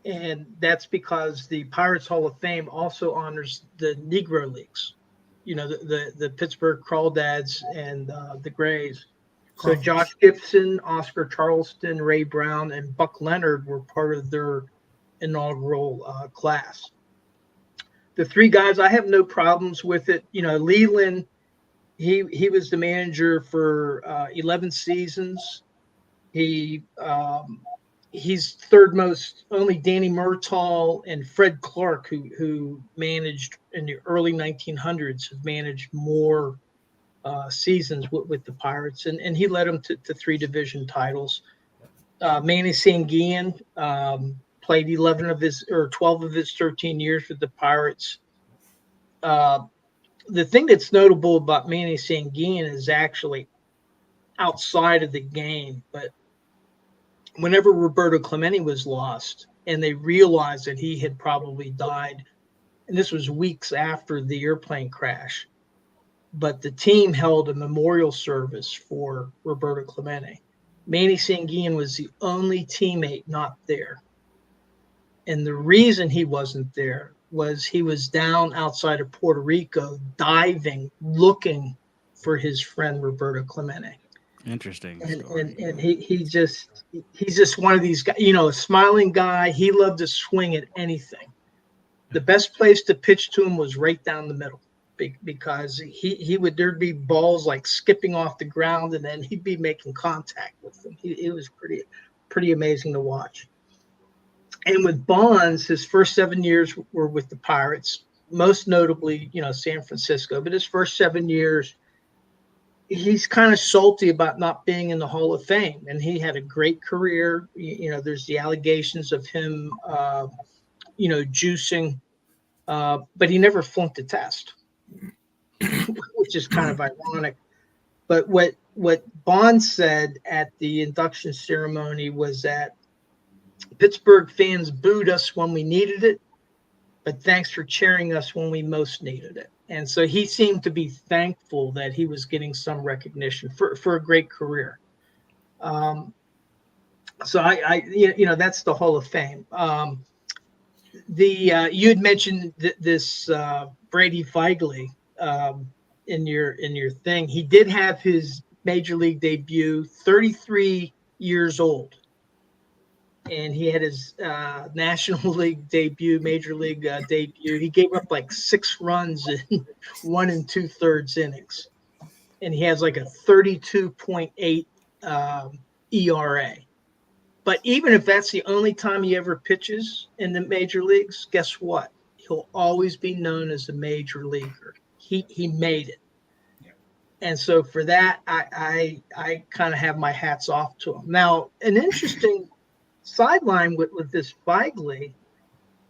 And that's because the Pirates Hall of Fame also honors the Negro Leagues, the Pittsburgh Crawdads and the Grays. So Josh Gibson, Oscar Charleston, Ray Brown, and Buck Leonard were part of their inaugural class. The three guys, I have no problems with it. Leland, he was the manager for 11 seasons. He's third most. Only Danny Murtaugh and Fred Clark, who managed in the early 1900s, have managed more seasons with the Pirates, and he led them to 3 division titles. Manny Sanguillen played 12 of his 13 years with the Pirates. The thing that's notable about Manny Sanguillen is actually outside of the game, but whenever Roberto Clemente was lost and they realized that he had probably died, and this was weeks after the airplane crash, but the team held a memorial service for Roberto Clemente. Manny Sanguillen was the only teammate not there. And the reason he wasn't there was he was down outside of Puerto Rico diving, looking for his friend Roberto Clemente. Interesting. And he's just one of these guys, a smiling guy. He loved to swing at anything. The best place to pitch to him was right down the middle, because there'd be balls like skipping off the ground, and then he'd be making contact with them. It was pretty amazing to watch. And with Bonds, his first 7 years were with the Pirates, most notably, San Francisco. But his first 7 years, he's kind of salty about not being in the Hall of Fame. And he had a great career. There's the allegations of him, juicing, but he never flunked a test, which is kind of ironic. But what Bonds said at the induction ceremony was that Pittsburgh fans booed us when we needed it, but thanks for cheering us when we most needed it. And so he seemed to be thankful that he was getting some recognition for a great career. So that's the Hall of Fame. You had mentioned this Brady Feigley in your thing. He did have his major league debut, 33 years old. And he had his National League debut, Major League debut. He gave up like 6 runs in 1 2/3 innings. And he has like a 32.8 ERA. But even if that's the only time he ever pitches in the major leagues, guess what? He'll always be known as a major leaguer. He made it. Yeah. And so for that, I kind of have my hats off to him. Now, an interesting sideline with this Feigley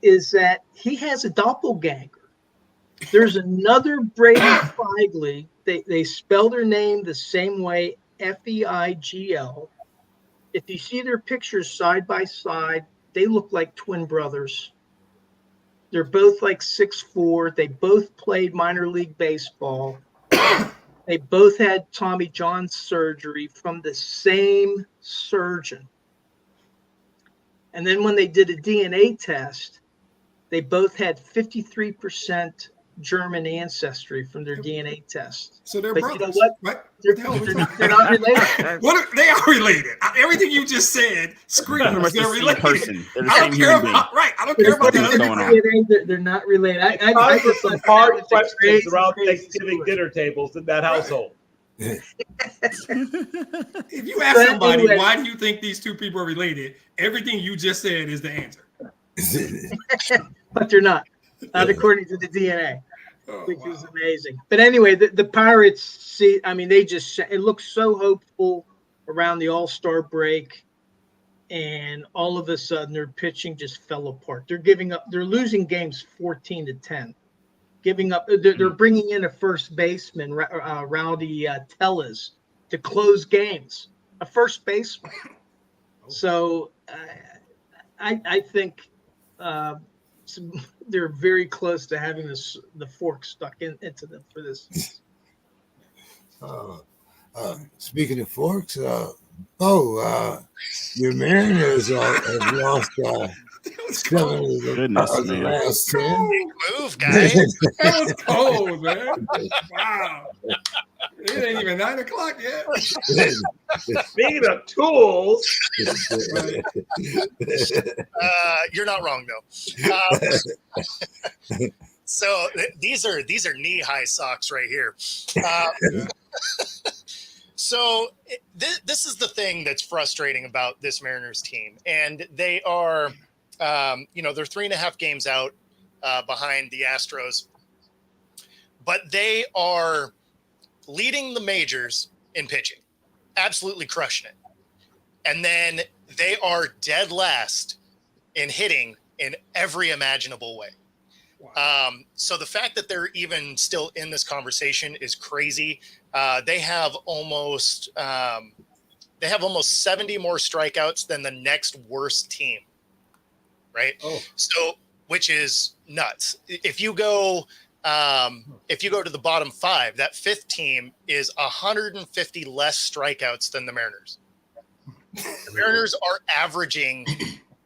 is that he has a doppelganger. There's another Brady Feigley. They spell their name the same way, Feigl. If you see their pictures side by side, they look like twin brothers. They're both like 6'4". They both played minor league baseball. They both had Tommy John surgery from the same surgeon. And then when they did a DNA test, they both had 53% German ancestry from their DNA test. So they're brothers. You know what? They're not related. They are related. Everything you just said screams they're related. Person. They're the I same don't care human being. about right. I don't care about What's that. going on? They're not related. I put some hard questions around Thanksgiving dinner tables in that household. If you ask somebody, why do you think these two people are related? Everything you just said is the answer. But they're not according to the DNA, which is amazing. But anyway, the Pirates it looks so hopeful around the All-Star break, and all of a sudden their pitching just fell apart. They're losing games 14-10. Giving up, they're bringing in a first baseman, Rowdy Tellez, to close games. A first baseman. So I think they're very close to having the fork stuck into them for this. Speaking of forks, your Mariners have lost Goodness, man. Move, guys. That was cold, man. Wow. It ain't even 9 o'clock yet. Speaking of tools, You're not wrong though. So these are knee-high socks right here. So this is the thing that's frustrating about this Mariners team, and they are, they're 3.5 games out behind the Astros, but they are leading the majors in pitching, absolutely crushing it, and then they are dead last in hitting in every imaginable way. Wow. So the fact that they're even still in this conversation is crazy. They have almost 70 more strikeouts than the next worst team, right? Oh. So, which is nuts. If you go to the bottom 5, that 5th team is 150 less strikeouts than the Mariners. The Mariners are averaging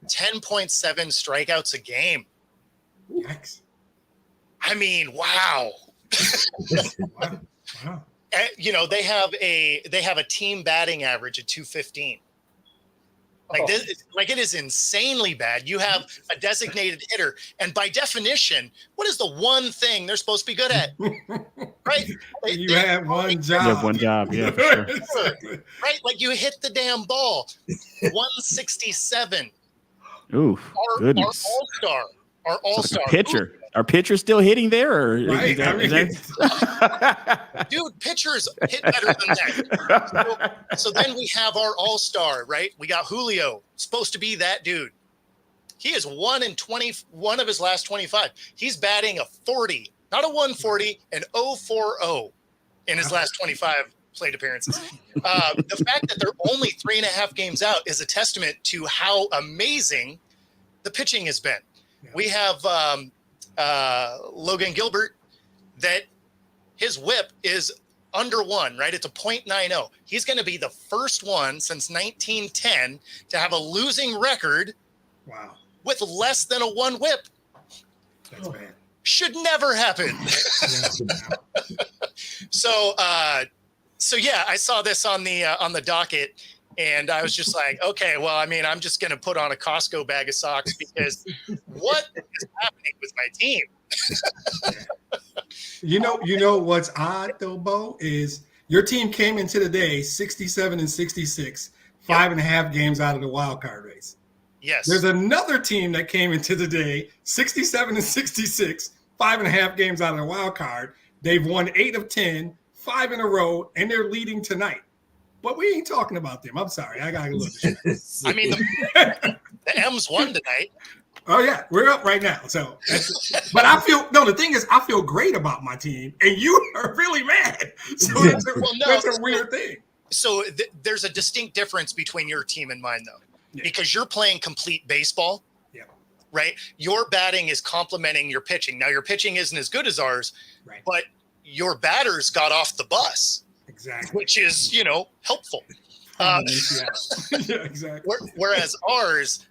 10.7 strikeouts a game. Yikes. I mean, wow. Wow. They have a team batting average of 215. It is insanely bad. You have a designated hitter, and by definition, what is the one thing they're supposed to be good at? Right? You have one job. You have one job, yeah, for sure. Exactly. Right? Like you hit the damn ball. 167. Oof, goodness. Our all-star. Pitcher. Are pitchers still hitting there? Or right. Dude, pitchers hit better than that. So then we have our all-star, right? We got Julio, supposed to be that dude. He is 1 in 21 of his last 25. He's batting a 40, not a 140, an 040 in his last 25 plate appearances. The fact that they're only 3.5 games out is a testament to how amazing the pitching has been. Yeah. We have Logan Gilbert, that his whip is under 1, right? It's a .90. He's going to be the first one since 1910 to have a losing record. Wow. With less than a 1 whip. That's bad. Should never happen. So yeah, I saw this on the docket, and I was just like, okay, well, I mean, I'm just going to put on a Costco bag of socks because what is happening with my team? You know what's odd though, Bo, is your team came into the day 67 and 66, 5.5 games out of the wild card race. Yes. There's another team that came into the day 67 and 66, 5.5 games out of the wild card. They've won 8 of 10, 5 in a row, and they're leading tonight. But we ain't talking about them. I'm sorry. I got a little bit. I mean, the M's won tonight. Oh, yeah. We're up right now. So, but the thing is, I feel great about my team, and you are really mad. So that's a weird thing. So there's a distinct difference between your team and mine, though, because you're playing complete baseball. Yeah. Right? Your batting is complementing your pitching. Now, your pitching isn't as good as ours, right, but your batters got off the bus. Exactly. Which is, helpful. Yeah, exactly. Whereas ours,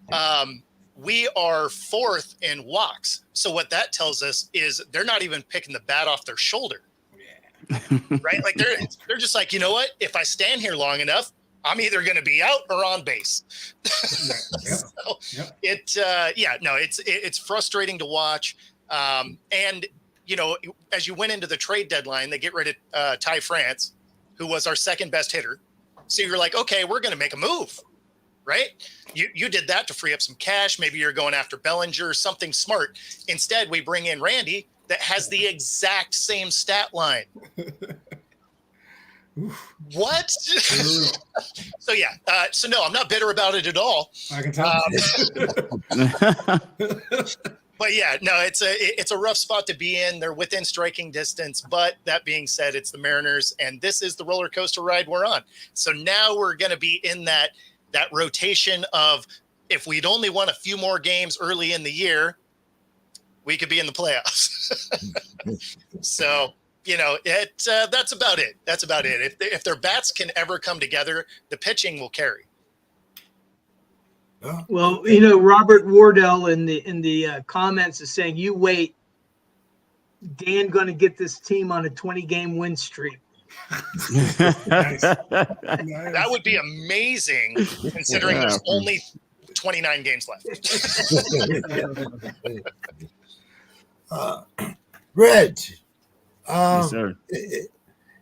we are 4th in walks. So what that tells us is they're not even picking the bat off their shoulder. Yeah. Right? Like they're just like, you know what? If I stand here long enough, I'm either going to be out or on base. It's frustrating to watch. And as you went into the trade deadline, they get rid of Ty France, who was our second best hitter. So you're like, okay, we're going to make a move, right? You did that to free up some cash. Maybe you're going after Bellinger, something smart. Instead, we bring in Randy that has the exact same stat line. What? So yeah. So no, I'm not bitter about it at all. I can tell. But yeah, no, it's a rough spot to be in. They're within striking distance, but that being said, it's the Mariners, and this is the roller coaster ride we're on. So now we're going to be in that rotation of, if we'd only won a few more games early in the year, we could be in the playoffs. So that's about it. That's about it. If their bats can ever come together, the pitching will carry. Well, you know, Robert Wardell in the comments is saying, "You wait, Dan going to get this team on a 20-game win streak." Nice. That would be amazing, considering there's only 29 games left. Reg, Yes, sir.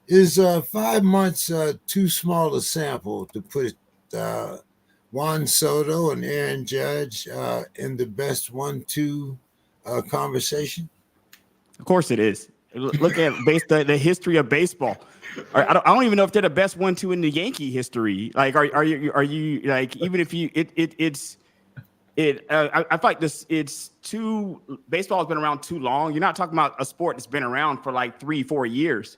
is 5 months too small a sample to put Juan Soto and Aaron Judge in the best 1-2 conversation? Of course it is. Look at the history of baseball. I don't even know if they're the best 1-2 in the Yankee history. Like, are you like, even if you I feel like it's too, baseball has been around too long. You're not talking about a sport that's been around for like 3-4 years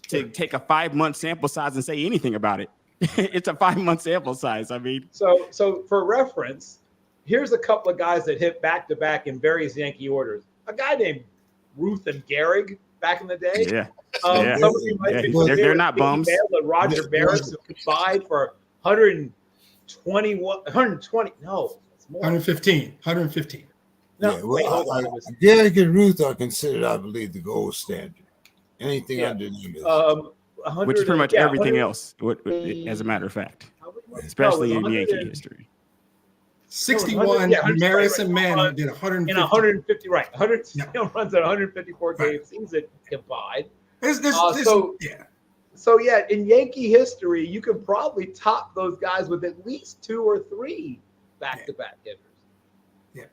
to take a 5-month sample size and say anything about it. It's a 5-month sample size. I mean, so for reference, here's a couple of guys that hit back-to-back in various Yankee orders. A guy named Ruth and Gehrig back in the day. Yeah. Some of you might be They're not bums. And Roger Barris, who combined for 120. No, it's more. 115. No, Yeah, wait, hold on. Gehrig and Ruth are considered, I believe, the gold standard. Anything under them is. Which is pretty much everything else, as a matter of fact, especially in Yankee history. 61, Maris and Manning did 150. In 150, right. 100 runs at 154 game season combined. So in Yankee history, you can probably top those guys with at least 2 or 3 back-to-back hitters. Yeah.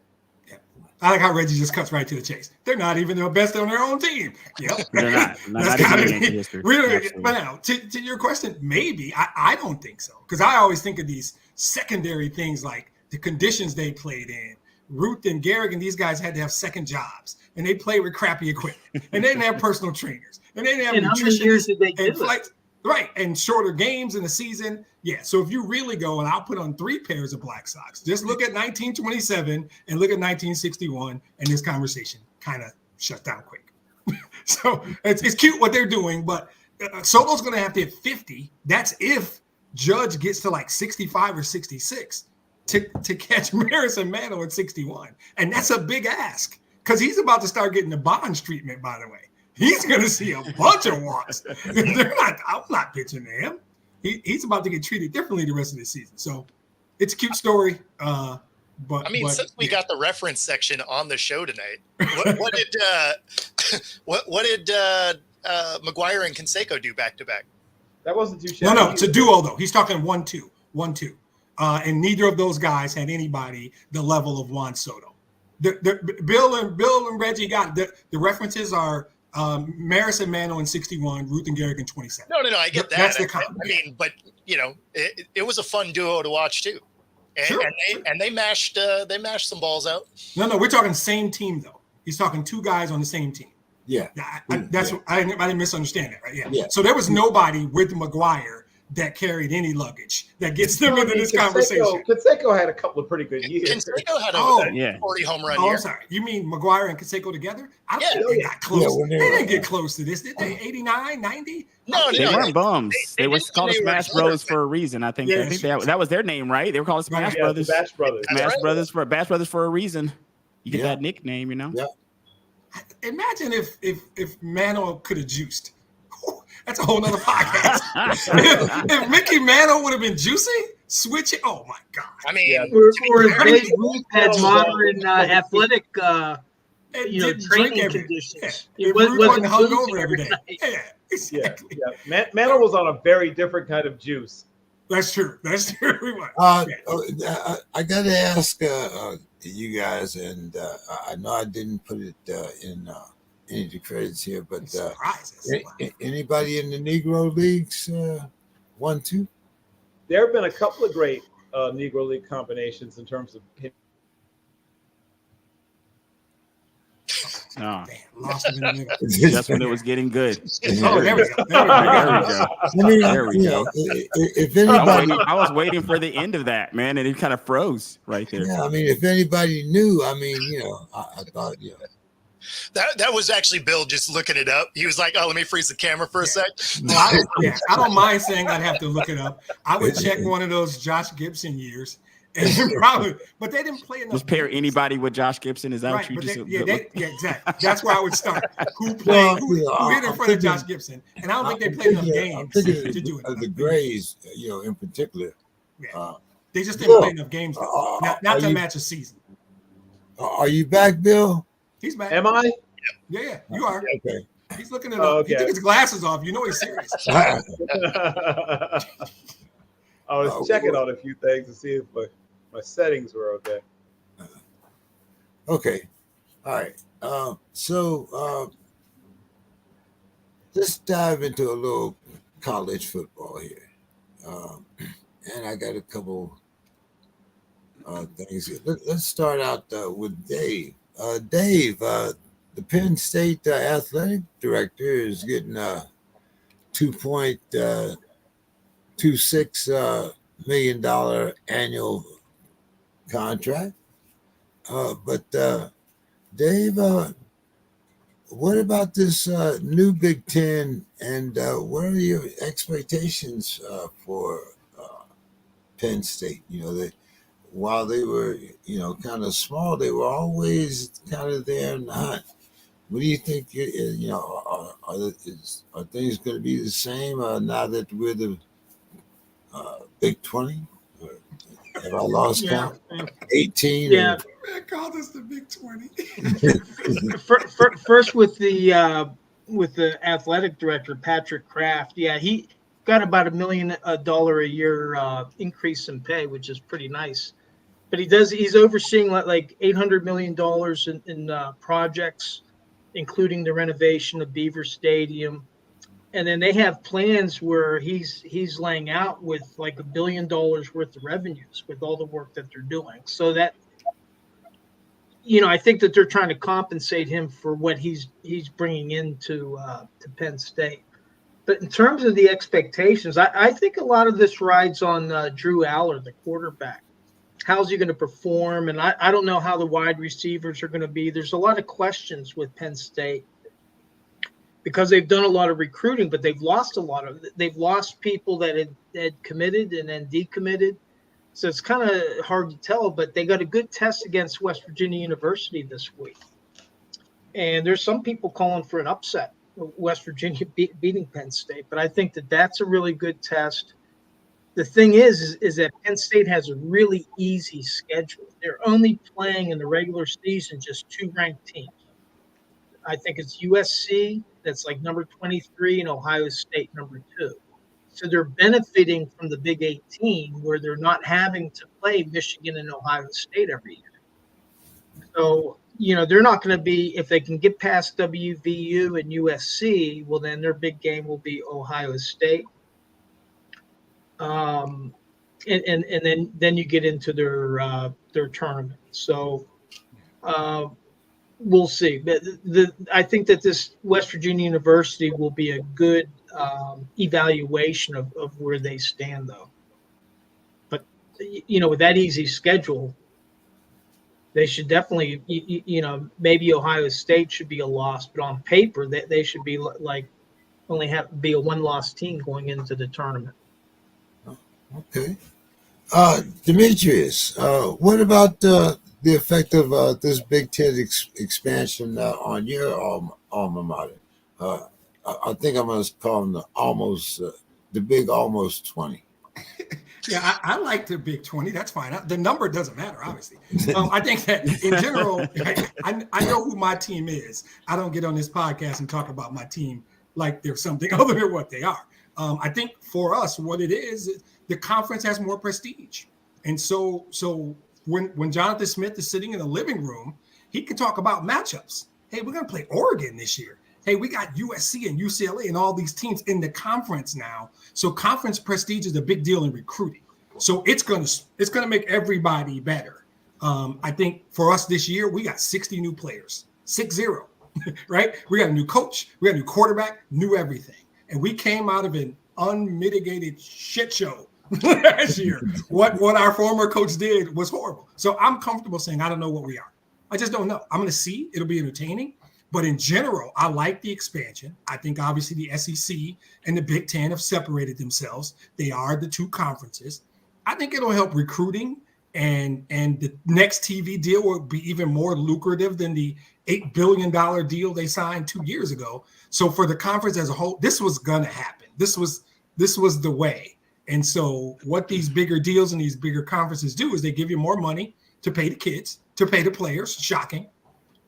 I like how Reggie just cuts right to the chase. They're not even the best on their own team. Yep. They're not. Not even in Yankee history. Really, but now, to your question, maybe. I don't think so. Because I always think of these secondary things like the conditions they played in. Ruth and Gehrig and these guys had to have second jobs, and they played with crappy equipment, and they didn't have personal trainers, and they didn't have And how many years did they do flights, right? And shorter games in the season. Yeah. So if you really go, and I'll put on 3 pairs of Black Sox, just look at 1927 and look at 1961, and this conversation kind of shut down quick. So it's cute what they're doing, but Soto's going to have to hit 50. That's if Judge gets to like 65 or 66. To catch Maris and Mano at 61. And that's a big ask because he's about to start getting the Bonds treatment, by the way. He's going to see a bunch of walks. I'm not pitching to him. He's about to get treated differently the rest of the season. So it's a cute story. But since we got the reference section on the show tonight, what did McGuire and Canseco do back to back? That wasn't too shabby. No, it's a duo though. He's talking 1-2. And neither of those guys had anybody the level of Juan Soto. Bill and Reggie got it. The references are Maris and Mano in 61, Ruth and Gehrig in 27. No, I get that. That's the comment. I mean, but it was a fun duo to watch too, and they mashed some balls out. No, we're talking same team though. He's talking 2 guys on the same team. Yeah, I didn't misunderstand that, right? Yeah. So there was nobody with McGuire that carried any luggage that gets them into this conversation. Canseco had a couple of pretty good years. Canseco had a 40 home run year. I'm sorry. You mean McGuire and Canseco together? I don't think they got close. Yeah, they didn't get close to this, did they? 89, 90? No, they weren't bums. They were called Smash Bros for a reason. I think that was their name, right? They were called Smash Brothers. Smash Brothers. Bash Brothers for a reason. You get that nickname, you know. Yeah. Imagine if Mano could have juiced. That's a whole nother podcast. if Mickey Mantle would have been juicy, switch it. Oh my God! I mean, or if Babe Ruth had modern athletic, training conditions. Yeah. It wasn't hungover every day. Yeah, exactly. Yeah. Mantle was on a very different kind of juice. That's true. I got to ask you guys, and I know I didn't put it in any of the credits here, but anybody in the Negro Leagues 1-2? There have been a couple of great Negro League combinations in terms of Damn, lost him in the middle. That's when it was getting good. Oh, there we go. There we go. If anybody, I was waiting for the end of that, man, and it kind of froze right there. Yeah, I mean, if anybody knew, I thought, That was actually Bill just looking it up. He was like, "Oh, let me freeze the camera for a sec." I don't mind saying I'd have to look it up. I would check one of those Josh Gibson years And probably, but they didn't play enough. Just pair games. anybody with Josh Gibson. Is that Right, what you but just? exactly. That's where I would start. Who played? Well, who hit in front of Josh Gibson? And I don't think they played enough games to do it. Of the Grays, in particular. Yeah. They just didn't play enough games, not to you, match a season. Are you back, Bill? He's back. Am I? Yeah, you are. Okay. He's looking it up. Okay. He took his glasses off. You know he's serious. I was checking on a few things to see if my settings were okay. Okay. All right. So let's dive into a little college football here. And I got a couple things here. Let's start out with Dave. Dave, the Penn State athletic director is getting a $2.26 million annual contract. But Dave, what about this new Big Ten, and what are your expectations for Penn State? While they were, kind of small, they were always kind of there in the hunt. What do you think? Are things going to be the same now that we're the Big 20? Have I lost count? 18? Yeah. Man called us the Big 20. First with the athletic director, Patrick Kraft. Yeah, he got about $1 million a year increase in pay, which is pretty nice. But he's overseeing like $800 million in projects, including the renovation of Beaver Stadium. And then they have plans where he's laying out with like $1 billion worth of revenues with all the work that they're doing. So that, I think that they're trying to compensate him for what he's bringing into to Penn State. But in terms of the expectations, I think a lot of this rides on Drew Aller, the quarterback. How's he going to perform? And I don't know how the wide receivers are going to be. There's a lot of questions with Penn State because they've done a lot of recruiting, but they've lost they've lost people that had committed and then decommitted. So it's kind of hard to tell, but they got a good test against West Virginia University this week. And there's some people calling for an upset, West Virginia beating Penn State. But I think that that's a really good test. The thing is that Penn State has a really easy schedule. They're only playing in the regular season just 2 ranked teams. I think it's USC, that's like number 23, and Ohio State, number 2. So they're benefiting from the Big 18 where they're not having to play Michigan and Ohio State every year. So, they're not going to be, if they can get past WVU and USC, well, then their big game will be Ohio State. And then you get into their tournament. So we'll see. But I think that this West Virginia University will be a good evaluation of where they stand, though. But with that easy schedule, they should definitely, maybe Ohio State should be a loss, but on paper they should be like only be a 1-loss team going into the tournament. Okay. Demetrius, what about the effect of this Big Ten expansion on your alma mater? I think I'm going to call them the Big Almost 20. Yeah, I like the Big 20. That's fine. The number doesn't matter, obviously. I think that in general, I know who my team is. I don't get on this podcast and talk about my team like they're something other than what they are. I think for us, what it is, the conference has more prestige. And so when Jonathan Smith is sitting in the living room, he can talk about matchups. Hey, we're going to play Oregon this year. Hey, we got USC and UCLA and all these teams in the conference now. So conference prestige is a big deal in recruiting. So it's gonna make everybody better. I think for us this year, we got 60 new players, 60, right? We got a new coach, we got a new quarterback, new everything. And we came out of an unmitigated shit show last year. What our former coach did was horrible. So I'm comfortable saying I don't know what we are. I just don't know. I'm going to see. It'll be entertaining. But in general, I like the expansion. I think obviously the SEC and the Big Ten have separated themselves. They are the 2 conferences. I think it'll help recruiting and the next TV deal will be even more lucrative than the $8 billion deal they signed 2 years ago. So for the conference as a whole, this was going to happen. This was the way. And so what these bigger deals and these bigger conferences do is they give you more money to pay the kids, to pay the players. Shocking.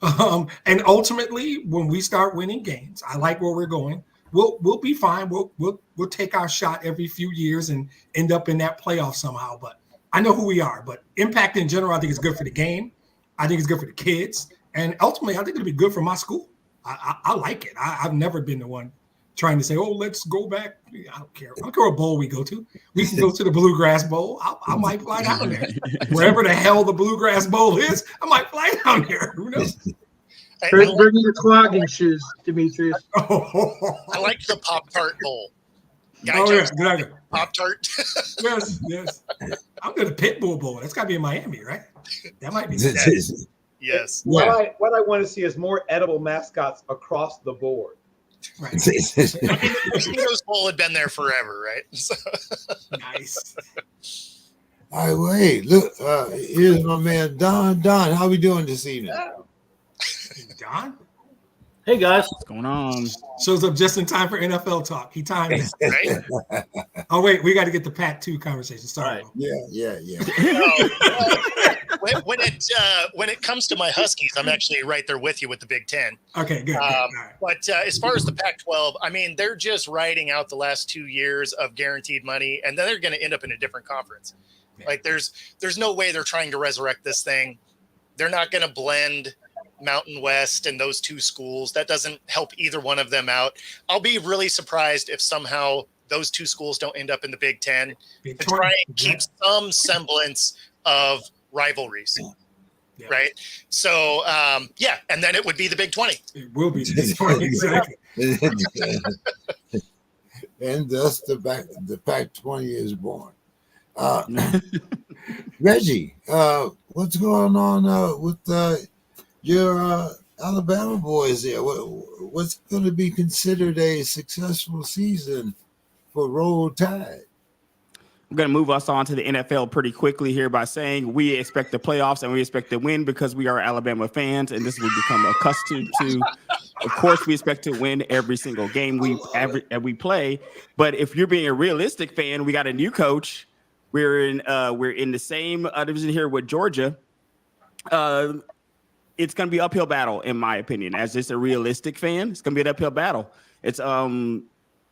And ultimately, when we start winning games, I like where we're going. We'll be fine. We'll take our shot every few years and end up in that playoff somehow. But I know who we are. But impact in general, I think is good for the game. I think it's good for the kids. And ultimately, I think it'll be good for my school. I like it. I've never been the one trying to say, oh, let's go back. I don't care. I don't care what bowl we go to. We can go to the Bluegrass Bowl. I might fly down there. Wherever the hell the Bluegrass Bowl is, I might fly down there. Who knows? Bring your clogging shoes, Demetrius. I like the Pop-Tart Bowl. Exactly. Pop-Tart. Yes. I'm going to Pitbull Bowl. That's got to be in Miami, right? That might be. Yes. What I want to see is more edible mascots across the board. Right. I mean, the Mosquitoes Bowl had been there forever, right? So. Nice. All right, wait. Look, here's my man Don. Don, how we doing this evening? Don? Hey, guys. What's going on? Shows up just in time for NFL talk. He timed it. Right? Oh, wait. We got to get the Pac 2 conversation. Sorry. Yeah. When it comes to my Huskies, I'm actually right there with you with the Big Ten. Okay, good. All right. But as far as the Pac-12, I mean, they're just riding out the last 2 years of guaranteed money, and then they're going to end up in a different conference. Yeah. Like there's no way they're trying to resurrect this thing. They're not going to blend Mountain West and those two schools. That doesn't help either one of them out. I'll be really surprised if somehow those two schools don't end up in the Big Ten to try and keep some semblance of rivalries. Yeah. Right. So, and then it would be the Big 20. It will be the Big 20. Exactly. And thus the Pac-20 is born. Reggie, what's going on with your Alabama boys there? What's going to be considered a successful season for Roll Tide? I'm going to move us on to the NFL pretty quickly here by saying we expect the playoffs and we expect to win because we are Alabama fans, and this will become accustomed to. Of course, we expect to win every single game we play. But if you're being a realistic fan, we got a new coach. We're in the same division here with Georgia. It's going to be an uphill battle, in my opinion. As just a realistic fan, it's going to be an uphill battle. It's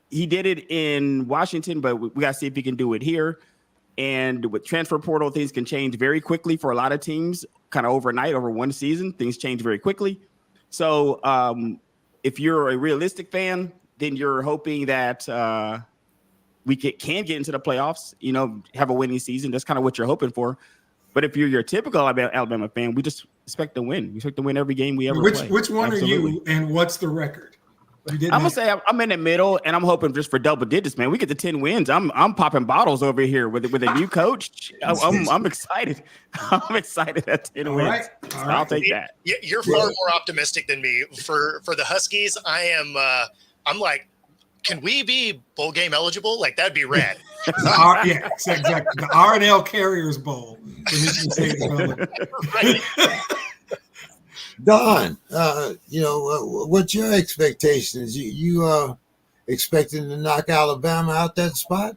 he did it in Washington, but we got to see if he can do it here. And with transfer portal, things can change very quickly for a lot of teams, kind of overnight, over one season. Things change very quickly. So if you're a realistic fan, then you're hoping that we can get into the playoffs, have a winning season. That's kind of what you're hoping for. But if you're your typical Alabama fan, we just expect to win. We expect to win every game we ever play. Which one Absolutely. are you, and what's the record? I'm gonna say I'm in the middle, and I'm hoping just for double digits, man. We get to 10 wins. I'm popping bottles over here with a new coach. I'm excited. I'm excited at 10 wins. Right. So I'll take that. You're far more optimistic than me. For the Huskies, I'm like, can we be bowl game eligible? Like that'd be rad. Yeah, exactly. The R&L Carriers Bowl. Right. Don, what's your expectations? You expecting to knock Alabama out that spot?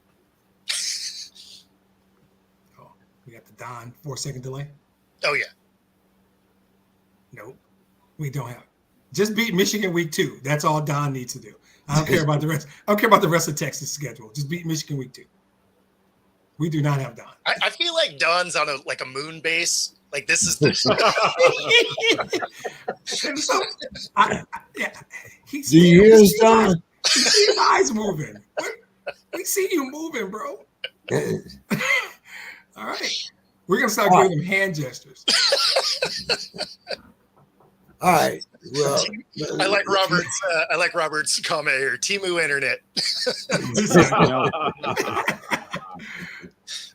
Oh, we got the Don 4-second delay. Oh yeah. Nope, we don't have it. Just beat Michigan week 2. That's all Don needs to do. I don't care about the rest. I don't care about the rest of Texas' schedule. Just beat Michigan week 2. We do not have Don. I feel like Don's on a moon base. Like this is the Do you hear us, Don? You see his eyes moving. We see you moving, bro. All right. We're gonna start giving him hand gestures. All right. Well, I like Robert's comment here. Timu Internet.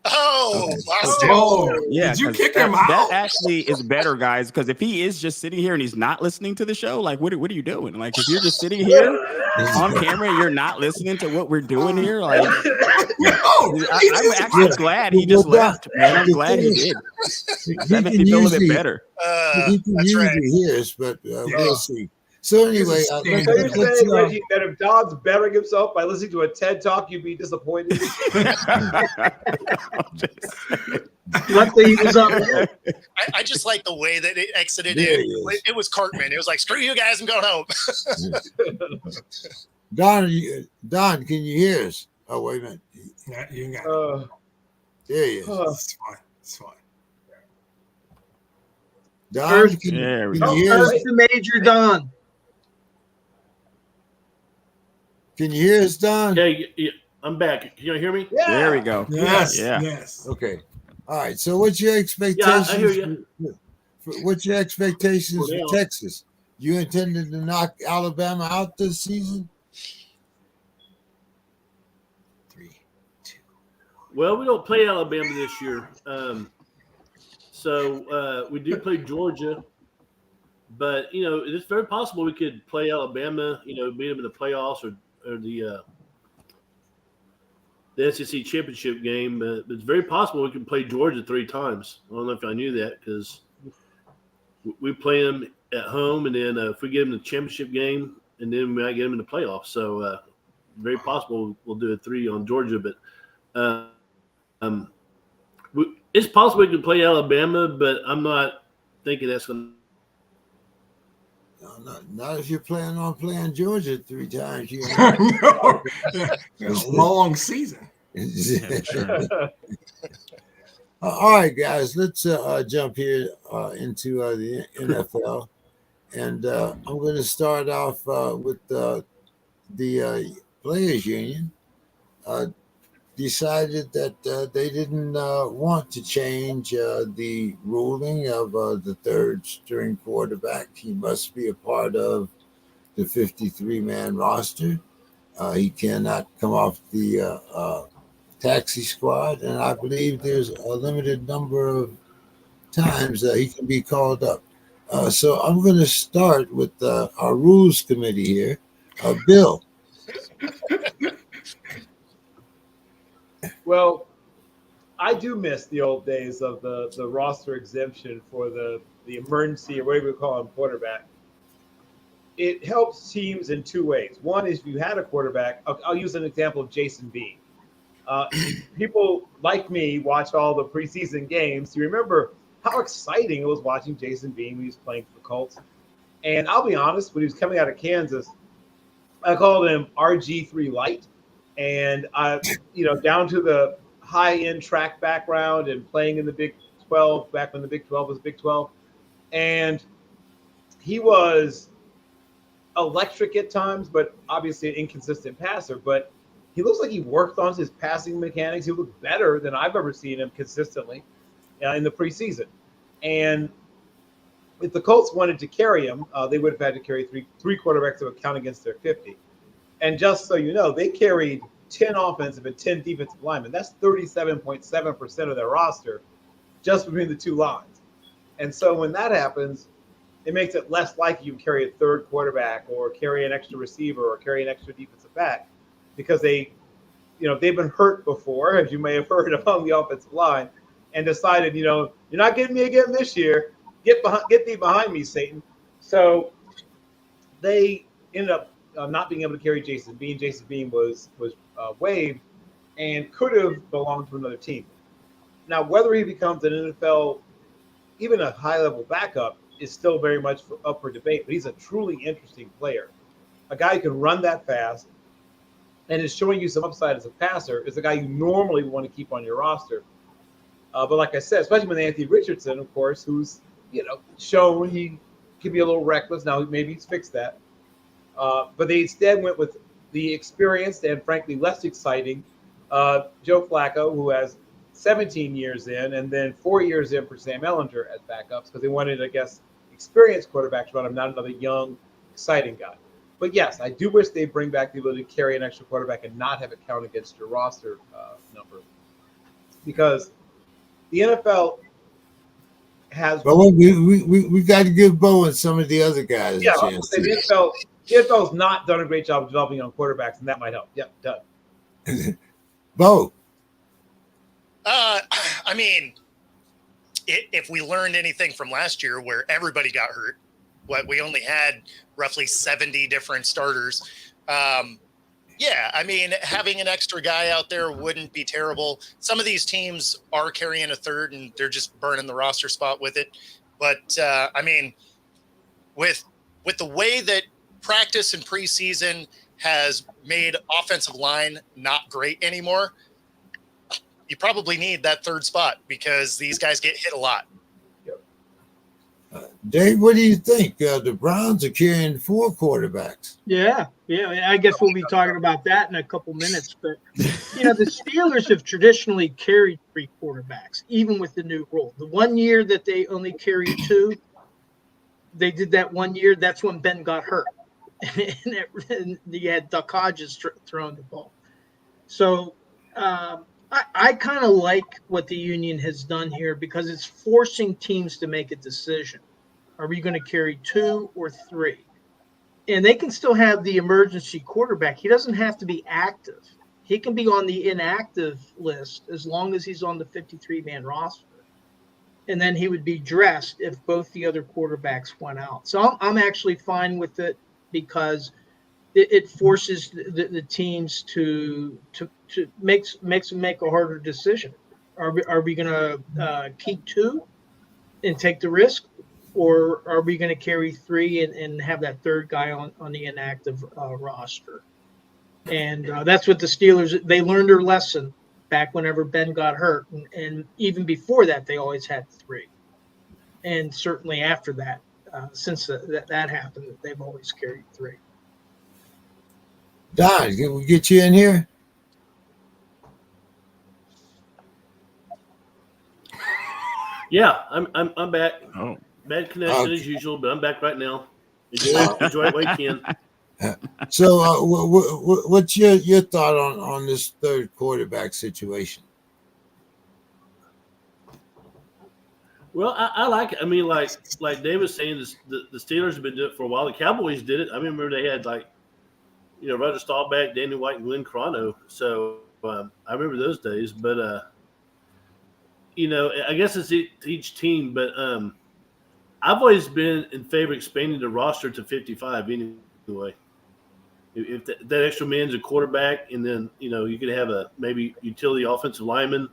Oh, Okay. lost him. Oh, Yeah, did you 'cause kick him that out? actually is better, guys. Because if he is just sitting here and he's not listening to the show, like, what are you doing? Like, if you're just sitting here on camera and you're not listening to what we're doing here, like, No, he I'm just actually glad he just left, man. I'm glad he did. That made me feel a bit better. He can That's right. usually hear us, but we'll see. So anyway, This is So you're saying, Reggie, that if Don's bettering himself by listening to a TED Talk, you'd be disappointed? Luckily, he was up. I just like the way that it exited. There In. he is. It was Cartman. It was like, screw you guys, I'm going home. Don, can you hear us? Oh, wait a minute. Yeah, you got it. There he is. It's fine. It's fine. Don, First- can There we you go. hear us? First to Major Don. Can you hear us, Don? Yeah, I'm back. Can you hear me? Yeah. There we go. Yes. Yeah. Yes. Okay. All right. So, what's your expectations? I hear you. What's your expectations Well, for Texas? You intended to knock Alabama out this season? 3, 2. Well, we don't play Alabama this year. So we do play Georgia. But, it's very possible we could play Alabama, beat them in the playoffs or the SEC championship game. But it's very possible we can play Georgia 3 times. I don't know if I knew that because we play them at home, and then if we get them the championship game, and then we might get them in the playoffs. So very possible we'll do a 3 on Georgia. But it's possible we can play Alabama, but I'm not thinking that's going to. No, not if you're planning on playing Georgia 3 times. You No. It's a long season. All right, guys, let's jump here into the NFL. And I'm going to start off with the Players Union. Decided that they didn't want to change the ruling of the third string quarterback. He must be a part of the 53-man roster. He cannot come off the taxi squad, and I believe there's a limited number of times that he can be called up. So I'm going to start with our rules committee here. Bill. Well, I do miss the old days of the roster exemption for the emergency or whatever you call him quarterback. It helps teams in 2 ways. One is if you had a quarterback, I'll use an example of Jason Bean. People like me watch all the preseason games. You remember how exciting it was watching Jason Bean when he was playing for the Colts. And I'll be honest, when he was coming out of Kansas, I called him RG3 Light. And down to the high-end track background and playing in the Big 12 back when the Big 12 was Big 12. And he was electric at times, but obviously an inconsistent passer. But he looks like he worked on his passing mechanics. He looked better than I've ever seen him consistently in the preseason. And if the Colts wanted to carry him, they would have had to carry three quarterbacks that would count against their 50. And just so you know, they carried 10 offensive and 10 defensive linemen. That's 37.7% of their roster just between the 2 lines. And so when that happens, it makes it less likely you carry a third quarterback or carry an extra receiver or carry an extra defensive back because they've been hurt before, as you may have heard, among the offensive line and decided, you're not getting me again this year. Get thee behind me, Satan. So they ended up not being able to carry Jason Bean. Jason Bean was waived and could have belonged to another team. Now, whether he becomes an NFL, even a high-level backup, is still very much up for debate. But he's a truly interesting player. A guy who can run that fast and is showing you some upside as a passer is a guy you normally want to keep on your roster. But like I said, especially with Anthony Richardson, of course, who's shown he can be a little reckless. Now, maybe he's fixed that. But they instead went with the experienced and frankly less exciting Joe Flacco, who has 17 years in and then 4 years in for Sam Ehlinger as backups because they wanted, I guess, experienced quarterbacks to run him, not another young, exciting guy. But yes, I do wish they bring back the ability to carry an extra quarterback and not have it count against your roster number. because the NFL has. But we got to give Bo and some of the other guys Yeah, a chance. the NFL's not done a great job of developing young quarterbacks, and that might help. Yep, done. Bo. I mean, if we learned anything from last year where everybody got hurt, we only had roughly 70 different starters. Yeah, I mean, having an extra guy out there wouldn't be terrible. Some of these teams are carrying a third and they're just burning the roster spot with it. But I mean, with the way that practice and preseason has made offensive line not great anymore, you probably need that third spot because these guys get hit a lot. Dave, what do you think? The Browns are carrying 4 quarterbacks. Yeah. I guess we'll be talking about that in a couple minutes. But, the Steelers have traditionally carried 3 quarterbacks, even with the new rule. The 1 year that they only carried 2, they did that 1 year. That's when Ben got hurt. and you had Duck Hodges throwing the ball. So I kind of like what the union has done here because it's forcing teams to make a decision. Are we going to carry 2 or 3? And they can still have the emergency quarterback. He doesn't have to be active. He can be on the inactive list as long as he's on the 53-man roster. And then he would be dressed if both the other quarterbacks went out. So I'm actually fine with it because it forces the teams to make a harder decision. Are we going to keep 2 and take the risk, or are we going to carry 3 and have that third guy on the inactive roster? And that's what the Steelers, they learned their lesson back whenever Ben got hurt, and even before that, they always had 3, and certainly after that, since that happened, they've always carried 3. Don, can we get you in here? Yeah, I'm back. Oh. Bad connection as usual, but I'm back right now. Enjoy it while you can. So, what's your thought on this third quarterback situation? Well, I like it. I mean, like Dave was saying, the Steelers have been doing it for a while. The Cowboys did it. I remember they had Roger Staubach, Danny White, and Glenn Crono. So I remember those days. But I guess it's each team. But I've always been in favor of expanding the roster to 55 anyway. If that extra man's a quarterback, and then you could have a maybe utility offensive lineman.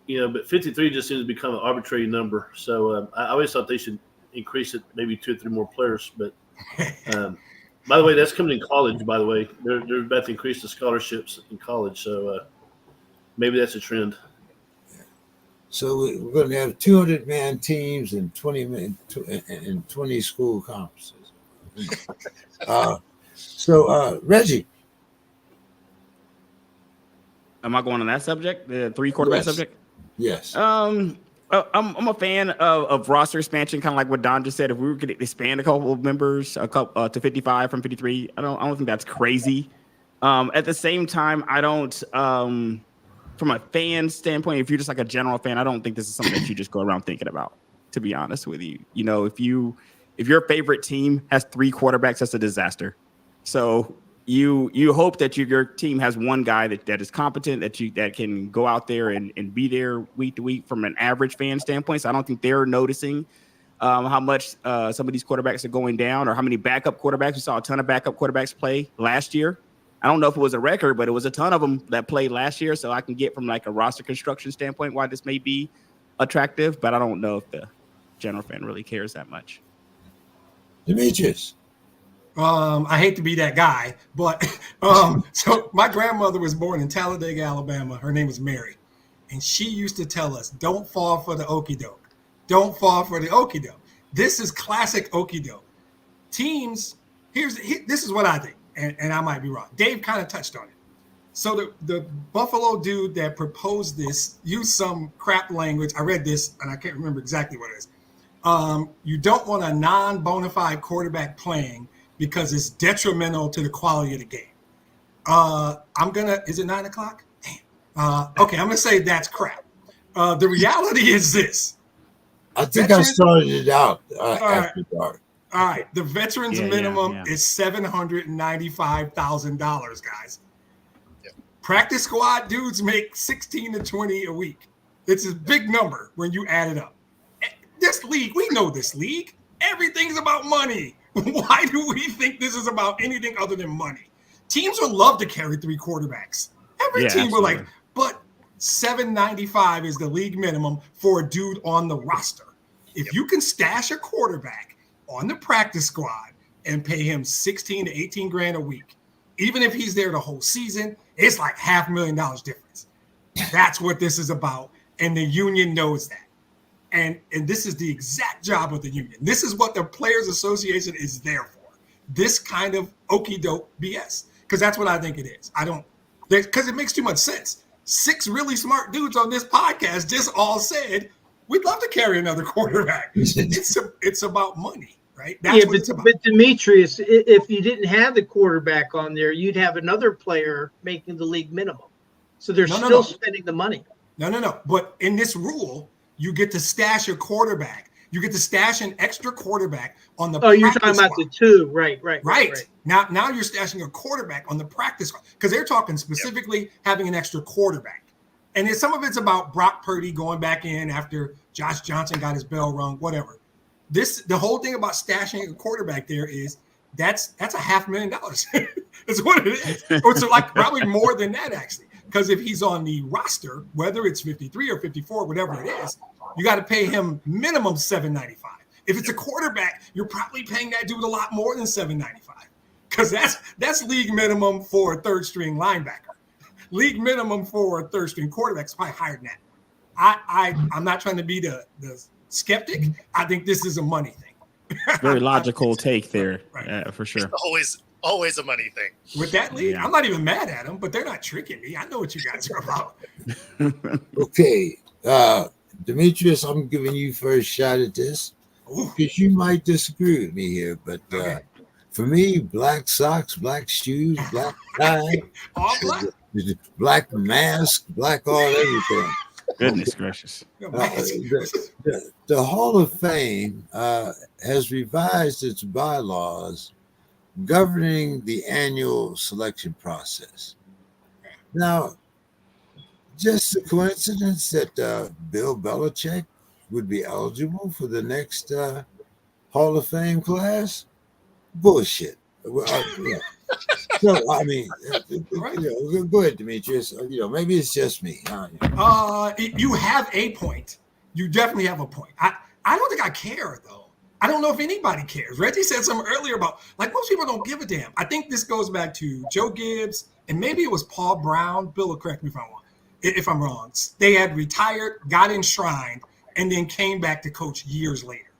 But 53 just seems to become an arbitrary number. So I always thought they should increase it, maybe 2 or 3 more players. But by the way, that's coming in college. By the way, they're about to increase the scholarships in college. So maybe that's a trend. So we're going to have 200-man teams and 20 school conferences. So Reggie, am I going on that subject? The 3 quarterback subject? Yes. I'm a fan of roster expansion, kind of like what Don just said. If we could expand a couple of members, to 55 from 53, I don't think that's crazy. At the same time, I don't. From a fan standpoint, if you're just like a general fan, I don't think this is something that you just go around thinking about. To be honest with you, if your favorite team has 3 quarterbacks, that's a disaster. So you hope that your team has one guy that is competent, that can go out there and be there week to week from an average fan standpoint. So I don't think they're noticing how much some of these quarterbacks are going down, or how many backup quarterbacks. We saw a ton of backup quarterbacks play last year. I don't know if it was a record, but it was a ton of them that played last year. So I can get from like a roster construction standpoint why this may be attractive, but I don't know if the general fan really cares that much. Demetrius. I hate to be that guy, but so my grandmother was born in Talladega, Alabama. Her name was Mary. And she used to tell us, don't fall for the okie doke. Don't fall for the okie doke. This is classic okie doke. Teams, this is what I think, and I might be wrong. Dave kind of touched on it. So the Buffalo dude that proposed this used some crap language. I read this, and I can't remember exactly what it is. You don't want a non-bona fide quarterback playing because it's detrimental to the quality of the game. Is it 9:00? Damn. Okay, I'm going to say that's crap. The reality is this. I think I started it out right. after dark. All right. The veterans minimum is $795,000, guys. Yeah. Practice squad dudes make 16 to 20 a week. It's a big number when you add it up. This league, we know this league. Everything's about money. Why do we think this is about anything other than money? Teams would love to carry 3 quarterbacks. Every team would like, but $795 is the league minimum for a dude on the roster. If you can stash a quarterback on the practice squad and pay him 16 to 18 grand a week, even if he's there the whole season, it's like $500,000 difference. That's what this is about. And the union knows that. And this is the exact job of the union. This is what the Players Association is there for. This kind of okie doke BS. Because that's what I think it is. Because it makes too much sense. 6 really smart dudes on this podcast just all said, we'd love to carry another quarterback. It's about money, right? That's what it's about. But Demetrius, if you didn't have the quarterback on there, you'd have another player making the league minimum. So they're still spending the money. No. But in this rule, you get to stash a quarterback. You get to stash an extra quarterback on the you're talking about the 2. Right. Now you're stashing a quarterback on the practice squad because they're talking specifically having an extra quarterback. And then some of it's about Brock Purdy going back in after Josh Johnson got his bell rung, whatever. The whole thing about stashing a quarterback there is that's $500,000. That's what it is. Or it's like probably more than that, actually. Because if he's on the roster, whether it's 53 or 54, whatever it is, you got to pay him minimum $795. If it's a quarterback, you're probably paying that dude a lot more than $795. Because that's league minimum for a third string linebacker. League minimum for a third string quarterback is probably higher than that. I'm not trying to be the skeptic. I think this is a money thing. Very logical take there, for sure. It's always a money thing. With that league, I'm not even mad at them, but they're not tricking me. I know what you guys are about. Okay. Demetrius, I'm giving you first shot at this because you might disagree with me here, but for me, black socks, black shoes, black tie, all black, black mask, black all everything. Goodness gracious. The Hall of Fame has revised its bylaws governing the annual selection process. Now, just a coincidence that Bill Belichick would be eligible for the next Hall of Fame class? Bullshit. Well, So, I mean, go ahead, Demetrius. Maybe it's just me. You have a point. You definitely have a point. I don't think I care, though. I don't know if anybody cares. Reggie said something earlier about, most people don't give a damn. I think this goes back to Joe Gibbs, and maybe it was Paul Brown. Bill will correct me if I'm wrong. They had retired, got enshrined, and then came back to coach years later.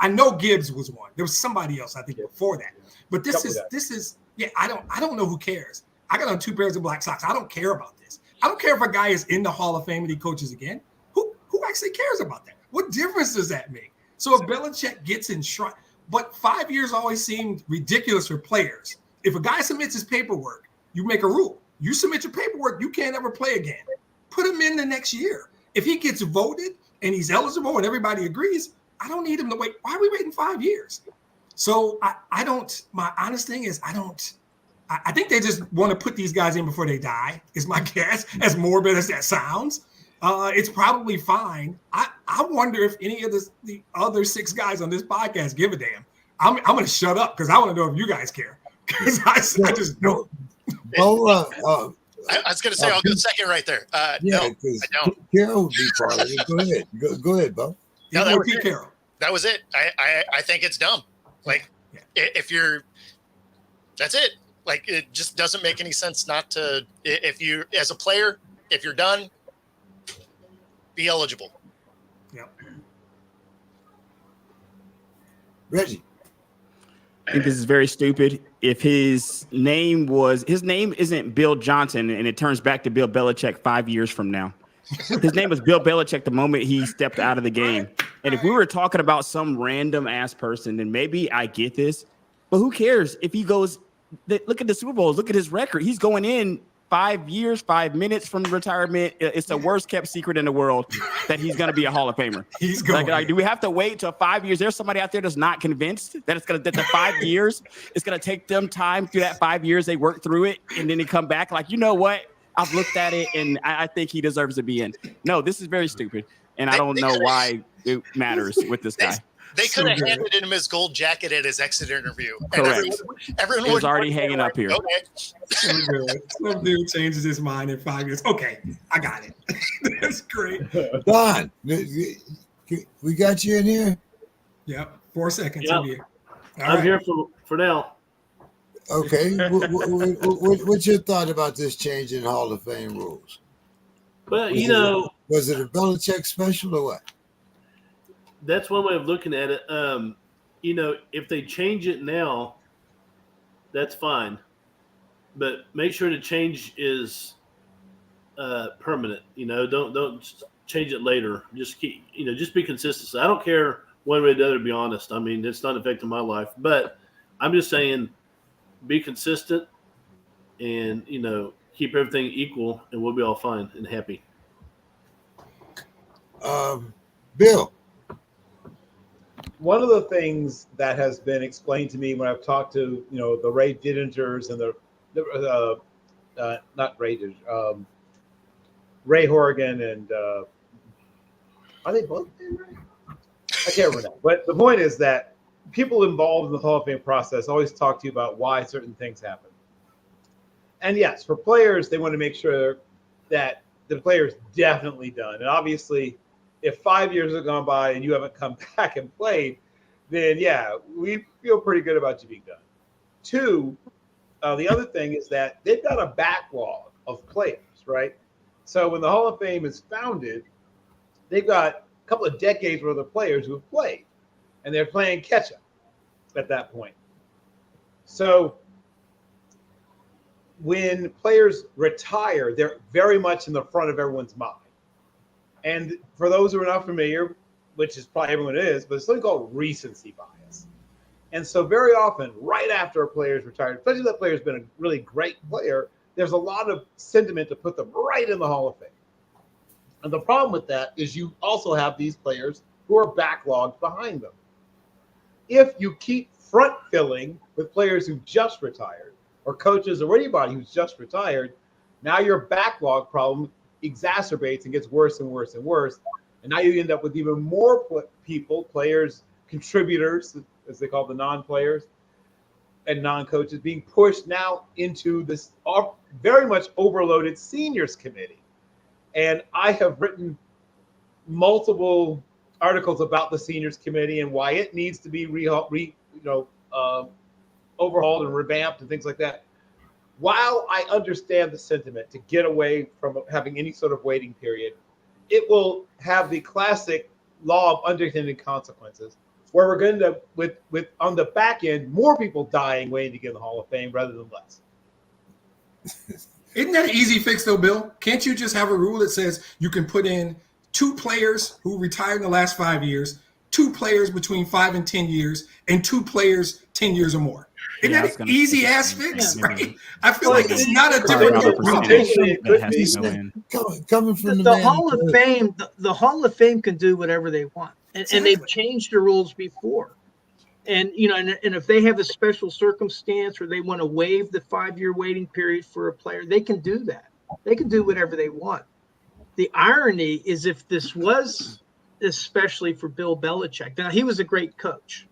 I know Gibbs was one. There was somebody else, I think, before that. But this is I don't know who cares. I got on 2 pairs of black socks. I don't care about this. I don't care if a guy is in the Hall of Fame and he coaches again. Who actually cares about that? What difference does that make? So if Belichick gets enshrined, but 5 years always seemed ridiculous for players. If a guy submits his paperwork, you make a rule. You submit your paperwork, you can't ever play again. Put him in the next year. If he gets voted and he's eligible and everybody agrees, I don't need him to wait. Why are we waiting 5 years? So I don't. My honest thing is I think they just want to put these guys in before they die, is my guess, as morbid as that sounds. It's probably fine. I wonder if any of the other 6 guys on this podcast give a damn. I'm going to shut up because I want to know if you guys care. Because I just don't. I was going to say, I'll go second right there. No, I don't. Carol would be part of it. Go ahead. Go ahead, Bo. No, that was it. I think it's dumb. If you're, that's it. It just doesn't make any sense not to, if you, as a player, if you're done, be eligible. Yeah. Reggie. I think this is very stupid. If his name isn't Bill Johnson and it turns back to Bill Belichick 5 years from now. His name was Bill Belichick the moment he stepped out of the game. And if we were talking about some random ass person, then maybe I get this. But who cares if he goes, look at the Super Bowls, look at his record. He's going in 5 years, 5 minutes from retirement. It's the worst kept secret in the world that he's going to be a Hall of Famer. He's going. Like, do we have to wait till 5 years? There's somebody out there that's not convinced that that the 5 years is going to take them time through that 5 years. They work through it and then they come back like, you know what? I've looked at it and I think he deserves to be in. No, this is very stupid. And I don't know why it matters with this guy. They could have handed him his gold jacket at his exit interview. Correct. Everyone was already hanging up here. Okay. Some dude changes his mind in 5 years. Okay, I got it. That's great. Don, we got you in here? Yep. 4 seconds. Yep. In here. I'm here for now. Okay. What's your thought about this change in Hall of Fame rules? But, was it a Belichick special or what? that's one way of looking at it. If they change it now, that's fine. But make sure the change is permanent. Don't change it later. Just just be consistent. So I don't care one way or the other, to be honest. I mean, it's not affecting my life. But I'm just saying be consistent and, keep everything equal and we'll be all fine and happy. Bill. One of the things that has been explained to me when I've talked to, the Ray Didingers and not Ray Didinger, Ray Horrigan and are they both named Ray? I can't remember. But the point is that people involved in the Hall of Fame process always talk to you about why certain things happen. And yes, for players, they want to make sure that the player's definitely done. And obviously, if 5 years have gone by and you haven't come back and played, then yeah, we feel pretty good about you being done. Two, the other thing is that they've got a backlog of players, right? So when the Hall of Fame is founded, they've got a couple of decades worth of players who have played, and they're playing catch up at that point. So when players retire, they're very much in the front of everyone's mind. And for those who are not familiar, which is probably everyone is, but it's something called recency bias. And so very often, right after a player's retired, especially if that player's been a really great player, there's a lot of sentiment to put them right in the Hall of Fame. And the problem with that is you also have these players who are backlogged behind them. If you keep front filling with players who just retired, or coaches or anybody who's just retired, now your backlog problem exacerbates and gets worse and worse and worse. And now you end up with even more people, players, contributors, as they call the non-players and non-coaches, being pushed now into this very much overloaded seniors committee. And I have written multiple articles about the seniors committee and why it needs to be overhauled and revamped and things like that. While I understand the sentiment to get away from having any sort of waiting period, it will have the classic law of unintended consequences, where we're going to, with on the back end, more people dying waiting to get in the Hall of Fame rather than less. Isn't that an easy fix, though, Bill? Can't you just have a rule that says you can put in 2 players who retired in the last 5 years, 2 players between 5 and 10 years, and 2 players 10 years or more? Isn't that an easy ass fix, right? I feel like it's not a difficult coming from the Hall of Fame. The Hall of Fame can do whatever they want, and they've changed the rules before. And and if they have a special circumstance or they want to waive the 5-year waiting period for a player, they can do that. They can do whatever they want. The irony is, if this was especially for Bill Belichick, now he was a great coach,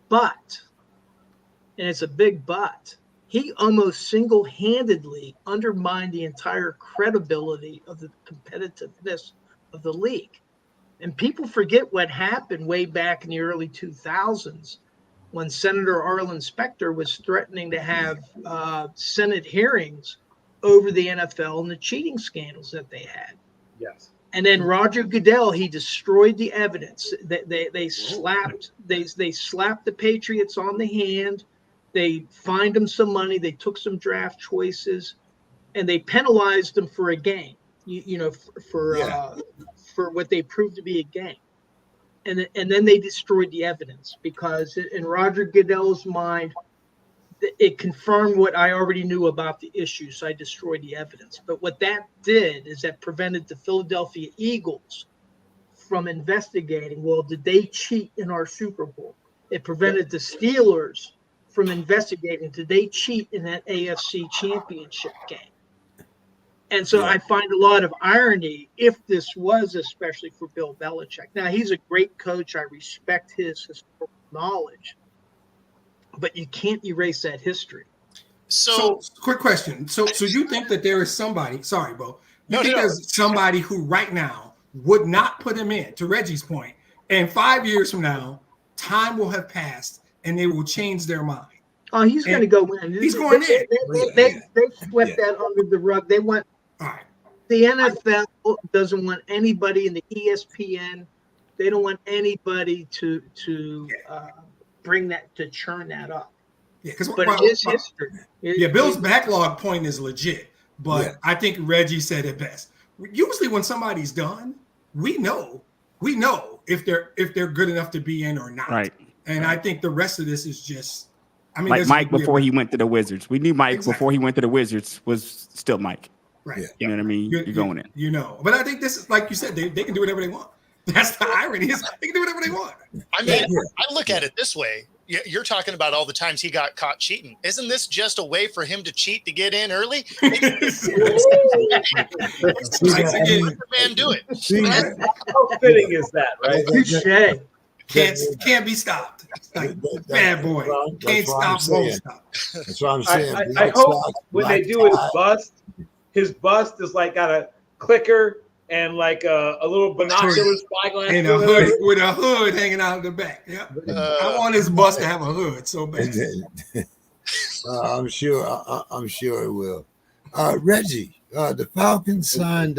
but. And it's a big but, he almost single-handedly undermined the entire credibility of the competitiveness of the league. And people forget what happened way back in the early 2000s when Senator Arlen Specter was threatening to have Senate hearings over the NFL and the cheating scandals that they had. Yes. And then Roger Goodell, he destroyed the evidence. They slapped the Patriots on the hand. They fined them some money. They took some draft choices, and they penalized them for a game. For what they proved to be a game, and then they destroyed the evidence because in Roger Goodell's mind, it confirmed what I already knew about the issue, so I destroyed the evidence. But what that did is that prevented the Philadelphia Eagles from investigating, well, did they cheat in our Super Bowl? It prevented the Steelers from investigating, did they cheat in that AFC championship game? And so I find a lot of irony if this was especially for Bill Belichick. Now, he's a great coach. I respect his historical knowledge, but you can't erase that history. So quick question. So you think that there is somebody, sorry, Bo, there's somebody who right now would not put him in, to Reggie's point, and 5 years from now, time will have passed and they will change their mind? Oh, he's going to go in. He's going in. They swept that under the rug. They want the NFL doesn't want anybody in the ESPN. They don't want anybody to bring that, to churn that up. Yeah, because it's history. Bill's backlog point is legit, but I think Reggie said it best. Usually, when somebody's done, we know if they're good enough to be in or not. Right. And I think the rest of this is just, I mean, like Mike before he went to the Wizards. We knew Mike before he went to the Wizards was still Mike. Right. You know what I mean? You're going in. But I think this is, like you said, they can do whatever they want. That's the irony. Is they can do whatever they want. I mean, I look at it this way. You're talking about all the times he got caught cheating. Isn't this just a way for him to cheat to get in early? Man, do it. How fitting is that, right? Can't be stopped. Like, bad boy. Can't stop, won't stop. That's what I'm saying. I hope when they do his bust is like got a clicker and like a little binocular spyglass and a hood with a hood hanging out of the back. Yeah, I want his bust to have a hood so bad. I'm sure it will. Reggie, the Falcons signed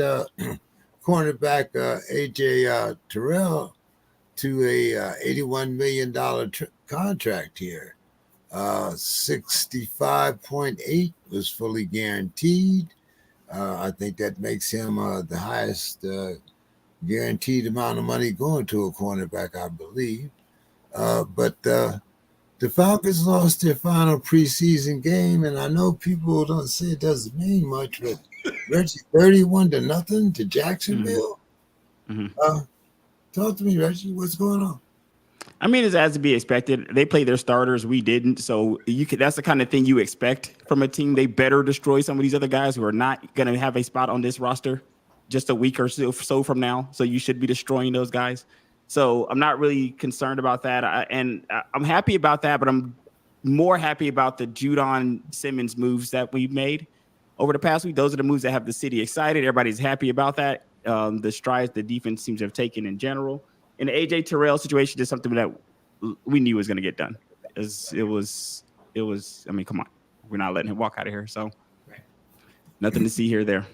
cornerback AJ Terrell to a $81 million contract here. 65.8 was fully guaranteed. I think that makes him the highest guaranteed amount of money going to a cornerback, I believe. But the Falcons lost their final preseason game, and I know people don't say it doesn't mean much, but Reggie, 31-0 to Jacksonville. Mm-hmm. Talk to me, Reggie. What's going on? I mean, it's as to be expected. They played their starters. We didn't. So that's the kind of thing you expect from a team. They better destroy some of these other guys who are not going to have a spot on this roster just a week or so from now. So you should be destroying those guys. So I'm not really concerned about that. I'm happy about that, but I'm more happy about the Judon Simmons moves that we've made over the past week. Those are the moves that have the city excited. Everybody's happy about that. The strides the defense seems to have taken in general. And the AJ Terrell situation is something that we knew was going to get done. It was. I mean, come on, we're not letting him walk out of here. So nothing to see here there.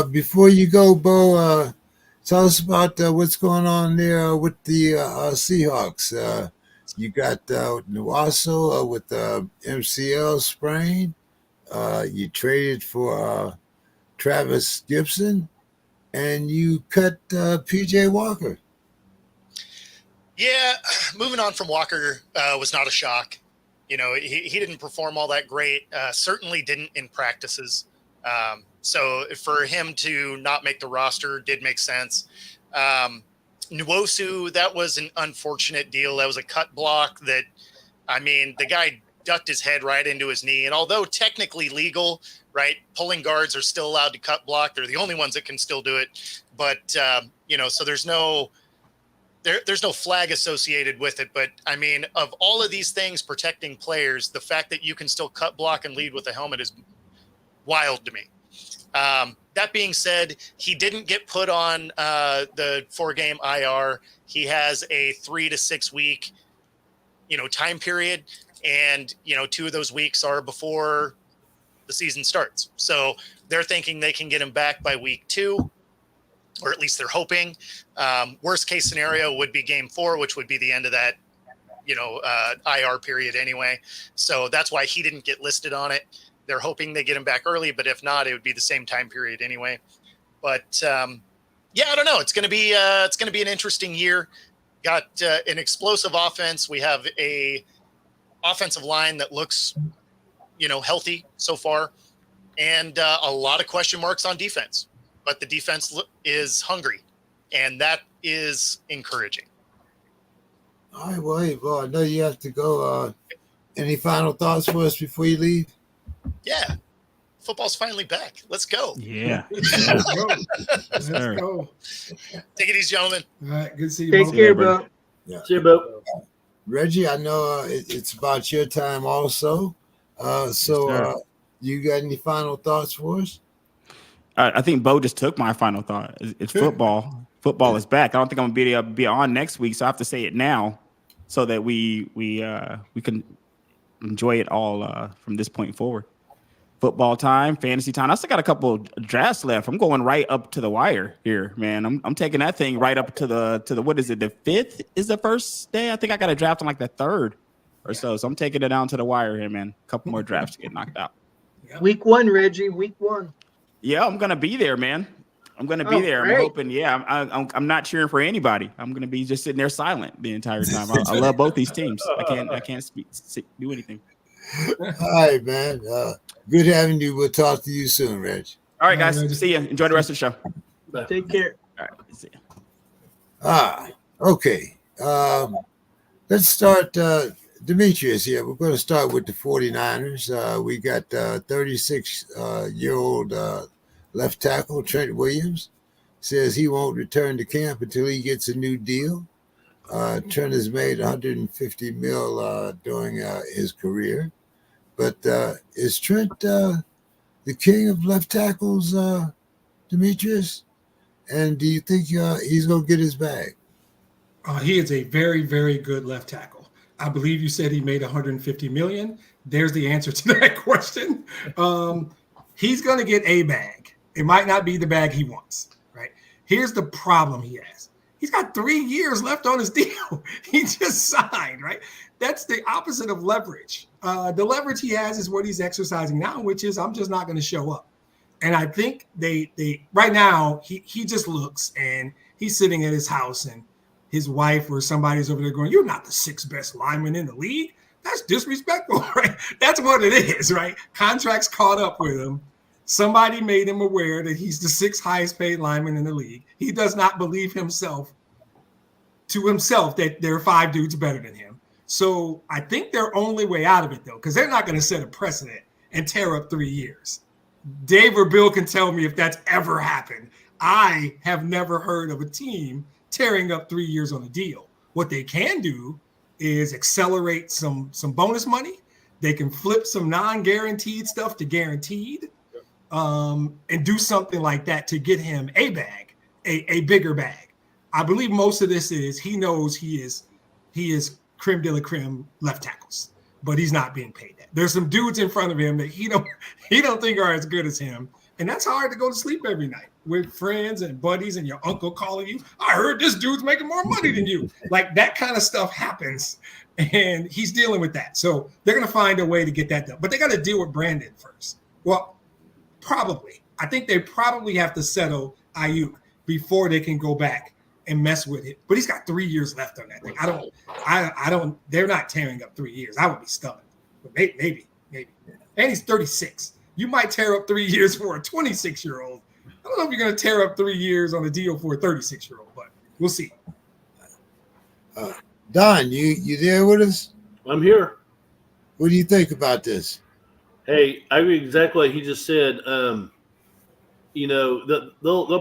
Before you go, Bo, tell us about what's going on there with the Seahawks. You got Nuwaso with MCL sprain. You traded for Travis Gibson. And you cut PJ Walker. Yeah, moving on from Walker was not a shock. You know, he didn't perform all that great. Certainly didn't in practices. So for him to not make the roster did make sense. Nwosu, that was an unfortunate deal. That was a cut block that, I mean, the guy ducked his head right into his knee. And although technically legal, right, pulling guards are still allowed to cut block. They're the only ones that can still do it. But, you know, so there's no flag associated with it. But, I mean, of all of these things protecting players, the fact that you can still cut block and lead with a helmet is wild to me. That being said, he didn't get put on the 4-game IR. He has a 3 to 6 week, you know, time period. And, you know, 2 of those weeks are before the season starts. So they're thinking they can get him back by week 2, or at least they're hoping. Worst case scenario would be game 4, which would be the end of that, you know, IR period anyway. So that's why he didn't get listed on it. They're hoping they get him back early, but if not, it would be the same time period anyway. But yeah, I don't know. It's going to be an interesting year. Got an explosive offense. We have a offensive line that looks, healthy so far, and a lot of question marks on defense. But the defense is hungry, and that is encouraging. All right, well, hey, I know you have to go. Any final thoughts for us before you leave? Yeah. Football's finally back. Let's go. Yeah. Let's go. Let's sir. go. Take it easy, gentlemen. All right. Good to see you. Take both. care, everybody. bro. Yeah. See you, Bo. Reggie, I know it's about your time also. sir. You got any final thoughts for us? I think Bo just took my final thought. It's football. Football is back. I don't think I'm gonna be on next week, so I have to say it now, so that we can enjoy it all from this point forward. Football time, fantasy time. I still got a couple of drafts left. I'm going right up to the wire here, man. I'm taking that thing right up to the what is it? The 5th is the first day. I think I got a draft on like the 3rd or so. So I'm taking it down to the wire here, man. A couple more drafts to get knocked out. Week 1, Reggie. Week 1. Yeah, I'm gonna be there, man. I'm gonna be there. Great. I'm hoping. Yeah, I'm not cheering for anybody. I'm gonna be just sitting there silent the entire time. I love both these teams. I can't do anything. All right, man. Good having you. We'll talk to you soon, Reg. All right, guys. See ya. Enjoy the rest of the show. Bye. Take care. All right. See ya. Okay. Let's start. Demetrius here. We're going to start with the 49ers. We got 36-year-old left tackle Trent Williams. Says he won't return to camp until he gets a new deal. Trent has made $150 million during his career. But is Trent the king of left tackles, Demetrius? And do you think he's going to get his bag? He is a very, very good left tackle. I believe you said he made $150 million. There's the answer to that question. He's going to get a bag. It might not be the bag he wants, right? Here's the problem he has. He's got 3 years left on his deal. He just signed, right? That's the opposite of leverage. The leverage he has is what he's exercising now, which is I'm just not going to show up. And I think they right now he just looks and he's sitting at his house and his wife or somebody's over there going, "You're not the 6th best lineman in the league. That's disrespectful," right? That's what it is, right? Contracts caught up with him. Somebody made him aware that he's the 6th highest paid lineman in the league. He does not believe himself that there are 5 dudes better than him. So I think their only way out of it, though, because they're not going to set a precedent and tear up 3 years. Dave or Bill can tell me if that's ever happened. I have never heard of a team tearing up 3 years on a deal. What they can do is accelerate some bonus money. They can flip some non-guaranteed stuff to guaranteed, and do something like that to get him a bag, a bigger bag. I believe most of this is he knows he is creme de la creme left tackles, but he's not being paid that. There's some dudes in front of him that he don't think are as good as him, and that's hard to go to sleep every night with friends and buddies and your uncle calling you. "I heard this dude's making more money than you." Like that kind of stuff happens, and he's dealing with that. So they're going to find a way to get that done, but they got to deal with Brandon first. Well, probably. I think they probably have to settle Ayuk before they can go back and mess with it. But he's got 3 years left on that thing. I don't. They're not tearing up 3 years. I would be stunned. But maybe. And he's 36. You might tear up 3 years for a 26-year-old. I don't know if you're going to tear up 3 years on a deal for a 36-year-old, but we'll see. Don, you there with us? I'm here. What do you think about this? Hey, I agree exactly like he just said. They'll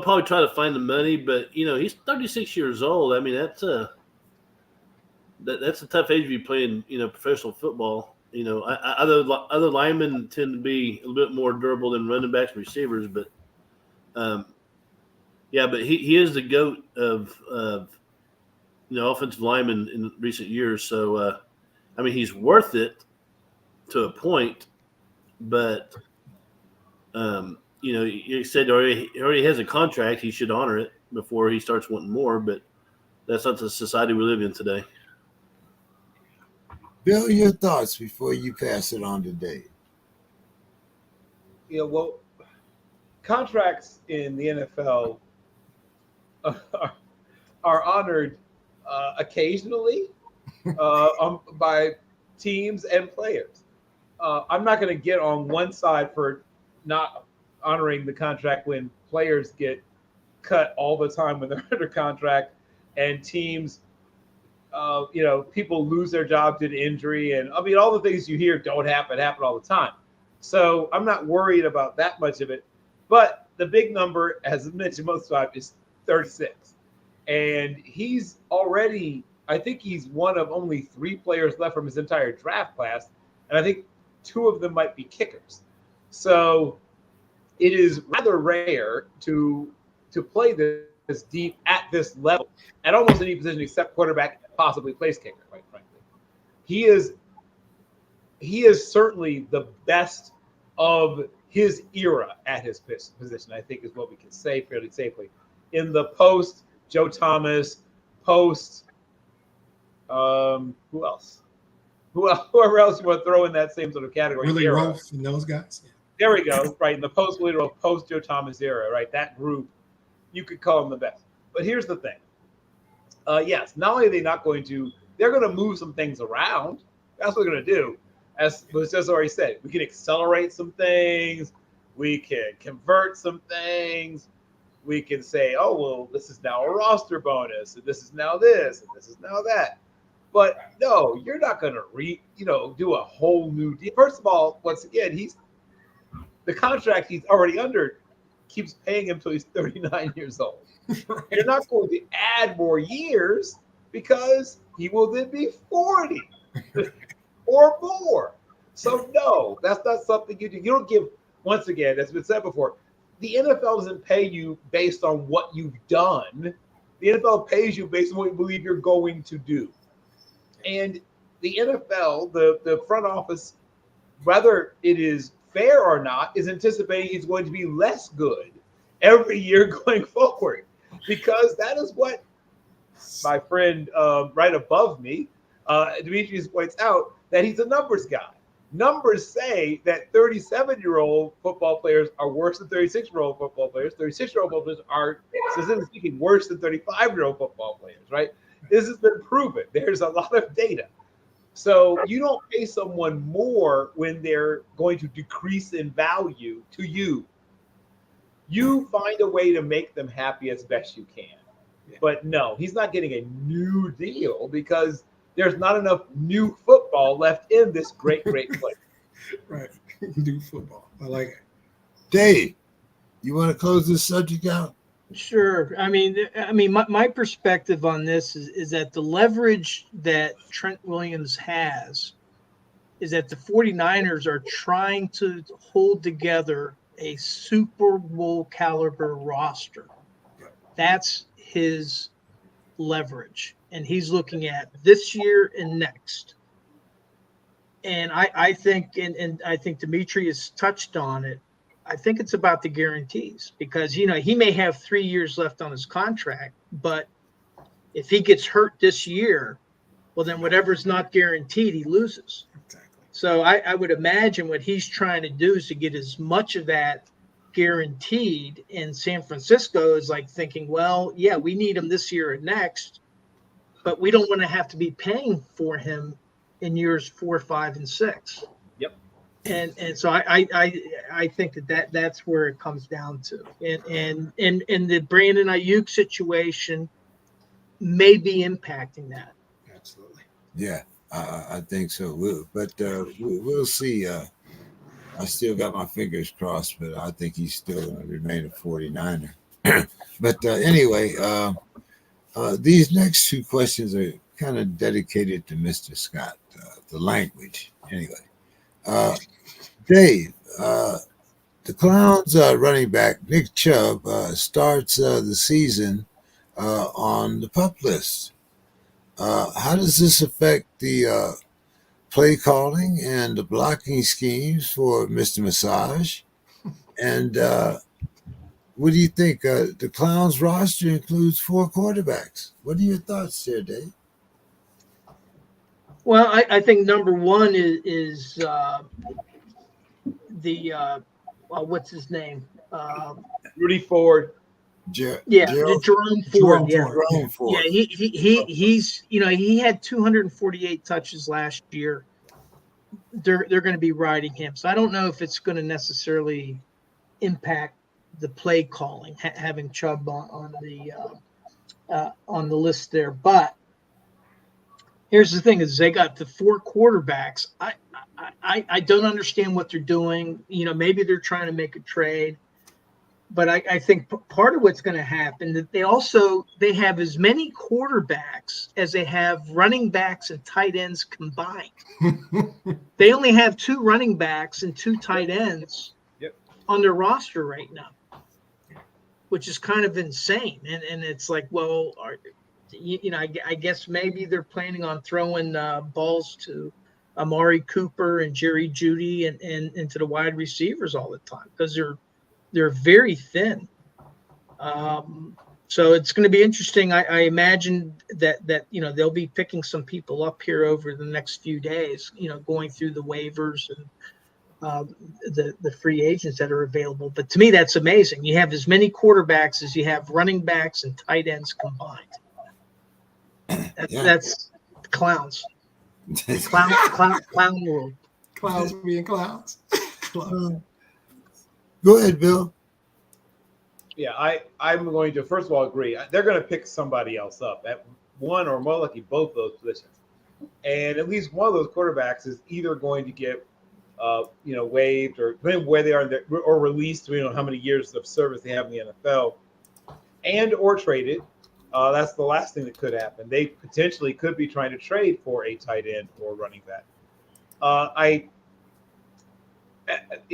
probably try to find the money, but he's 36 years old. I mean, that's a tough age to be playing, professional football. Other linemen tend to be a little bit more durable than running backs and receivers, but but he is the GOAT of offensive linemen in recent years. So he's worth it to a point, but you said he already has a contract. He should honor it before he starts wanting more, but that's not the society we live in today. Bill, your thoughts before you pass it on to Dave. Well, contracts in the NFL are honored occasionally by teams and players. I'm not going to get on one side for not honoring the contract when players get cut all the time when they're under contract, and teams, people lose their job due to injury, and I mean all the things you hear don't happen all the time. So I'm not worried about that much of it. But the big number, as I mentioned most of the time, is 36, and he's already. I think he's one of only 3 players left from his entire draft class, and I think 2 of them might be kickers. So it is rather rare to play this deep at this level at almost any position except quarterback, possibly place kicker. Quite frankly, he is certainly the best of his era at his position. I think is what we can say fairly safely. In the post Joe Thomas, post who else? Whoever else you want to throw in that same sort of category? Willie Roaf and those guys. Yeah. There we go. Right in the post Willie Roaf, post Joe Thomas era. Right, that group, you could call them the best. But here's the thing. Yes, not only are they not going to, they're going to move some things around. That's what they're going to do. As was just already said, we can accelerate some things. We can convert some things. We can say, oh, well, this is now a roster bonus, and this is now this, and this is now that. But no, you're not going to do a whole new deal. First of all, once again, the contract he's already under keeps paying him until he's 39 years old. Right. You're not going to add more years because he will then be 40 or more. So no, that's not something you do. You don't give, once again, as been said before, the NFL doesn't pay you based on what you've done. The NFL pays you based on what you believe you're going to do. And the NFL, the front office, whether it is fair or not, is anticipating he's going to be less good every year going forward, because that is what my friend right above me, Demetrius, points out, that he's a numbers guy. Numbers say that 37-year-old football players are worse than 36-year-old football players. 36-year-old football players are, specifically speaking, worse than 35-year-old football players, right? This has been proven. There's a lot of data. So you don't pay someone more when they're going to decrease in value to you. You find a way to make them happy as best you can. But no, he's not getting a new deal because there's not enough new football left in this great play. Right. New football. I like it. Dave, you want to close this subject out? Sure. I mean, my perspective on this is that the leverage that Trent Williams has is that the 49ers are trying to hold together a Super Bowl caliber roster. That's his leverage. And he's looking at this year and next. And I think, and I think Demetrius touched on it, I think it's about the guarantees, because, he may have 3 years left on his contract, but if he gets hurt this year, well, then whatever's not guaranteed, he loses. Exactly. So I would imagine what he's trying to do is to get as much of that guaranteed. And San Francisco is like thinking, well, yeah, we need him this year and next, but we don't want to have to be paying for him in years 4, 5, and 6. Yep. And so I think that's where it comes down to. And the Brandon Ayuk situation may be impacting that. Absolutely. Yeah, I think so. We'll see. I still got my fingers crossed, but I think he's still going to remain a 49er. But anyway, these next 2 questions are kind of dedicated to Mr. Scott, the language. Anyway, Dave, the Clowns running back Nick Chubb starts the season on the PUP list. How does this affect the play calling and the blocking schemes for Mr. Massage? And what do you think? The Clowns roster includes 4 quarterbacks. What are your thoughts there, Dave? Well, I think number one is what's his name? Rudy Ford. Jerome Ford. Jerome Ford. Yeah, he's he had 248 touches last year. they're going to be riding him. So I don't know if it's going to necessarily impact the play calling, having Chubb on the list there. But here's the thing: is they got the 4 quarterbacks. I don't understand what they're doing. Maybe they're trying to make a trade. But I think part of what's going to happen that they have as many quarterbacks as they have running backs and tight ends combined. They only have 2 running backs and 2 tight ends on their roster right now, which is kind of insane. And it's like, well, I guess maybe they're planning on throwing balls to Amari Cooper and Jerry Jeudy and into the wide receivers all the time because they're very thin. So it's going to be interesting. I imagine that they'll be picking some people up here over the next few days, going through the waivers and the free agents that are available. But to me, that's amazing. You have as many quarterbacks as you have running backs and tight ends combined. That's clowns. Clown world. Clowns being clowns. Go ahead, Bill. Yeah, I'm going to first of all agree. They're going to pick somebody else up at one or more likely both those positions, and at least one of those quarterbacks is either going to get, waived or depending where they are or released. How many years of service they have in the NFL, and or traded. That's the last thing that could happen. They potentially could be trying to trade for a tight end or running back.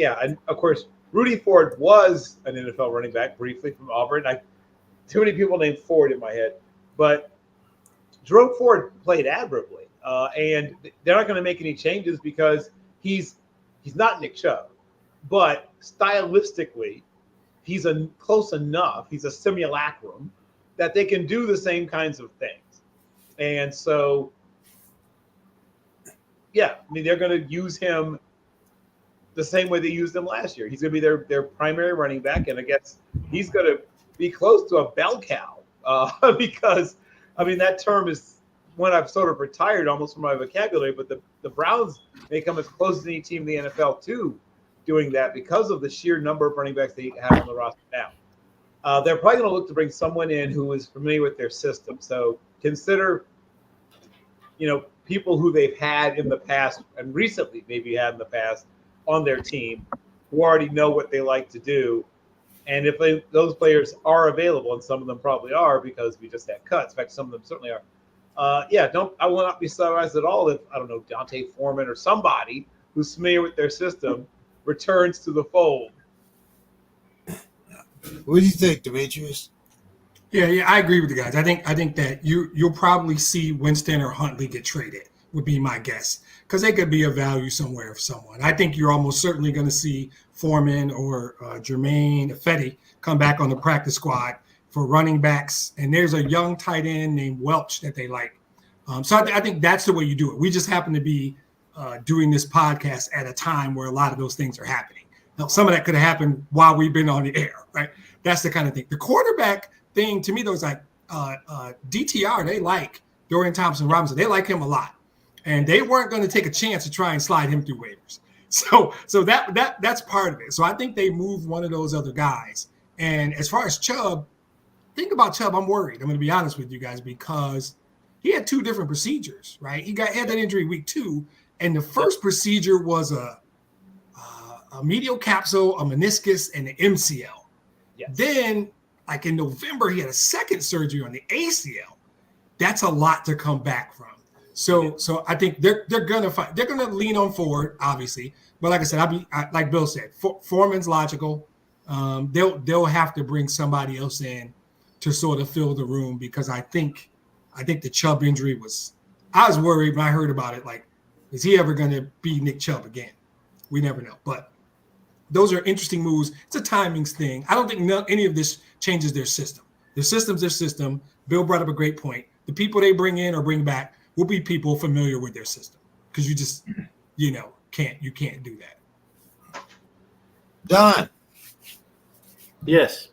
And of course. Rudy Ford was an NFL running back briefly from Auburn. Too many people named Ford in my head, but Jerome Ford played admirably, and they're not going to make any changes because he's not Nick Chubb, but stylistically, he's close enough. He's a simulacrum that they can do the same kinds of things, and so they're going to use him the same way they used him last year. He's going to be their primary running back, and I guess he's going to be close to a bell cow because, that term is one I've sort of retired almost from my vocabulary, but the Browns may come as close as any team in the NFL to doing that because of the sheer number of running backs they have on the roster now. They're probably going to look to bring someone in who is familiar with their system. So consider, people who they've had in the past and recently maybe had in the past on their team who already know what they like to do. And if those players are available, and some of them probably are because we just had cuts. In fact, some of them certainly are. I will not be surprised at all if, Dante Foreman or somebody who's familiar with their system returns to the fold. What do you think, Demetrius? Yeah, I agree with you guys. I think that you'll probably see Winston or Huntley get traded, would be my guess, because they could be of value somewhere for someone. I think you're almost certainly going to see Foreman or Jermaine Ifedi come back on the practice squad for running backs, and there's a young tight end named Welch that they like. So I think that's the way you do it. We just happen to be doing this podcast at a time where a lot of those things are happening. Now, some of that could have happened while we've been on the air, right? That's the kind of thing. The quarterback thing, to me, though, is like DTR, they like Dorian Thompson-Robinson. They like him a lot. And they weren't going to take a chance to try and slide him through waivers. So that's part of it. So I think they moved one of those other guys. And as far as Chubb, think about Chubb, I'm worried. I'm going to be honest with you guys because he had 2 different procedures, right? He had that injury week 2, and the first procedure was a medial capsule, a meniscus, and an MCL. Yes. Then, like in November, he had a second surgery on the ACL. That's a lot to come back from. So I think they're gonna lean on Ford, obviously. But like I said, like Bill said, Foreman's logical. They'll have to bring somebody else in to sort of fill the room because I think the Chubb injury was. I was worried when I heard about it. Like, is he ever going to be Nick Chubb again? We never know. But those are interesting moves. It's a timings thing. I don't think any of this changes their system. Their system's their system. Bill brought up a great point. The people they bring in or bring back will be people familiar with their system because you just, can't do that. Don. Yes.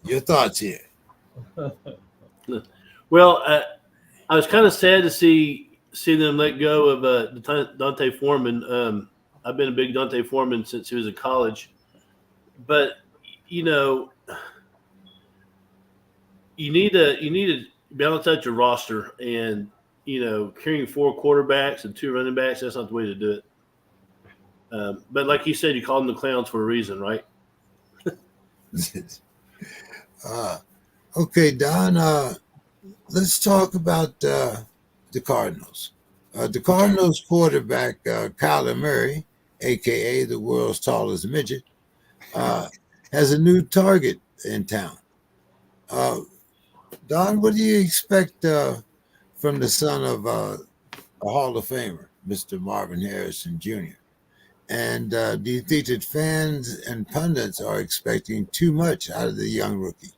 Your thoughts here. Well, I was kind of sad to see see them let go of Dante Foreman. I've been a big Dante Foreman since he was in college, but you need to balance out your roster, and carrying 4 quarterbacks and 2 running backs, that's not the way to do it. But like you said, you called them the clowns for a reason, right? Okay, Don. Let's talk about the Cardinals. The Cardinals quarterback Kyler Murray, aka the world's tallest midget, has a new target in town. Don, what do you expect from the son of a Hall of Famer, Mr. Marvin Harrison Jr.? And do you think that fans and pundits are expecting too much out of the young rookie?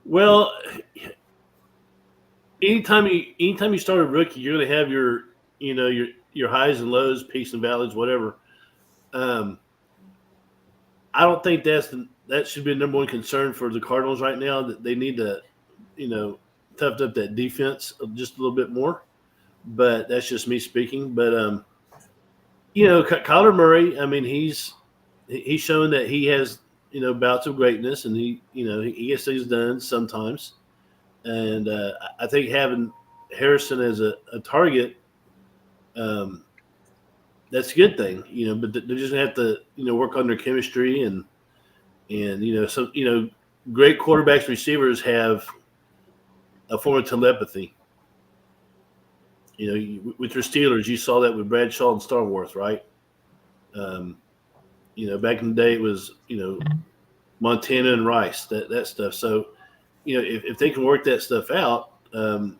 Well, anytime you start a rookie, you're going to have your highs and lows, peaks and valleys, whatever. I don't think that should be the number one concern for the Cardinals right now. That they need to, toughen up that defense just a little bit more. But that's just me speaking. But Kyler Murray, I mean, he's shown that he has bouts of greatness, and he gets things done sometimes. And I think having Harrison as a target, that's a good thing, but they're just gonna have to, work on their chemistry and some, great quarterbacks, receivers have a form of telepathy. With your Steelers, you saw that with Bradshaw and Starworth, right? Back in the day, it was, Montana and Rice, that stuff. So, if they can work that stuff out, it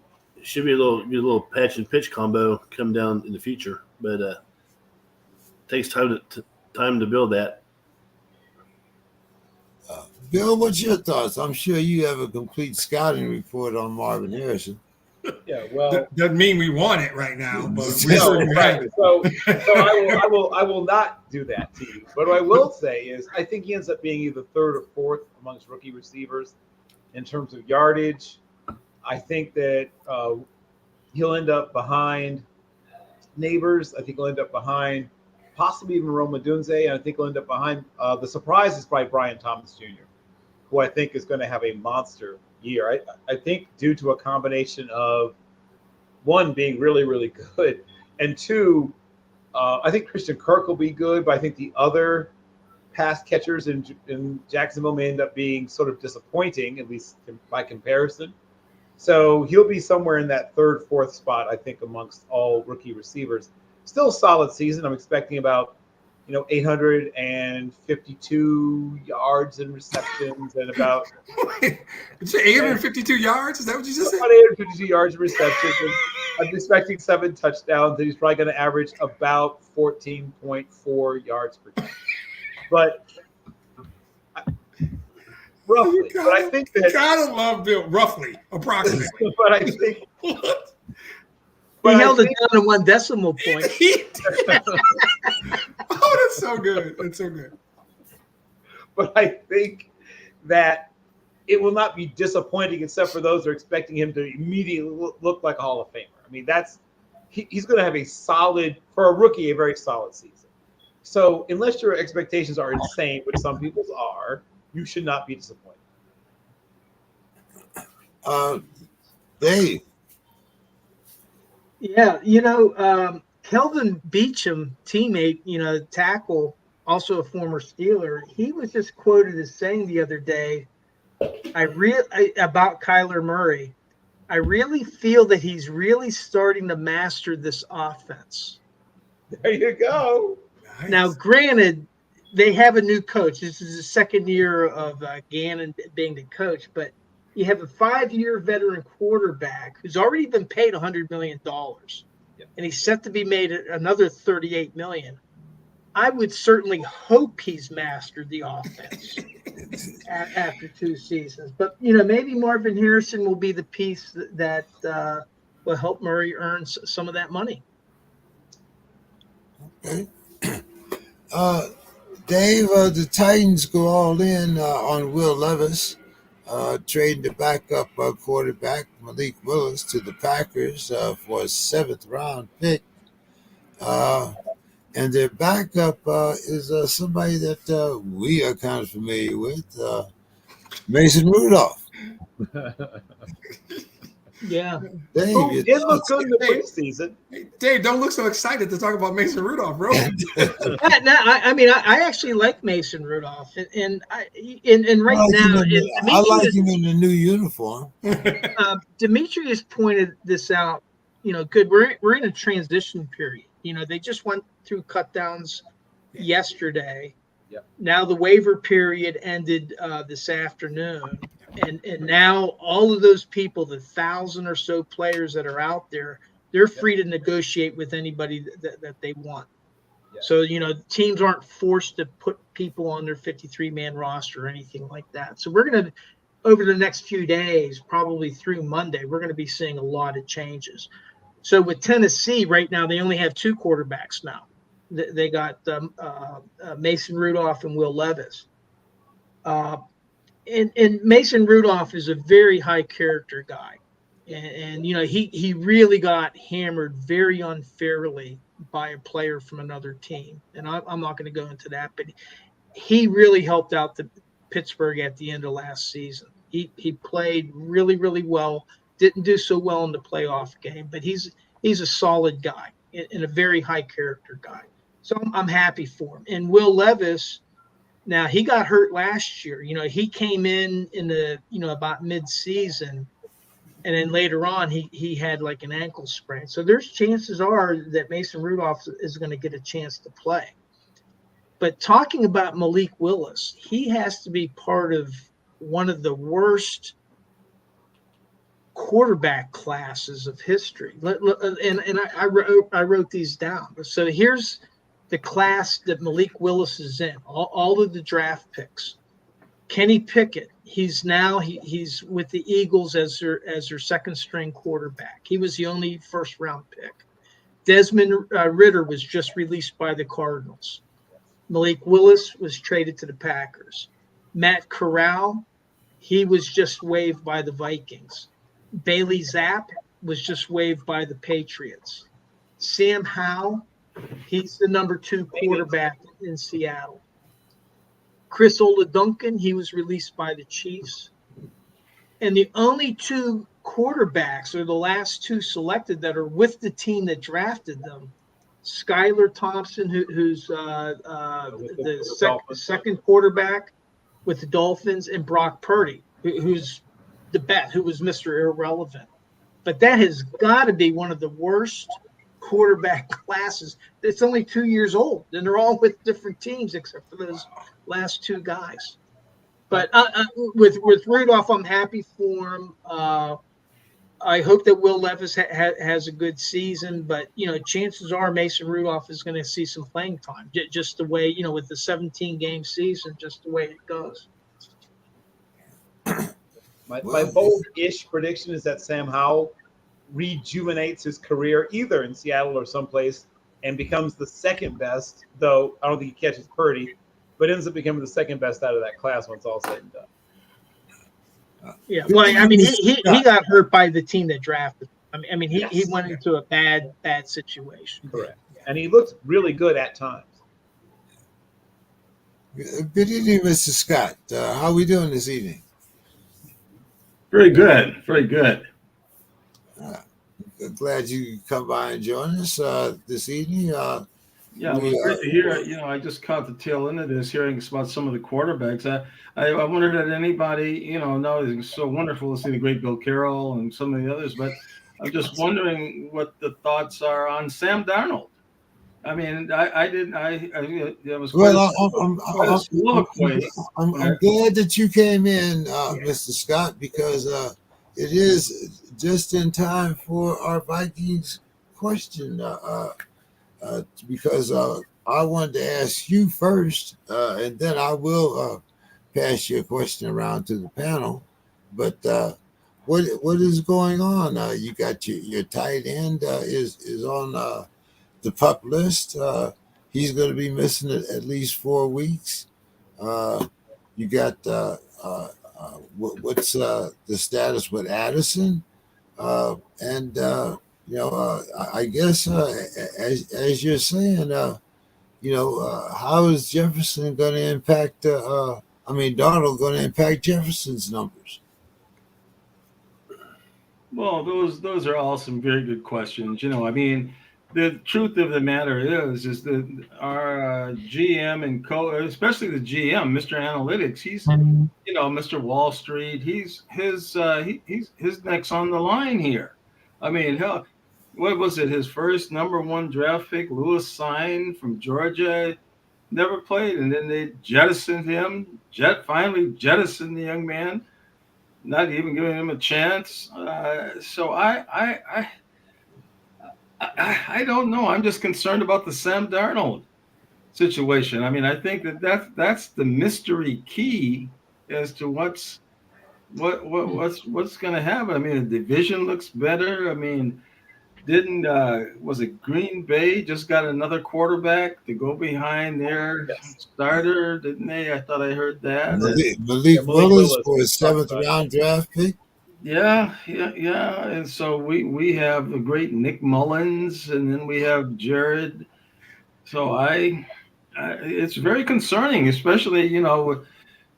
should be a little patch and pitch combo come down in the future. But it takes time to build that. Bill, what's your thoughts? I'm sure you have a complete scouting report on Marvin Harrison. Yeah, well, doesn't mean we want it right now, but we No, certainly have it. so I will not do that to you. But what I will say is, I think he ends up being either third or fourth amongst rookie receivers in terms of yardage. I think that he'll end up behind Neighbors. I think he'll end up behind possibly even Roma Dunze, and I think he'll end up behind. The surprise is probably Brian Thomas Jr., who I think is going to have a monster year. I think due to a combination of, one, being really, really good, and two, I think Christian Kirk will be good, but I think the other pass catchers in Jacksonville may end up being sort of disappointing, at least by comparison. So he'll be somewhere in that third, fourth spot, I think, amongst all rookie receivers. Still a solid season. I'm expecting about 852 yards and receptions, and about 852 yards. Is that what you just said? About 852 yards and receptions. And I'm expecting 7 touchdowns, and he's probably going to average about 14.4 yards per game. But roughly, but I think that gotta love Bill. Roughly, approximately. But I think. He held it down to 1 decimal point. Oh, that's so good. That's so good. But I think that it will not be disappointing, except for those who are expecting him to immediately look like a Hall of Famer. I mean, he's going to have a solid, for a rookie, a very solid season. So unless your expectations are insane, which some people's are, you should not be disappointed. Dave. Yeah, Kelvin Beachum, teammate, tackle, also a former Steeler, he was just quoted as saying the other day, about Kyler Murray, I really feel that he's really starting to master this offense. There you go. Nice. Now, granted, they have a new coach. This is the second year of Gannon being the coach, but you have a 5-year veteran quarterback who's already been paid $100 million, and he's set to be made another $38 million. I would certainly hope he's mastered the offense after 2 seasons. But, maybe Marvin Harrison will be the piece that will help Murray earn some of that money. Okay. Dave, the Titans go all in on Will Levis. trading the backup quarterback Malik Willis to the Packers for a 7th-round pick. And their backup is somebody that we are kind of familiar with, Mason Rudolph. Yeah. Dave, Who your did look thoughts? good in the Hey. preseason. Hey, Dave, don't look so excited to talk about Mason Rudolph, bro. I mean, I actually like Mason Rudolph, and right now, I like him in the new uniform. Demetrius pointed this out. Good. We're in a transition period. They just went through cut downs yesterday. Yep. Now the waiver period ended this afternoon, and now all of those people, the 1,000 or so players that are out there, they're free to negotiate with anybody that they want. Yeah. So teams aren't forced to put people on their 53-man roster or anything like that. So we're going to, over the next few days, probably through Monday, we're going to be seeing a lot of changes. So with Tennessee right now, they only have 2 quarterbacks now. They got Mason Rudolph and Will Levis. And Mason Rudolph is a very high character guy. And he really got hammered very unfairly by a player from another team. And I'm not going to go into that, but he really helped out the Pittsburgh at the end of last season. He played really, really well. Didn't do so well in the playoff game, but he's a solid guy and a very high character guy. So I'm happy for him. And Will Levis, now he got hurt last year. He came in the about mid-season, and then later on he had like an ankle sprain. So there's chances are that Mason Rudolph is going to get a chance to play. But talking about Malik Willis, he has to be part of one of the worst quarterback classes of history. And I wrote these down. So here's the class that Malik Willis is in. All of the draft picks. Kenny Pickett, he's with the Eagles as their second string quarterback. He was the only first round pick. Desmond Ridder was just released by the Cardinals. Malik Willis was traded to the Packers. Matt Corral, he was just waived by the Vikings. Bailey Zapp was just waived by the Patriots. Sam Howell, he's the number 2 quarterback in Seattle. Chris Oladuncan, he was released by the Chiefs. And the only 2 quarterbacks, or the last 2 selected, that are with the team that drafted them, Skylar Thompson, who's the second quarterback with the Dolphins, and Brock Purdy, who's the best, who was Mr. Irrelevant. But that has got to be one of the worst quarterback classes. It's only 2 years old, and they're all with different teams except for those last 2 guys. But with Rudolph, I'm happy for him. I hope that Will Levis has a good season, but chances are Mason Rudolph is going to see some playing time, just the way with the 17-game season, just the way it goes. My bold-ish prediction is that Sam Howell rejuvenates his career either in Seattle or someplace and becomes the second best, though I don't think he catches Purdy, but ends up becoming the second best out of that class once all said and done. Yeah, well, I mean, he got hurt by the team that drafted him. I mean, he went into a bad situation. Correct. And he looked really good at times. Good evening, Mr. Scott. How are we doing this evening? Very good. Very good. Glad you could come by and join us this evening. Yeah, it was great to hear. I just caught the tail end of this, hearing about some of the quarterbacks. I wondered that anybody, it's so wonderful to see the great Bill Carroll and some of the others, but I'm just wondering what the thoughts are on Sam Darnold. I mean, I'm glad that you came in, Mr. Scott, because it is just in time for our Vikings question. Because I wanted to ask you first, and then I will pass your question around to the panel. But what is going on? You got your tight end is on the PUP list. He's going to be missing at least 4 weeks. You got what's the status with Addison? And I guess as you're saying, how is Jefferson going to impact? Darnold going to impact Jefferson's numbers? Well, those are all some very good questions. The truth of the matter is that our GM and especially the GM, Mr. Analytics, he's Mr. Wall Street. He's his neck's on the line here. I mean, hell, what was it? His first #1 draft pick, Lewis Sine from Georgia, never played, and then they jettisoned him. Finally jettisoned the young man, not even giving him a chance. So I don't know. I'm just concerned about the Sam Darnold situation. I mean, I think that's the mystery key as to what's going to happen. I mean, the division looks better. I mean, was it Green Bay just got another quarterback to go behind their starter? Didn't they? I thought I heard that. Malik Willis for his 7th round draft pick. Yeah. And so we have the great Nick Mullins, and then we have Jared. So it's very concerning, especially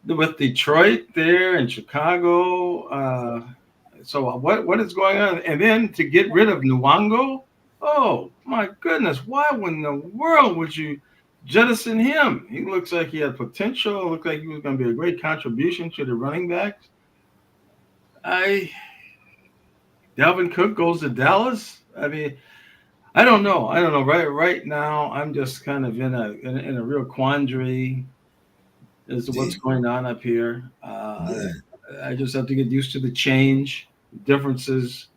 with Detroit there and Chicago. So what is going on? And then to get rid of Nwango? Oh my goodness! Why in the world would you jettison him? He looks like he had potential. Looked like he was going to be a great contribution to the running backs. Dalvin Cook goes to Dallas. I mean, I don't know. Right now, I'm just kind of in a real quandary as to what's going on up here. I just have to get used to the change, differences,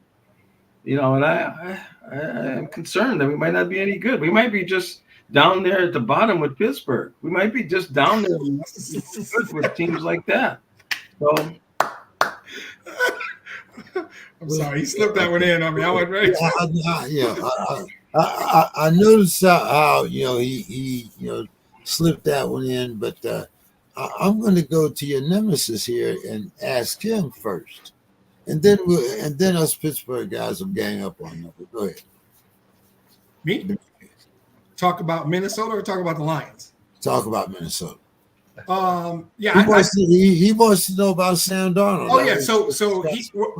and I'm concerned that we might not be any good. We might be just down there at the bottom with Pittsburgh. We might be just down there with teams like that. So. I'm sorry, he slipped that one in on me. I wasn't ready. I noticed how he slipped that one in, but I'm going to go to your nemesis here and ask him first, and then us Pittsburgh guys will gang up on you. Go ahead. Me? Talk about Minnesota or talk about the Lions? Talk about Minnesota. He wants to know about Sam Darnold. Oh yeah, so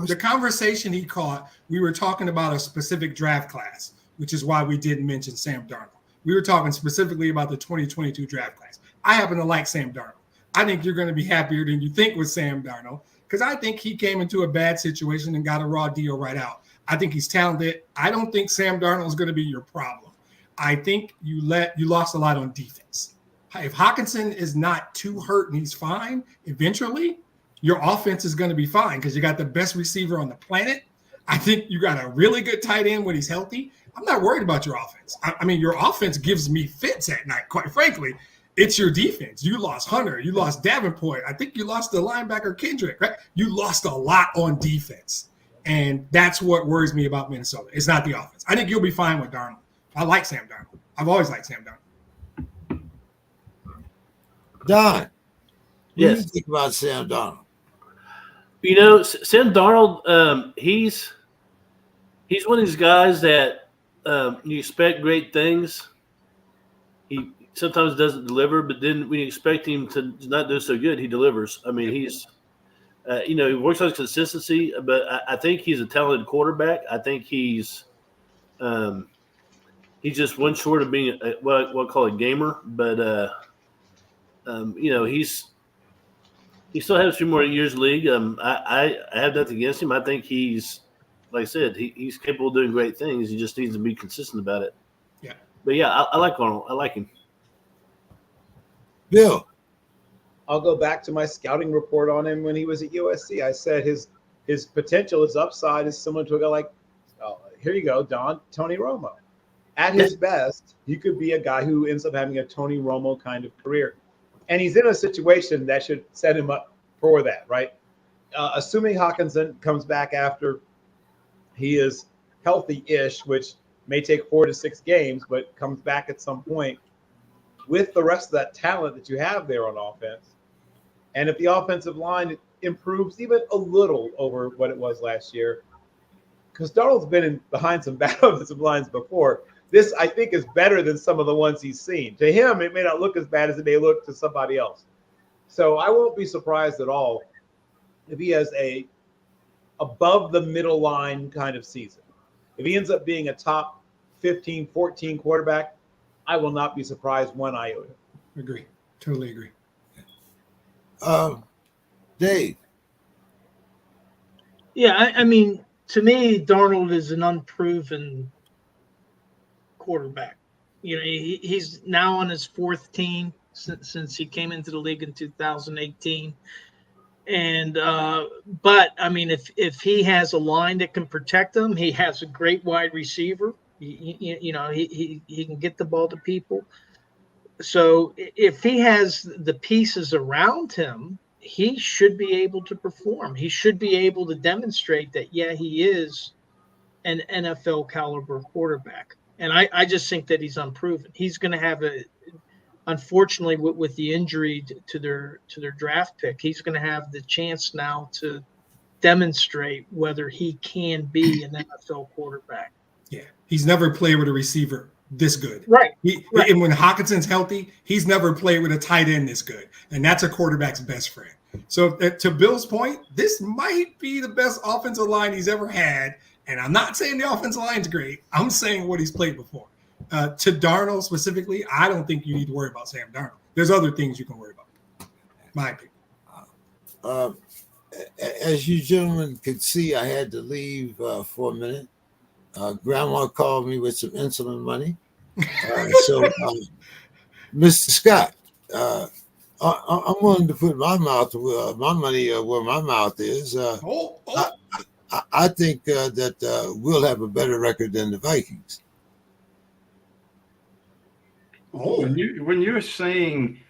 the conversation he caught, we were talking about a specific draft class, which is why we didn't mention Sam Darnold. We were talking specifically about the 2022 draft class. I happen to like Sam Darnold. I think you're going to be happier than you think with Sam Darnold because I think he came into a bad situation and got a raw deal right out. I think he's talented. I don't think Sam Darnold is going to be your problem. I think you lost a lot on defense. If Hawkinson is not too hurt and he's fine, eventually your offense is going to be fine because you got the best receiver on the planet. I think you got a really good tight end when he's healthy. I'm not worried about your offense. I mean, your offense gives me fits at night, quite frankly. It's your defense. You lost Hunter. You lost Davenport. I think you lost the linebacker Kendrick, right? You lost a lot on defense. And that's what worries me about Minnesota. It's not the offense. I think you'll be fine with Darnold. I like Sam Darnold. I've always liked Sam Darnold. Don, what do Yes. you think about Sam Darnold? Sam Darnold, he's one of these guys that you expect great things. He sometimes doesn't deliver, but then when you expect him to not do so good, he delivers. I mean, he's he works on his consistency, but I think he's a talented quarterback. I think he's just one short of being what I call a gamer, but he still has a few more years in the league. I have nothing against him. I think he's, like I said, he's capable of doing great things. He just needs to be consistent about it. Yeah. But yeah, I like Arnold. I like him. Bill. I'll go back to my scouting report on him when he was at USC. I said his potential, his upside is similar to a guy like, here you go, Tony Romo. At his best, he could be a guy who ends up having a Tony Romo kind of career. And he's in a situation that should set him up for that, right? Assuming Hawkinson comes back after he is healthy-ish, which may take 4 to 6 games, but comes back at some point with the rest of that talent that you have there on offense. And if the offensive line improves even a little over what it was last year, because Darnold's been behind some bad offensive lines before. This, I think, is better than some of the ones he's seen. To him, it may not look as bad as it may look to somebody else. So I won't be surprised at all if he has a above the middle line kind of season. If he ends up being a top 15, 14 quarterback, I will not be surprised one iota. Agree. Totally agree. Dave. Yeah, I mean, to me, Darnold is an unproven quarterback. You know, he's now on his fourth team since he came into the league in 2018. And but I mean, if he has a line that can protect him, he has a great wide receiver. You know, he can get the ball to people. So if he has the pieces around him, he should be able to perform. He should be able to demonstrate that, yeah, he is an NFL caliber quarterback. And I just think that he's unproven. He's going to have unfortunately, with the injury to their draft pick, he's going to have the chance now to demonstrate whether he can be an NFL quarterback. Yeah, he's never played with a receiver this good. Right. Right. And when Hawkinson's healthy, he's never played with a tight end this good. And that's a quarterback's best friend. So to Bill's point, this might be the best offensive line he's ever had. And I'm not saying the offensive line's great. I'm saying what he's played before. To Darnold specifically, I don't think you need to worry about Sam Darnold. There's other things you can worry about. My opinion. As you gentlemen could see, I had to leave for a minute. Grandma called me with some insulin money. So, Mr. Scott, I'm willing to put my money where my mouth is. I think that we'll have a better record than the Vikings. When you're saying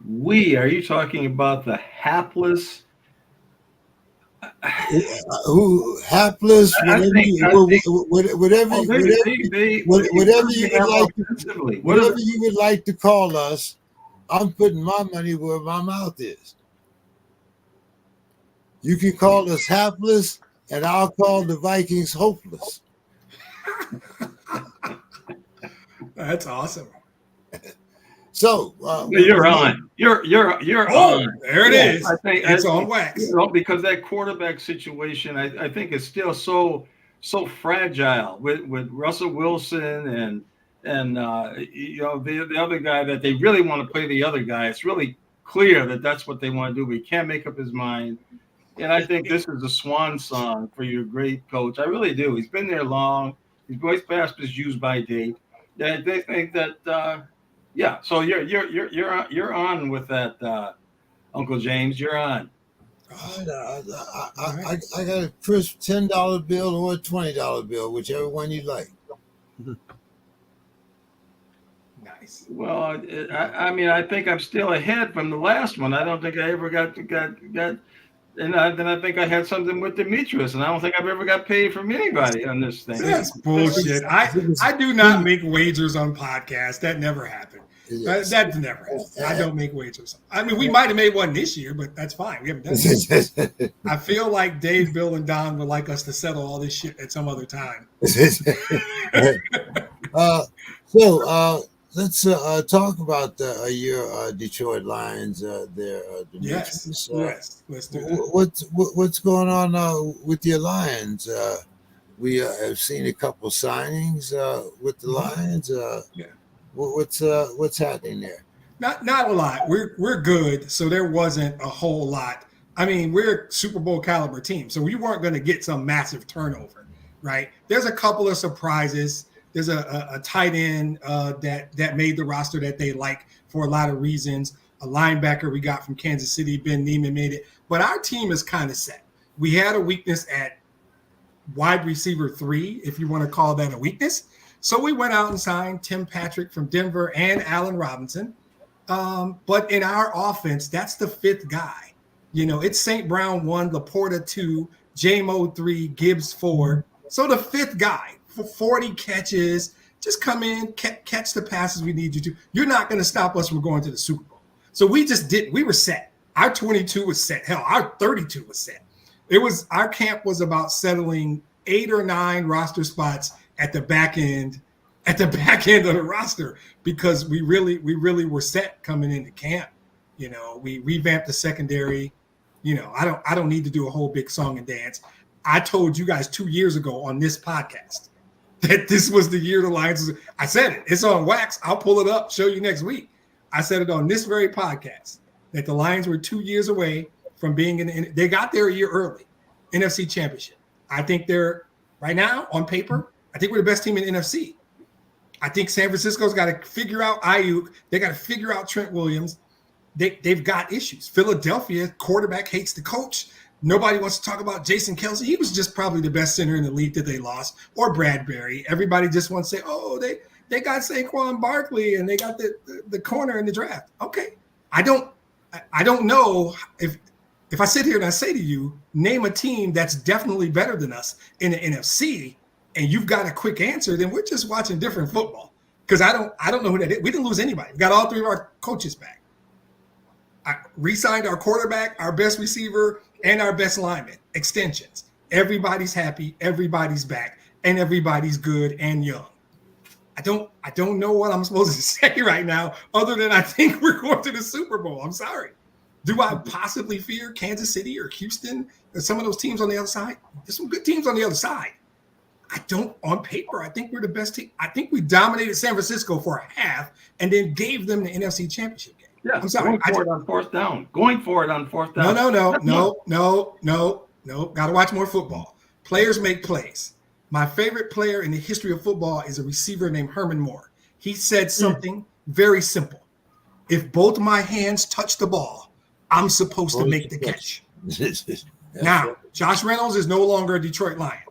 we, are you talking about the hapless? Who hapless? Whatever you would like to call us, I'm putting my money where my mouth is. You can call us hapless, and I'll call the Vikings hopeless. That's awesome. So you're on. You're on. There it is. I think it's on wax. You know, because that quarterback situation, I think is still so fragile with Russell Wilson and you know the other guy that they really want to play the other guy. It's really clear that that's what they want to do, but he can't make up his mind. And I think this is a swan song for your great coach. I really do. He's been there long. He's always past his use by date. Yeah, they think that. Yeah, so you're on with that, Uncle James. You're on. I got a crisp $10 bill or a $20 bill, whichever one you like. Nice. Well, I mean, I think I'm still ahead from the last one. I don't think I ever got. And then I think I had something with Demetrius, and I don't think I've ever got paid from anybody on this thing. That's bullshit. I do not make wagers on podcasts. That never happened. Yes. That never happened. I don't make wagers. I mean, we might have made one this year, but that's fine. We haven't done it. I feel like Dave, Bill, and Don would like us to settle all this shit at some other time. Let's talk about your Detroit Lions there. Yes, let's do that. What's going on with your Lions? We have seen a couple signings with the Lions. Yeah. What's happening there? Not a lot. We're good, so there wasn't a whole lot. I mean, we're a Super Bowl caliber team, so we weren't going to get some massive turnover, right? There's a couple of surprises. There's a tight end that made the roster that they like for a lot of reasons. A linebacker we got from Kansas City, Ben Neiman, made it. But our team is kind of set. We had a weakness at wide receiver 3, if you want to call that a weakness. So we went out and signed Tim Patrick from Denver and Allen Robinson. But in our offense, that's the 5th guy. You know, it's St. Brown 1, Laporta 2, J-Mo 3, Gibbs 4. So the 5th guy for 40 catches, just come in, catch the passes we need you to. You're not going to stop us from going to the Super Bowl. So we just didn't. We were set. Our 22 was set. Hell, our 32 was set. Our camp was about settling 8 or 9 roster spots at the back end of the roster, because we really were set coming into camp. We revamped the secondary. I don't need to do a whole big song and dance. I told you guys 2 years ago on this podcast that this was the year the Lions. I said it. It's on wax. I'll pull it up, show you next week. I said it on this very podcast that the Lions were 2 years away from being they got there a year early, NFC Championship. I think they're right now on paper. I think we're the best team in the NFC. I think San Francisco's got to figure out Ayuk. They got to figure out Trent Williams. They've got issues. Philadelphia quarterback hates the coach. Nobody wants to talk about Jason Kelce. He was just probably the best center in the league that they lost, or Bradbury. Everybody just wants to say, oh, they got Saquon Barkley and they got the corner in the draft. Okay. I don't know if I sit here and I say to you, name a team that's definitely better than us in the NFC, and you've got a quick answer, then we're just watching different football. Because I don't know who that is. We didn't lose anybody. We got all 3 of our coaches back. I re-signed our quarterback, our best receiver, and our best lineman. Extensions. Everybody's happy, everybody's back, and everybody's good and young. I don't know what I'm supposed to say right now, other than I think we're going to the Super Bowl. I'm sorry. Do I possibly fear Kansas City or Houston or some of those teams on the other side? There's some good teams on the other side. I don't, on paper, I think we're the best team. I think we dominated San Francisco for a half and then gave them the NFC Championship game. Yeah, I'm sorry. Going for it on fourth down. No. Got to watch more football. Players make plays. My favorite player in the history of football is a receiver named Herman Moore. He said something very simple. If both my hands touch the ball, I'm supposed to make the catch. Now, Josh Reynolds is no longer a Detroit Lion.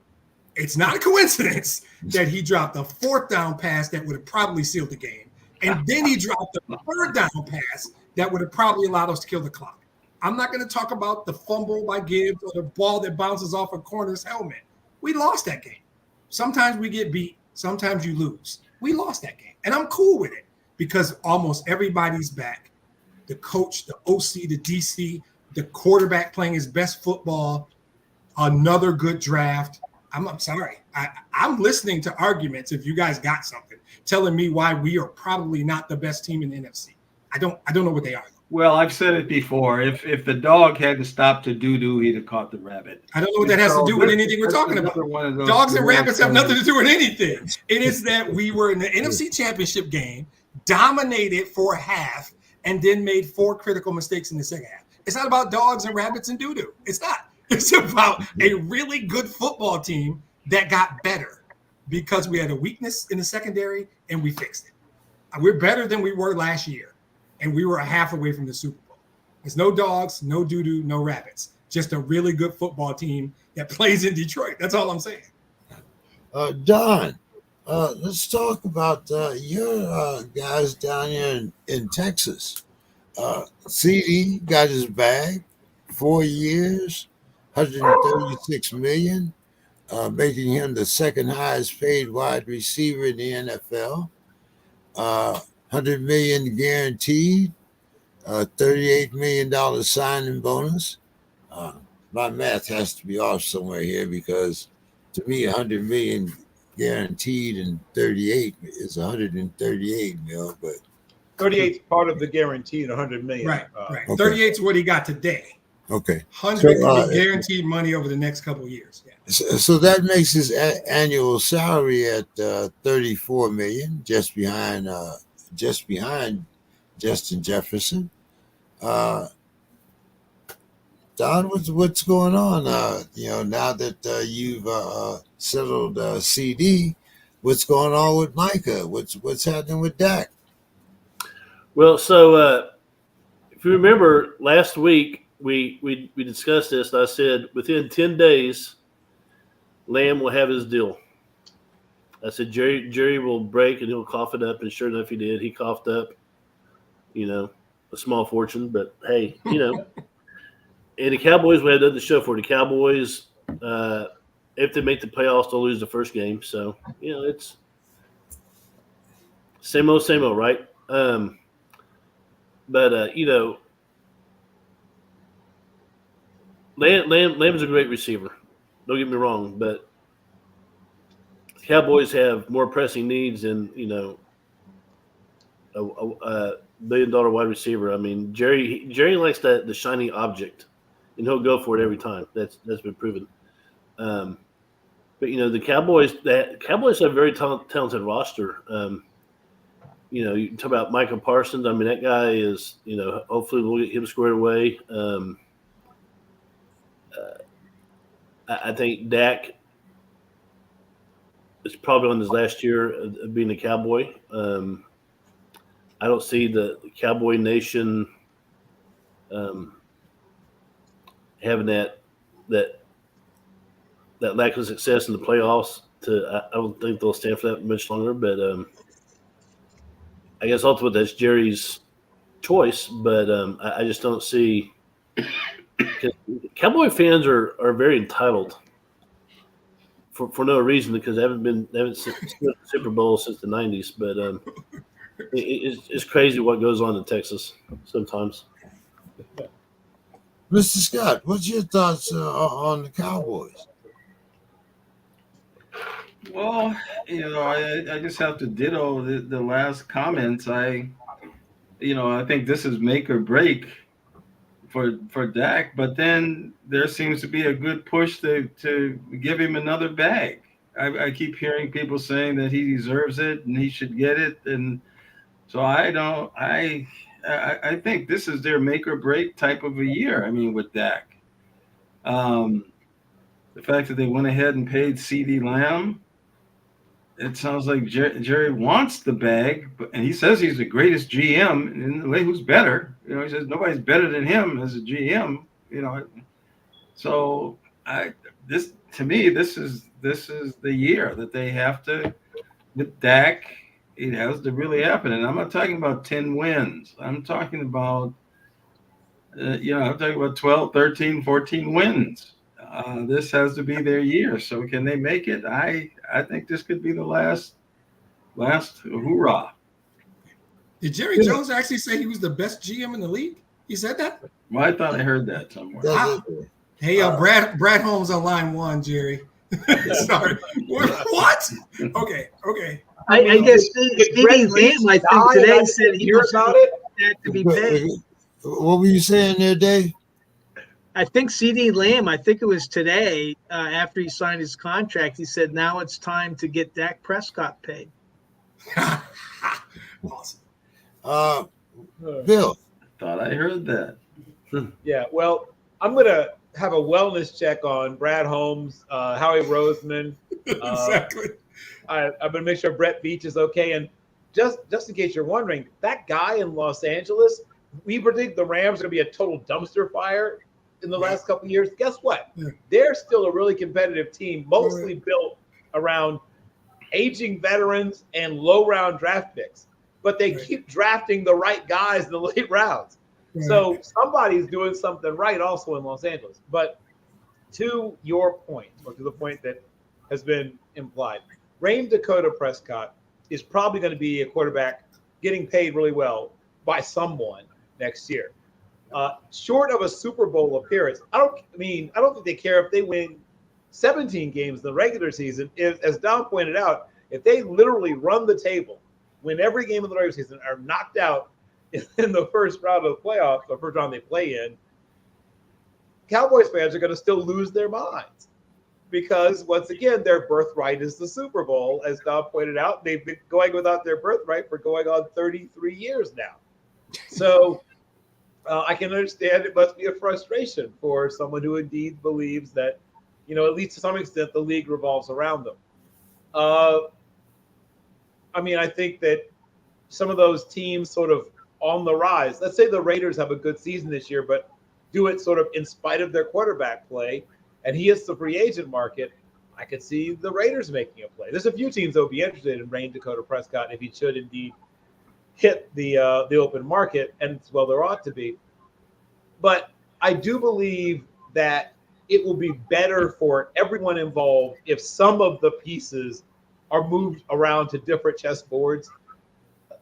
It's not a coincidence that he dropped a 4th down pass that would have probably sealed the game. And then he dropped a 3rd down pass that would have probably allowed us to kill the clock. I'm not going to talk about the fumble by Gibbs or the ball that bounces off a corner's helmet. We lost that game. Sometimes we get beat. Sometimes you lose. We lost that game. And I'm cool with it because almost everybody's back. The coach, the OC, the DC, the quarterback playing his best football, another good draft. I'm sorry. I'm listening to arguments if you guys got something telling me why we are probably not the best team in the NFC. I don't know what they are. Well, I've said it before. If the dog had to stop to doo-doo, he'd have caught the rabbit. I don't know what that has to do with anything we're talking about. Dogs and rabbits have nothing to do with anything. It is that we were in the NFC Championship game, dominated for a half, and then made 4 critical mistakes in the second half. It's not about dogs and rabbits and doo-doo. It's not. It's about a really good football team that got better because we had a weakness in the secondary and we fixed it. We're better than we were last year, and we were a half away from the Super Bowl. There's no dogs, no doo-doo, no rabbits. Just a really good football team that plays in Detroit. That's all I'm saying. Don, let's talk about your guys down here in Texas. CD got his bag, 4 years, $136 million, making him the second highest paid wide receiver in the NFL. $100 million guaranteed, $38 million signing bonus. My math has to be off somewhere here because to me, $100 million guaranteed and 38 is 138 mil, but 38 is part of the guaranteed 100 million. Right. Okay. 38 is what he got today. Okay. 100 will be guaranteed money over the next couple of years. Yeah. So that makes his annual salary at 34 million, just behind Justin Jefferson. Don, what's going on? Now that you've settled CD, what's going on with Micah? What's happening with Dak? Well, so if you remember last week, we discussed this. And I said within 10 days, Lamb will have his deal. I said Jerry will break and he'll cough it up, and sure enough, he did. He coughed up, a small fortune, but hey, and the Cowboys, we had nothing to show for. The Cowboys, if they make the playoffs, they'll lose the first game. So it's same old, right? But Lamb's a great receiver. Don't get me wrong, but Cowboys have more pressing needs than a $1 billion wide receiver. I mean, Jerry likes the shiny object, and he'll go for it every time. That's been proven. But the Cowboys have a very talented roster. You can talk about Michael Parsons. I mean, that guy is. Hopefully we'll get him squared away. I think Dak is probably on his last year of being a Cowboy. I don't see the Cowboy Nation having that lack of success in the playoffs. I don't think they'll stand for that much longer. But I guess ultimately that's Jerry's choice. But I just don't see. Cowboy fans are very entitled for no reason because they haven't seen the Super Bowl since the '90s. But it's crazy what goes on in Texas sometimes. Mr. Scott, what's your thoughts on the Cowboys? Well, I just have to ditto the last comments. I think this is make or break for Dak, but then there seems to be a good push to give him another bag. I keep hearing people saying that he deserves it and he should get it, and so I think this is their make or break type of a year. I mean, with Dak, the fact that they went ahead and paid CD Lamb, it sounds like Jerry wants the bag, and he says he's the greatest GM. And who's better? He says nobody's better than him as a GM. So this is the year that they have to, with Dak, it has to really happen. And I'm not talking about 10 wins. I'm talking about 12, 13, 14 wins. This has to be their year. So can they make it? I think this could be the last hoorah. Did Jerry Jones actually say he was the best GM in the league? He said that? Well, I thought I heard that somewhere. Wow. Hey, Brad Holmes on line one, Jerry. Sorry. What? Okay. I guess CD Lamb, I think today said he was about it. To be paid. What were you saying there, Dave? I think CD Lamb, I think it was today, after he signed his contract, he said now it's time to get Dak Prescott paid. Awesome. Bill. Thought I heard that. Yeah, well, I'm going to have a wellness check on Brad Holmes, Howie Roseman. Exactly. I'm going to make sure Brett Beach is okay. And just in case you're wondering, that guy in Los Angeles, we predict the Rams are going to be a total dumpster fire in the last couple of years. Guess what? Yeah. They're still a really competitive team, mostly built around aging veterans and low-round draft picks. But they keep drafting the right guys in the late rounds. So somebody's doing something right also in Los Angeles. But to your point, or to the point that has been implied, Rain Dakota Prescott is probably going to be a quarterback getting paid really well by someone next year. Short of a Super Bowl appearance, I don't think they care if they win 17 games in the regular season. As Don pointed out, if they literally run the table, win every game in the regular season, are knocked out in the first round of the playoffs, the first round they play in, Cowboys fans are going to still lose their minds because, once again, their birthright is the Super Bowl. As Don pointed out, they've been going without their birthright for going on 33 years now. So I can understand it must be a frustration for someone who indeed believes that, at least to some extent, the league revolves around them. I think that some of those teams sort of on the rise, let's say the Raiders have a good season this year, but do it sort of in spite of their quarterback play, and he hits the free agent market, I could see the Raiders making a play. There's a few teams that would be interested in Rain Dakota Prescott if he should indeed hit the open market, and well, there ought to be. But I do believe that it will be better for everyone involved if some of the pieces are moved around to different chessboards.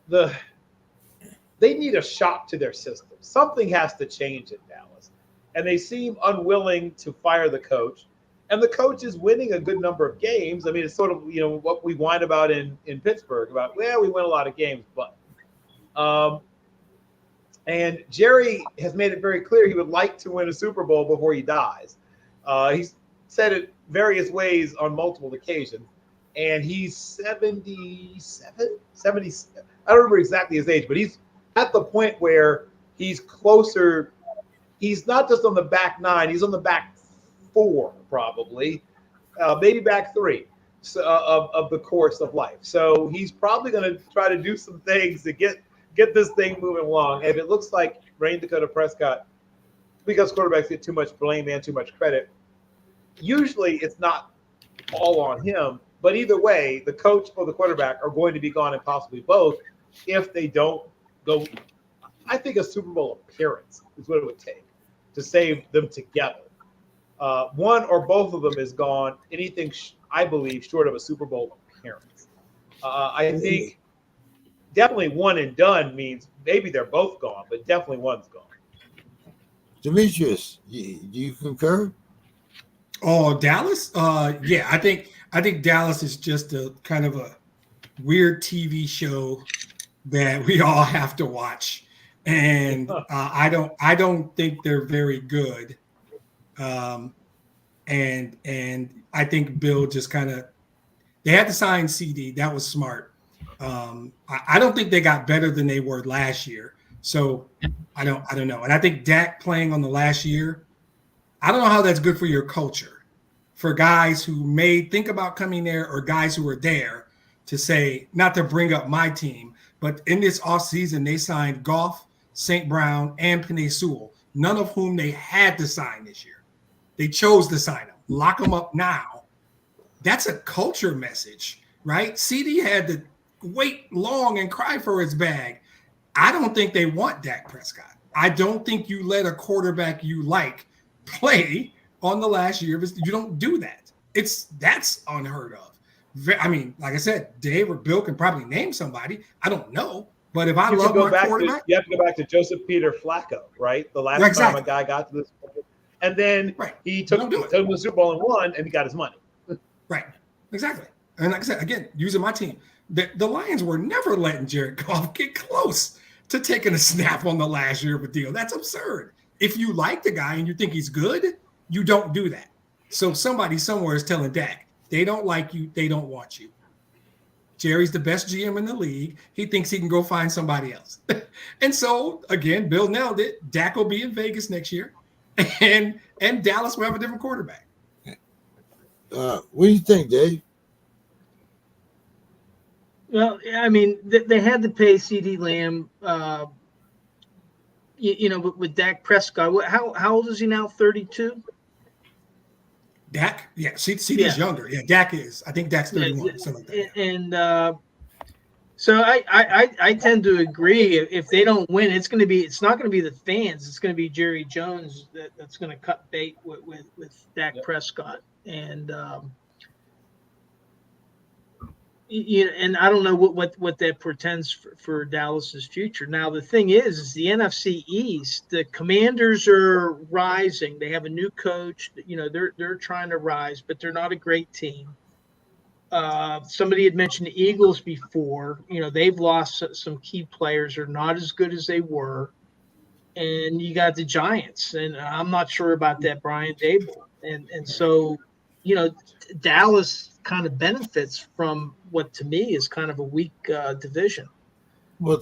They need a shock to their system. Something has to change in Dallas. and they seem unwilling to fire the coach. And the coach is winning a good number of games. I mean, it's sort of, what we whine about in Pittsburgh about, well, we win a lot of games, but and Jerry has made it very clear he would like to win a Super Bowl before he dies. He's said it various ways on multiple occasions. And he's 77, 70. I don't remember exactly his age, but he's at the point where he's closer. He's not just on the back nine, he's on the back four, probably, maybe back three of the course of life. So he's probably going to try to do some things to get this thing moving along. And if it looks like Rain Dakota Prescott, because quarterbacks get too much blame and too much credit, usually it's not all on him. But either way, the coach or the quarterback are going to be gone, and possibly both, if they don't go. I think a Super Bowl appearance is what it would take to save them together. One or both of them is gone. Anything, I believe, short of a Super Bowl appearance. I think definitely one and done means maybe they're both gone, but definitely one's gone. Demetrius, do you concur? Oh, Dallas? Yeah, I think Dallas is just a kind of a weird TV show that we all have to watch, and I don't think they're very good. And I think Bill just they had to sign CD. That was smart. I don't think they got better than they were last year. So I don't know. And I think Dak playing on the last year, I don't know how that's good for your culture, for guys who may think about coming there or guys who are there to say, not to bring up my team, but in this offseason, they signed Goff, St. Brown, and Penei Sewell, none of whom they had to sign this year. They chose to sign them. Lock them up now. That's a culture message, right? CD had to wait long and cry for his bag. I don't think they want Dak Prescott. I don't think you let a quarterback you like play on the last year of his. You don't do that. That's unheard of. I mean, like I said, Dave or Bill can probably name somebody. I don't know. But if I love my quarterback, you have to go back to Joseph Peter Flacco, right? The last time a guy got to this point. And then he took him to the Super Bowl and won, and he got his money. Right. Exactly. And like I said, again, using my team, the Lions were never letting Jared Goff get close to taking a snap on the last year of a deal. That's absurd. If you like the guy and you think he's good, you don't do that. So somebody somewhere is telling Dak, they don't like you, they don't want you. Jerry's the best GM in the league. He thinks he can go find somebody else. And so, again, Bill nailed it. Dak will be in Vegas next year, and Dallas will have a different quarterback. What do you think, Dave? Well, I mean, they had to pay CD Lamb, with Dak Prescott. How old is he now? 32? Dak? Yeah, CD's younger. Yeah, Dak is. I think Dak's 31. Something like that. And so I tend to agree. If they don't win, it's not going to be the fans. It's going to be Jerry Jones that's going to cut bait with Dak Prescott. And and I don't know what that portends for Dallas's future. Now the thing is the NFC East. The Commanders are rising. They have a new coach. They're trying to rise, but they're not a great team. Somebody had mentioned the Eagles before. They've lost some key players. Are not as good as they were. And you got the Giants, and I'm not sure about that Brian Dable. And so, Dallas kind of benefits from what to me is kind of a weak division. Well,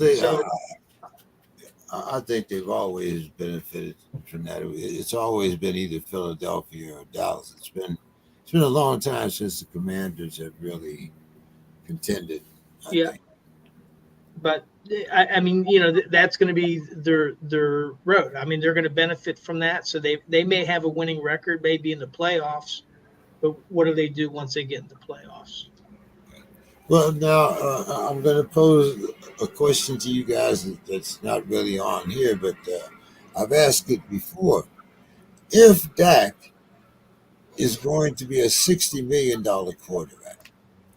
I think they've always benefited from that. It's always been either Philadelphia or Dallas. It's been a long time since the Commanders have really contended. I think. But I mean, that's going to be their road. I mean, they're going to benefit from that. So they may have a winning record, maybe in the playoffs. But what do they do once they get in the playoffs? Well, now I'm going to pose a question to you guys that's not really on here, but I've asked it before. If Dak is going to be a $60 million quarterback,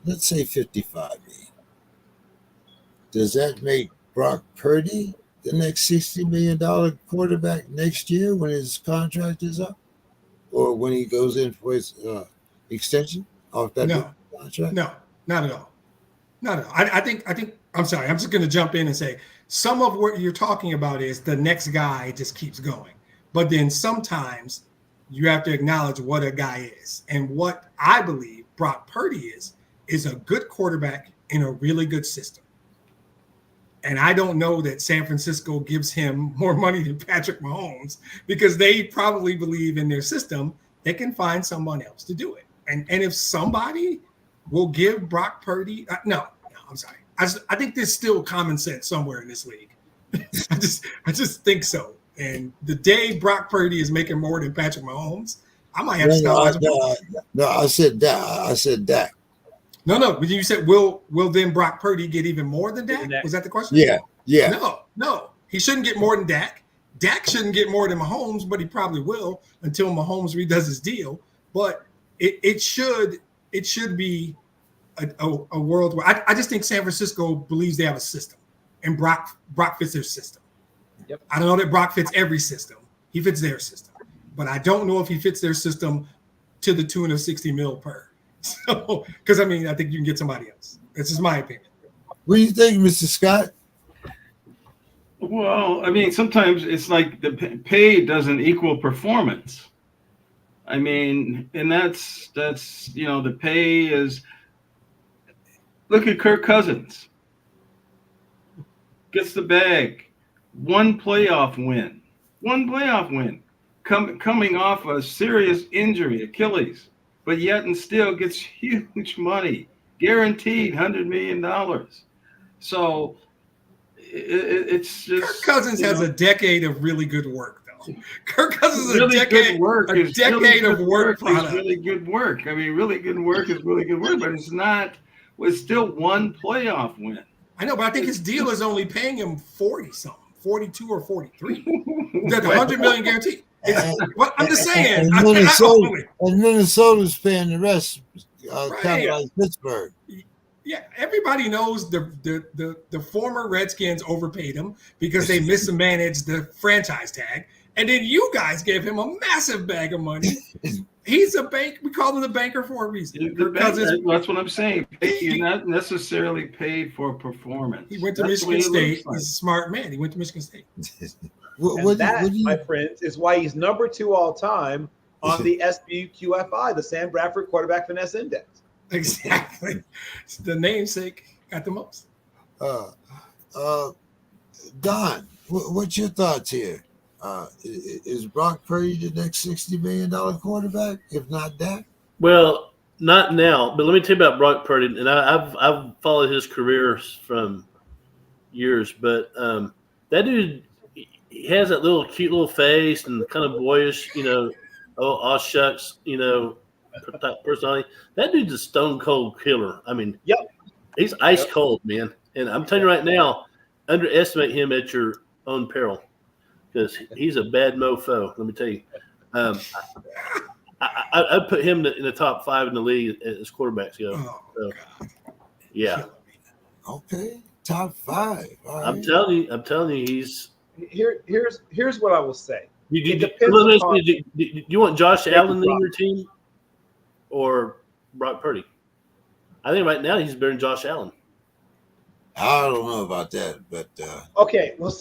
let's say $55 million, does that make Brock Purdy the next $60 million quarterback next year when his contract is up, or when he goes in for his extension off that No, contract? no, not at all. Not at all. I think I'm sorry. I'm just going to jump in and say some of what you're talking about is the next guy just keeps going. But then sometimes you have to acknowledge what a guy is. And what I believe Brock Purdy is a good quarterback in a really good system. And I don't know that San Francisco gives him more money than Patrick Mahomes, because they probably believe in their system they can find someone else to do it. And if somebody will give Brock Purdy no, I'm sorry. I think there's still common sense somewhere in this league. I just think so. And the day Brock Purdy is making more than Patrick Mahomes, I might have to stop watching football. No, I said Dak. I said Dak. No. But you said will then Brock Purdy get even more than Dak? Was that the question? Yeah. No. He shouldn't get more than Dak. Dak shouldn't get more than Mahomes, but he probably will until Mahomes redoes his deal. But it should be a world where I just think San Francisco believes they have a system, and Brock fits their system. Yep. I don't know that Brock fits every system. He fits their system, but I don't know if he fits their system to the tune of 60 mil per. So, because I think you can get somebody else. This is my opinion. What do you think, Mr. Scott? Well, sometimes it's like the pay doesn't equal performance. And that's the pay is. Look at Kirk Cousins. Gets the bag. One playoff win. Coming off a serious injury, Achilles, but yet and still gets huge money, guaranteed $100 million. So it's just Kirk Cousins has a decade of really good work, though. Kirk Cousins is really a decade good work. A decade of work. Is really good work. Really good work is really good work, but it's not. It's still one playoff win. I know, but I think his deal is only paying him 40-something, 42 or 43. That $100 million guarantee. Well, I'm just saying. And Minnesota's paying the rest, kind of like Pittsburgh. Yeah, everybody knows the former Redskins overpaid him because they mismanaged the franchise tag, and then you guys gave him a massive bag of money. He's a bank. We call him the banker for a reason. That's what I'm saying. You're not necessarily paid for performance. He went to Michigan State. He's a smart man. He went to Michigan State. My friends, is why he's number 2 all time on the SBQFI, the Sam Bradford Quarterback Finesse Index. Exactly. The namesake got the most. Don, what's your thoughts here? Is Brock Purdy the next $60 million quarterback, if not Dak? Well, not now, but let me tell you about Brock Purdy. And I've followed his career from years, but that dude, he has that little cute little face and kind of boyish, oh shucks, type personality. That dude's a stone cold killer. He's ice cold, man. And I'm telling you right now, underestimate him at your own peril, because he's a bad mofo. Let me tell you. I'd put him in the top 5 in the league as quarterbacks go. So, yeah. Okay, top 5. All right. I'm telling you, he's. Here's what I will say. Do you want Josh Allen in your team or Brock Purdy? I think right now he's better than Josh Allen. I don't know about that, but okay. Well,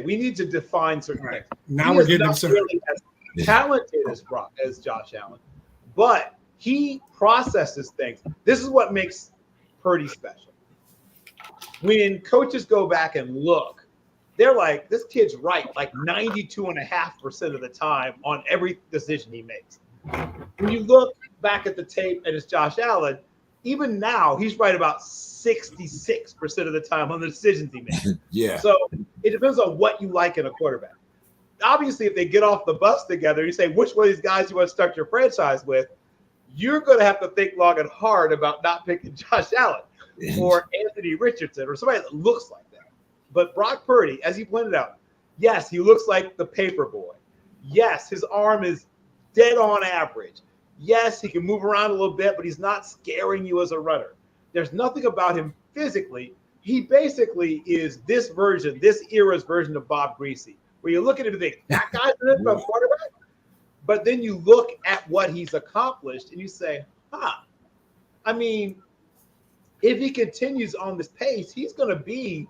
we need to define certain things. Now we're getting absurd. Really as talented as Josh Allen, but he processes things. This is what makes Purdy special. When coaches go back and look, they're like, this kid's right, like 92.5% of the time on every decision he makes. When you look back at the tape and it's Josh Allen, even now he's right about 66% of the time on the decisions he makes. Yeah. So it depends on what you like in a quarterback. Obviously, if they get off the bus together, you say, which one of these guys you want to start your franchise with, you're going to have to think long and hard about not picking Josh Allen or Anthony Richardson or somebody that looks like that. But Brock Purdy, as he pointed out, yes, he looks like the paper boy. Yes, his arm is dead on average. Yes, he can move around a little bit, but he's not scaring you as a runner. There's nothing about him physically he basically is this era's version of Bob Greasy, where you look at him and think, that guy's an NFL quarterback. But then you look at what he's accomplished and you say, I mean, if he continues on this pace, he's going to be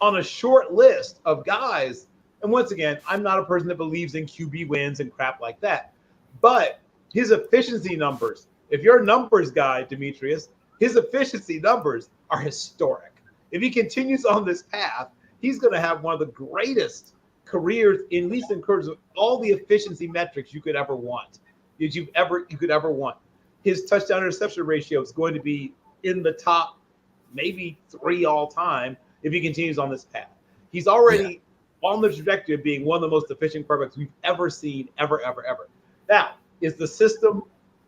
on a short list of guys. And once again, I'm not a person that believes in QB wins and crap like that. But his efficiency numbers, if you're a numbers guy, Demetrius, his efficiency numbers are historic. If he continues on this path, he's going to have one of the greatest careers, at least in terms of all the efficiency metrics you could ever want. You could ever want. His touchdown interception ratio is going to be in the top maybe 3 all time if he continues on this path. He's already on the trajectory of being one of the most efficient quarterbacks we've ever seen, ever. Now, is the system,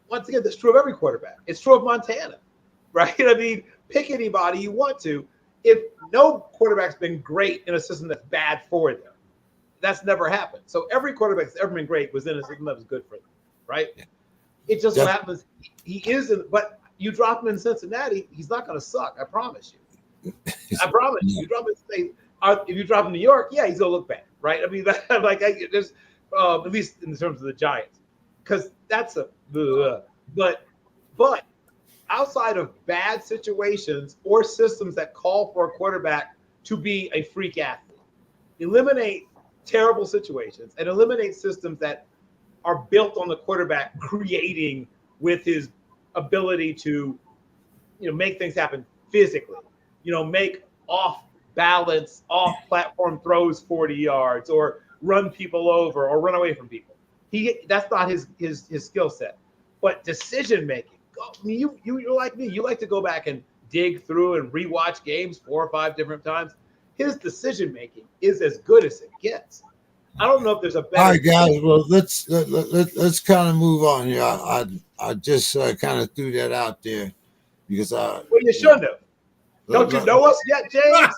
once again, that's true of every quarterback. It's true of Montana, right? I mean, pick anybody you want to. If no quarterback's been great in a system that's bad for them, that's never happened. So every quarterback that's ever been great was in a system that was good for them, right? It just happens he isn't. But you drop him in Cincinnati, he's not going to suck. I promise you. I promise you. You drop him if you drop him in New York, he's going to look bad, right? I mean, there's at least in terms of the Giants, because that's but outside of bad situations or systems that call for a quarterback to be a freak athlete, eliminate terrible situations and eliminate systems that are built on the quarterback creating with his ability to, make things happen physically, make off platform throws 40 yards or run people over or run away from people. That's not his skill set. But decision making, I mean, you're like me. You like to go back and dig through and rewatch games 4 or 5 different times. His decision making is as good as it gets. I don't know if there's a better. All right, guys. Well, let's kind of move on here. I just kind of threw that out there because you shouldn't have. Don't you know us yet, James?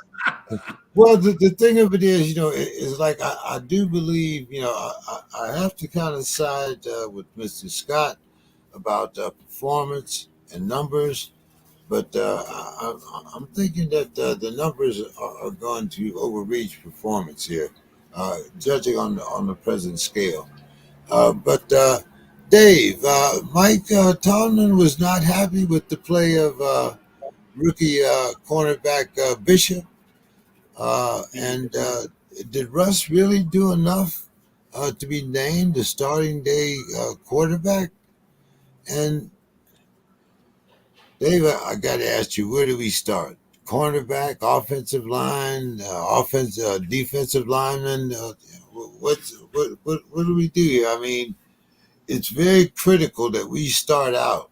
Well, the thing of it is, is like I do believe, I have to kind of side with Mr. Scott about performance and numbers, but I'm thinking that the numbers are going to overreach performance here, judging on the present scale. But Dave, Mike Tomlin was not happy with the play of rookie cornerback Bishop. And did Russ really do enough to be named the starting day quarterback? And Dave, I got to ask you, where do we start? Cornerback, offensive line, defensive lineman. What do we do here? I mean, it's very critical that we start out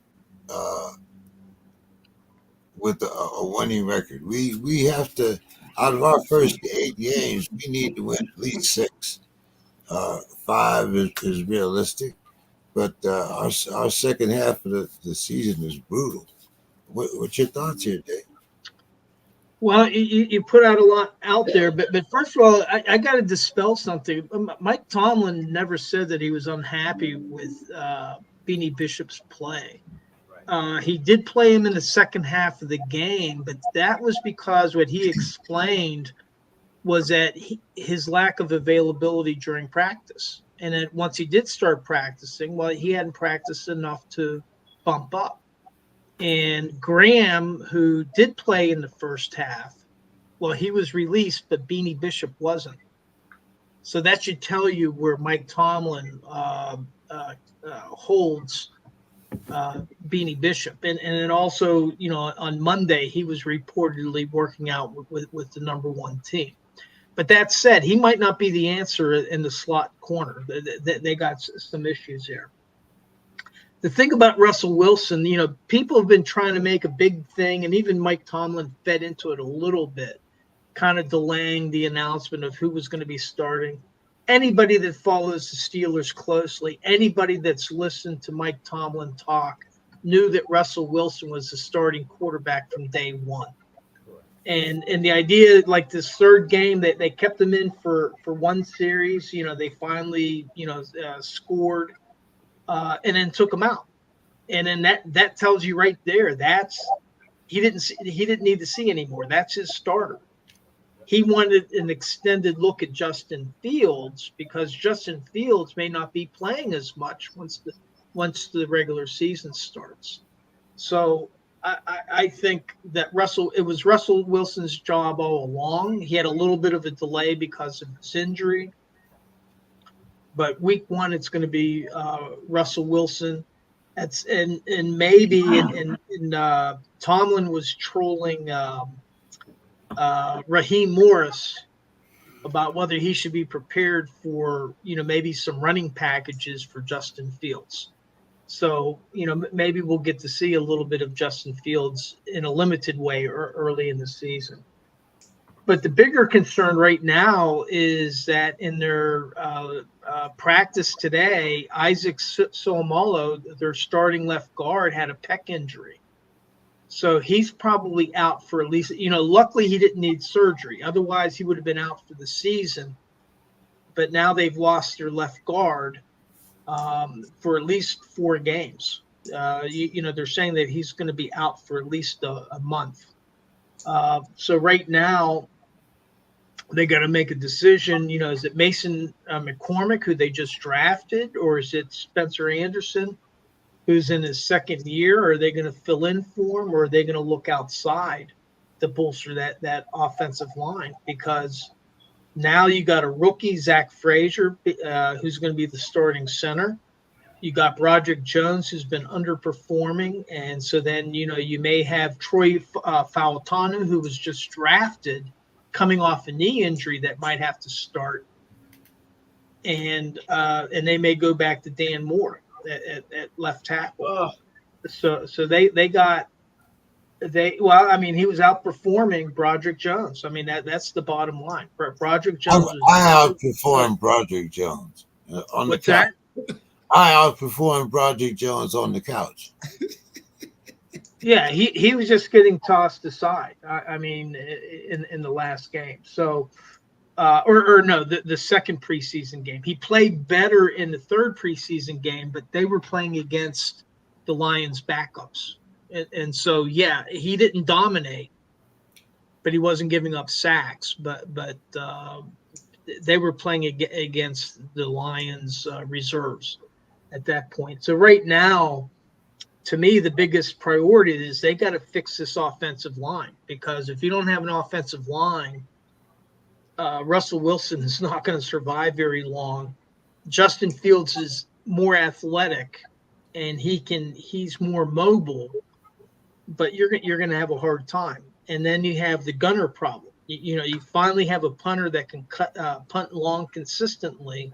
with a winning record. We have to. Out of our first 8 games, we need to win at least 6. 5 is realistic, but our second half of the season is brutal. What's your thoughts here, Dave? Well, you put out a lot out there, but first of all, I got to dispel something. Mike Tomlin never said that he was unhappy with Beanie Bishop's play. He did play him in the second half of the game, but that was because what he explained was that his lack of availability during practice. And then once he did start practicing, well, he hadn't practiced enough to bump up. And Graham, who did play in the first half, well, he was released, but Beanie Bishop wasn't. So that should tell you where Mike Tomlin holds Beanie Bishop. And then also, on Monday, he was reportedly working out with the number 1 team. But that said, he might not be the answer in the slot corner. They got some issues there. The thing about Russell Wilson, people have been trying to make a big thing, and even Mike Tomlin fed into it a little bit, kind of delaying the announcement of who was going to be starting. Anybody that follows the Steelers closely, anybody that's listened to Mike Tomlin talk, knew that Russell Wilson was the starting quarterback from day one. And the idea, like this third game, that they kept him in for one series, they finally, scored and then took him out. And then that tells you right there, that's he didn't need to see anymore. That's his starter. He wanted an extended look at Justin Fields because Justin Fields may not be playing as much once the regular season starts. So I think that it was Russell Wilson's job all along. He had a little bit of a delay because of his injury, but week 1 it's going to be Russell Wilson. And maybe Tomlin was trolling Raheem Morris about whether he should be prepared for maybe some running packages for Justin Fields. So, maybe we'll get to see a little bit of Justin Fields in a limited way early in the season. But the bigger concern right now is that in their practice today, Isaac Solomolo, their starting left guard, had a pec injury. So he's probably out for at least, luckily he didn't need surgery. Otherwise, he would have been out for the season. But now they've lost their left guard for at least 4 games. They're saying that he's going to be out for at least a month. So right now, they got to make a decision. Is it Mason McCormick, who they just drafted, or is it Spencer Anderson, who's in his second year? Are they going to fill in for him, or are they going to look outside to bolster that offensive line? Because now you got a rookie, Zach Frazier, who's going to be the starting center. You got Broderick Jones, who's been underperforming. And so then, you may have Troy Fautanu, who was just drafted, coming off a knee injury that might have to start. And they may go back to Dan Moore at left tackle. So he was outperforming Broderick Jones. I mean, that's the bottom line. Broderick Jones. I outperformed Broderick Jones on the couch. I outperformed Broderick Jones on the couch. Yeah, he was just getting tossed aside. In the last game. So, the second preseason game. He played better in the third preseason game, but they were playing against the Lions backups. And so, yeah, he didn't dominate, but he wasn't giving up sacks. But they were playing against the Lions reserves at that point. So right now, to me, the biggest priority is they got to fix this offensive line, because if you don't have an offensive line, Russell Wilson is not going to survive very long. Justin Fields is more athletic and he's more mobile, but you're going to have a hard time. And then you have the gunner problem. You finally have a punter that can punt long consistently,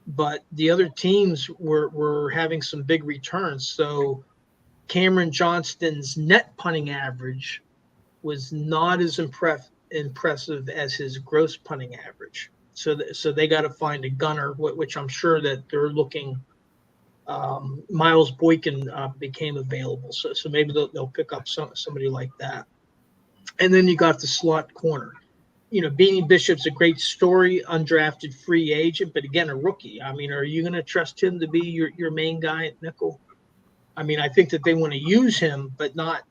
but the other teams were having some big returns. So Cameron Johnston's net punting average was not as impressive as his gross punting average. So they got to find a gunner, which I'm sure that they're looking. Miles Boykin became available, so maybe they'll pick up somebody like that. And then you got the slot corner. Beanie Bishop's a great story, undrafted free agent, but again, a rookie. Are you going to trust him to be your main guy at nickel? I think that they want to use him, but not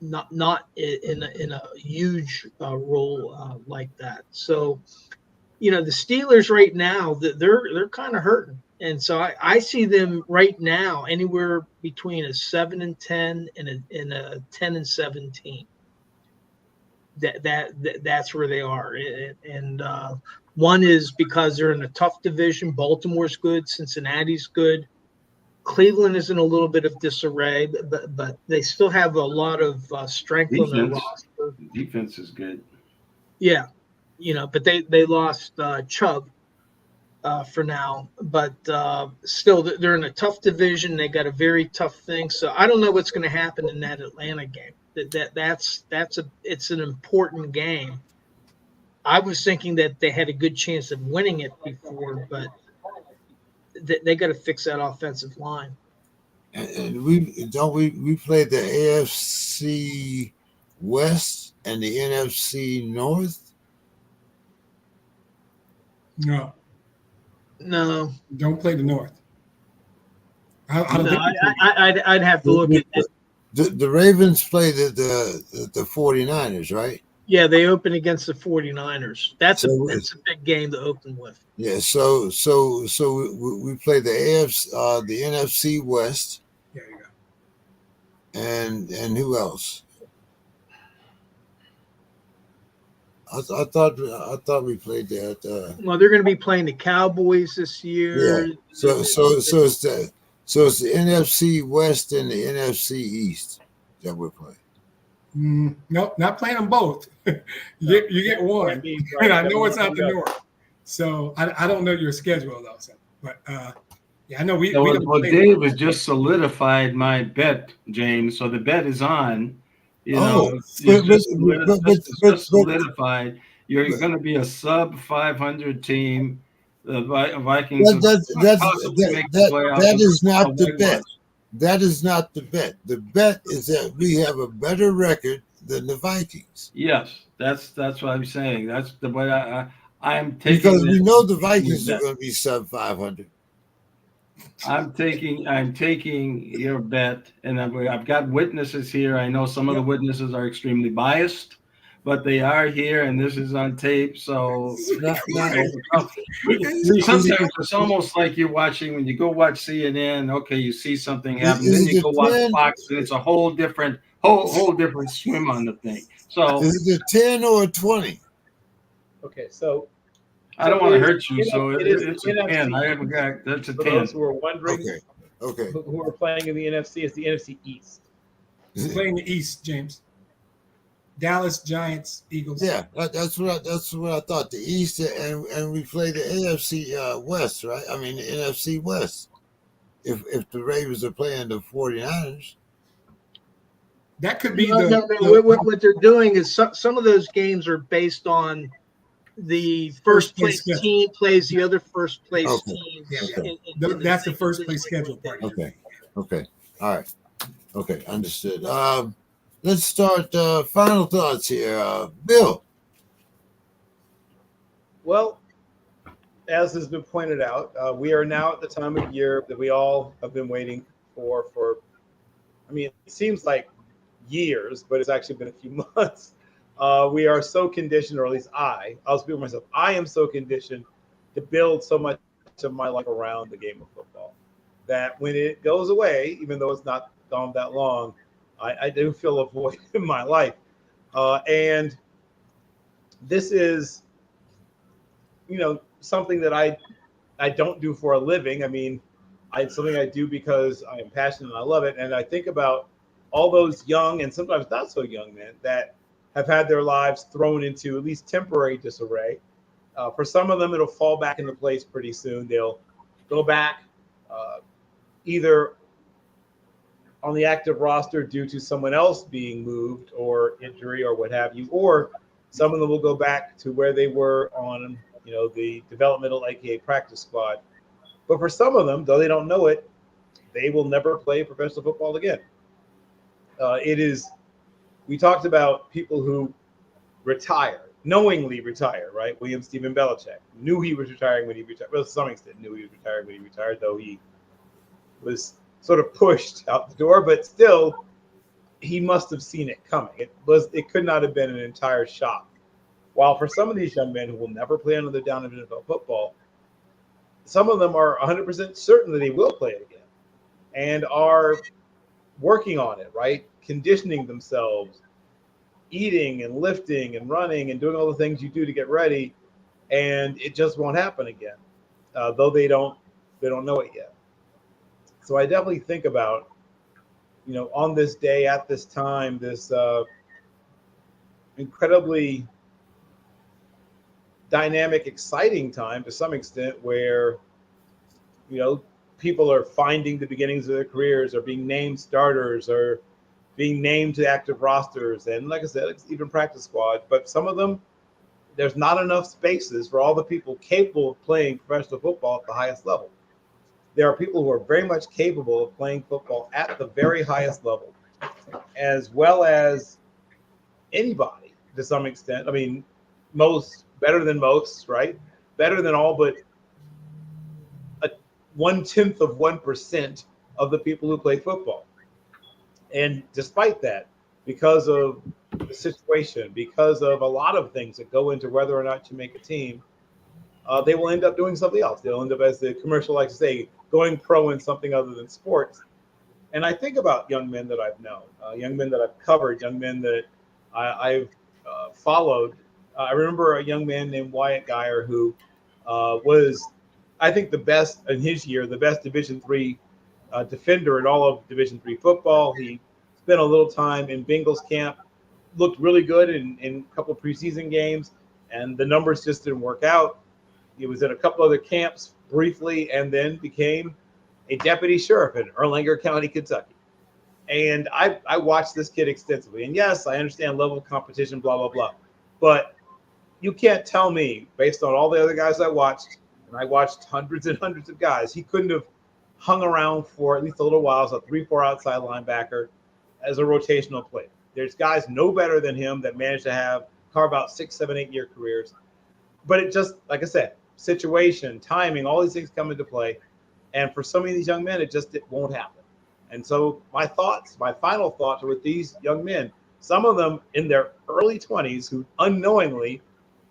in a huge role like that. So, the Steelers right now, they're kind of hurting. And so I see them right now anywhere between a 7-10 and a 10-17. That's where they are. And one is because they're in a tough division. Baltimore's good, Cincinnati's good. Cleveland is in a little bit of disarray, but they still have a lot of strength on their roster. Defense is good. Yeah, but they lost Chubb for now. But still, they're in a tough division. They got a very tough thing. So I don't know what's going to happen in that Atlanta game. It's an important game. I was thinking that they had a good chance of winning it before, but they got to fix that offensive line. And we played the AFC West and the NFC North. No, don't play the North. I'd have to look at it. The Ravens play the 49ers, right? Yeah, they open against the 49ers. That's So a big game to open with. yeah, so we play the AFC, the NFC West, There you go. and who else? I thought we played that. Well, they're going to be playing the Cowboys this Yeah. year. So it's the NFC West and the NFC East that we're playing. Nope, not playing them both. you get one, and I know it's not the North. So I don't know your schedule though. So, but yeah, I know we. Well, Dave has just solidified my bet, James. So the bet is on. You know, it's just solidified. You're going to be a sub 500 team. The Vikings. That is not the bet. That is not the bet. The bet is that we have a better record than the Vikings. Yes, that's what I'm saying. That's the way I'm taking. Because we know the Vikings are going to be sub 500. I'm taking your bet, and I've got witnesses here. I know some of the witnesses are extremely biased, but they are here, and this is on tape. So sometimes it's almost like you're watching when you go watch CNN. Okay, you see something happen, then you go watch Fox, and it's a whole different swim on the thing. So is it a 10 or a 20? Okay, so I don't want to hurt you, so it's a 10. I haven't got that's a 10. For those who are wondering, okay, who are playing in the NFC, it's the NFC East. Playing the East, James. Dallas Giants, Eagles. Yeah, that's what I thought. The East, and we play the AFC West, right? I mean the NFC West. If the Ravens are playing the 49ers. That could be what they're doing is some of those games are based on the first place team plays the other first place team. That's the first place schedule part. Okay. All right. Okay, understood. Let's start final thoughts here. Bill. Well, as has been pointed out, we are now at the time of year that we all have been waiting for, I mean, it seems like years, but it's actually been a few months. We are so conditioned, or at least I'll speak for myself, I am so conditioned to build so much of my life around the game of football that when it goes away, even though it's not gone that long, I do feel a void in my life. And this is, something that I don't do for a living. I mean, it's something I do because I am passionate and I love it. And I think about all those young and sometimes not so young men that have had their lives thrown into at least temporary disarray. For some of them, it'll fall back into place pretty soon. They'll go back either on the active roster due to someone else being moved or injury or what have you, or some of them will go back to where they were on, the developmental, aka practice squad. But for some of them, though they don't know it, they will never play professional football again. We talked about people who knowingly retire, right? William Stephen Belichick knew he was retiring when he retired. Well, to some extent knew he was retiring when he retired, though he was sort of pushed out the door, but still he must have seen it coming. It could not have been an entire shock. While for some of these young men who will never play another down of NFL football, some of them are 100% certain that they will play it again and are working on it, right? Conditioning themselves, eating and lifting and running and doing all the things you do to get ready, and it just won't happen again, though they don't know it yet. So I definitely think about, on this day at this time, this incredibly dynamic, exciting time to some extent where, people are finding the beginnings of their careers or being named starters or being named to active rosters. And like I said, it's even practice squad, but some of them, there's not enough spaces for all the people capable of playing professional football at the highest level. There are people who are very much capable of playing football at the very highest level, as well as anybody to some extent. I mean, better than most, right? Better than all but 1/10 of 1% of the people who play football. And despite that, because of the situation, because of a lot of things that go into whether or not you make a team, they will end up doing something else. They'll end up, as the commercial likes to say, going pro in something other than sports. And I think about young men that I've known, young men that I've covered, young men that I've followed. I remember a young man named Wyatt Geyer who was, I think, the best in his year, the best Division III defender in all of Division III football. He spent a little time in Bengals camp, looked really good in a couple of preseason games, and the numbers just didn't work out. He was in a couple other camps briefly and then became a deputy sheriff in Erlanger County, Kentucky. And I watched this kid extensively. And yes, I understand level of competition, blah, blah, blah. But you can't tell me, based on all the other guys I watched, and I watched hundreds and hundreds of guys, he couldn't have hung around for at least a little while as a 3-4 outside linebacker as a rotational player. There's guys no better than him that managed to carve out 6, 7, 8-year careers. But it just, like I said, situation, timing, all these things come into play. And for so many of these young men, it won't happen. And so my final thoughts are with these young men, some of them in their early 20s who unknowingly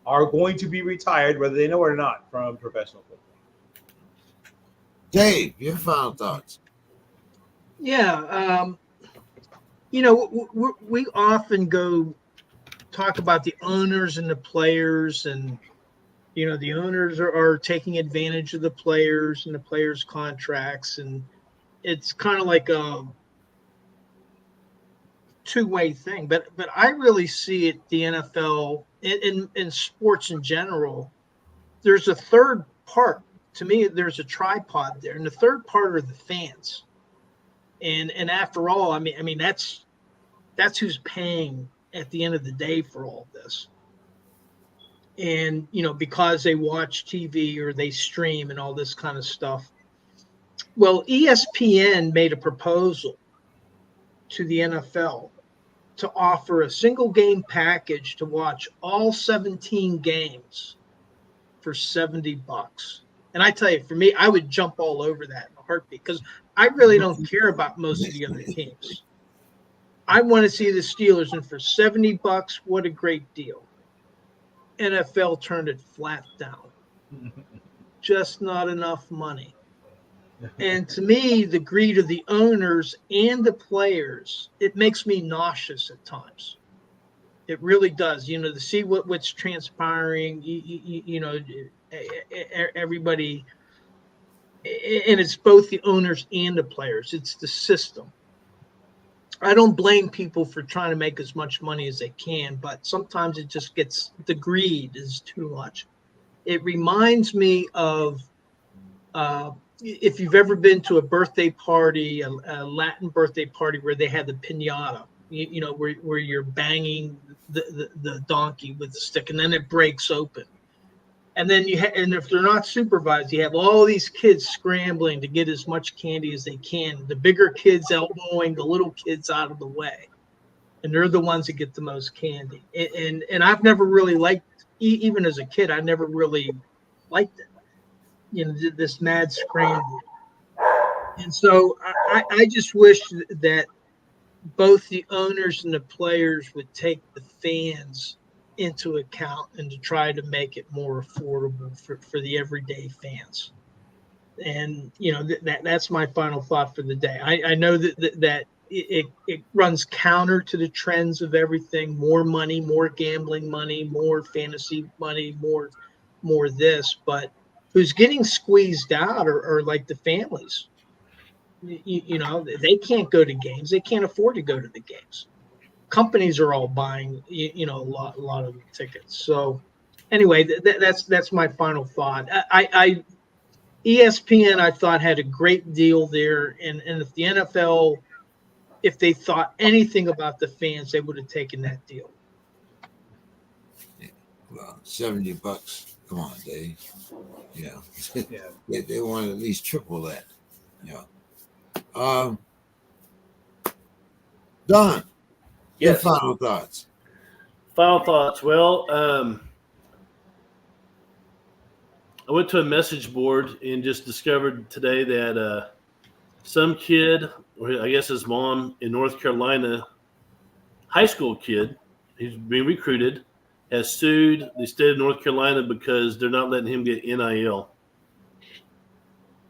are going to be retired, whether they know it or not, from professional football. Dave, your final thoughts. Yeah. We often go talk about the owners and the players, and the owners are taking advantage of the players and the players' contracts, and it's kind of like a two-way thing. But I really see it, the NFL in sports in general. There's a third part. To me, there's a tripod there, and the third part are the fans. And after all, I mean that's who's paying at the end of the day for all this. And because they watch TV or they stream and all this kind of stuff. Well, ESPN made a proposal to the NFL to offer a single game package to watch all 17 games for $70. And I tell you, for me, I would jump all over that in a heartbeat because I really don't care about most of the other teams. I want to see the Steelers, and for $70, what a great deal. NFL turned it flat down. Just not enough money. And to me, the greed of the owners and the players, it makes me nauseous at times. It really does. To see what's transpiring, everybody, and it's both the owners and the players. It's the system. I don't blame people for trying to make as much money as they can, but sometimes it just the greed is too much. It reminds me of if you've ever been to a birthday party, a Latin birthday party where they had the piñata, where you're banging the donkey with the stick, and then it breaks open. And then and if they're not supervised, you have all these kids scrambling to get as much candy as they can. The bigger kids elbowing the little kids out of the way, and they're the ones that get the most candy. And I've never really liked, even as a kid, I never really liked it. This mad scramble. And so I just wish that both the owners and the players would take the fans into account and to try to make it more affordable for the everyday fans. And that's my final thought for the day. I know that it runs counter to the trends of everything: more money, more gambling money, more fantasy money, more this. But who's getting squeezed out are like the families. They can't go to games. They can't afford to go to the games. Companies are all buying, a lot of tickets. So anyway, that's my final thought. ESPN, I thought, had a great deal there. And if the NFL, if they thought anything about the fans, they would have taken that deal. Well, $70. Come on, Dave. Yeah. Yeah. They want at least triple that. Yeah. Don, your Yes. final thoughts. Final thoughts. Well, I went to a message board and just discovered today that some kid I guess his mom in North Carolina, high school kid, he's being recruited, has sued the state of North Carolina because they're not letting him get NIL.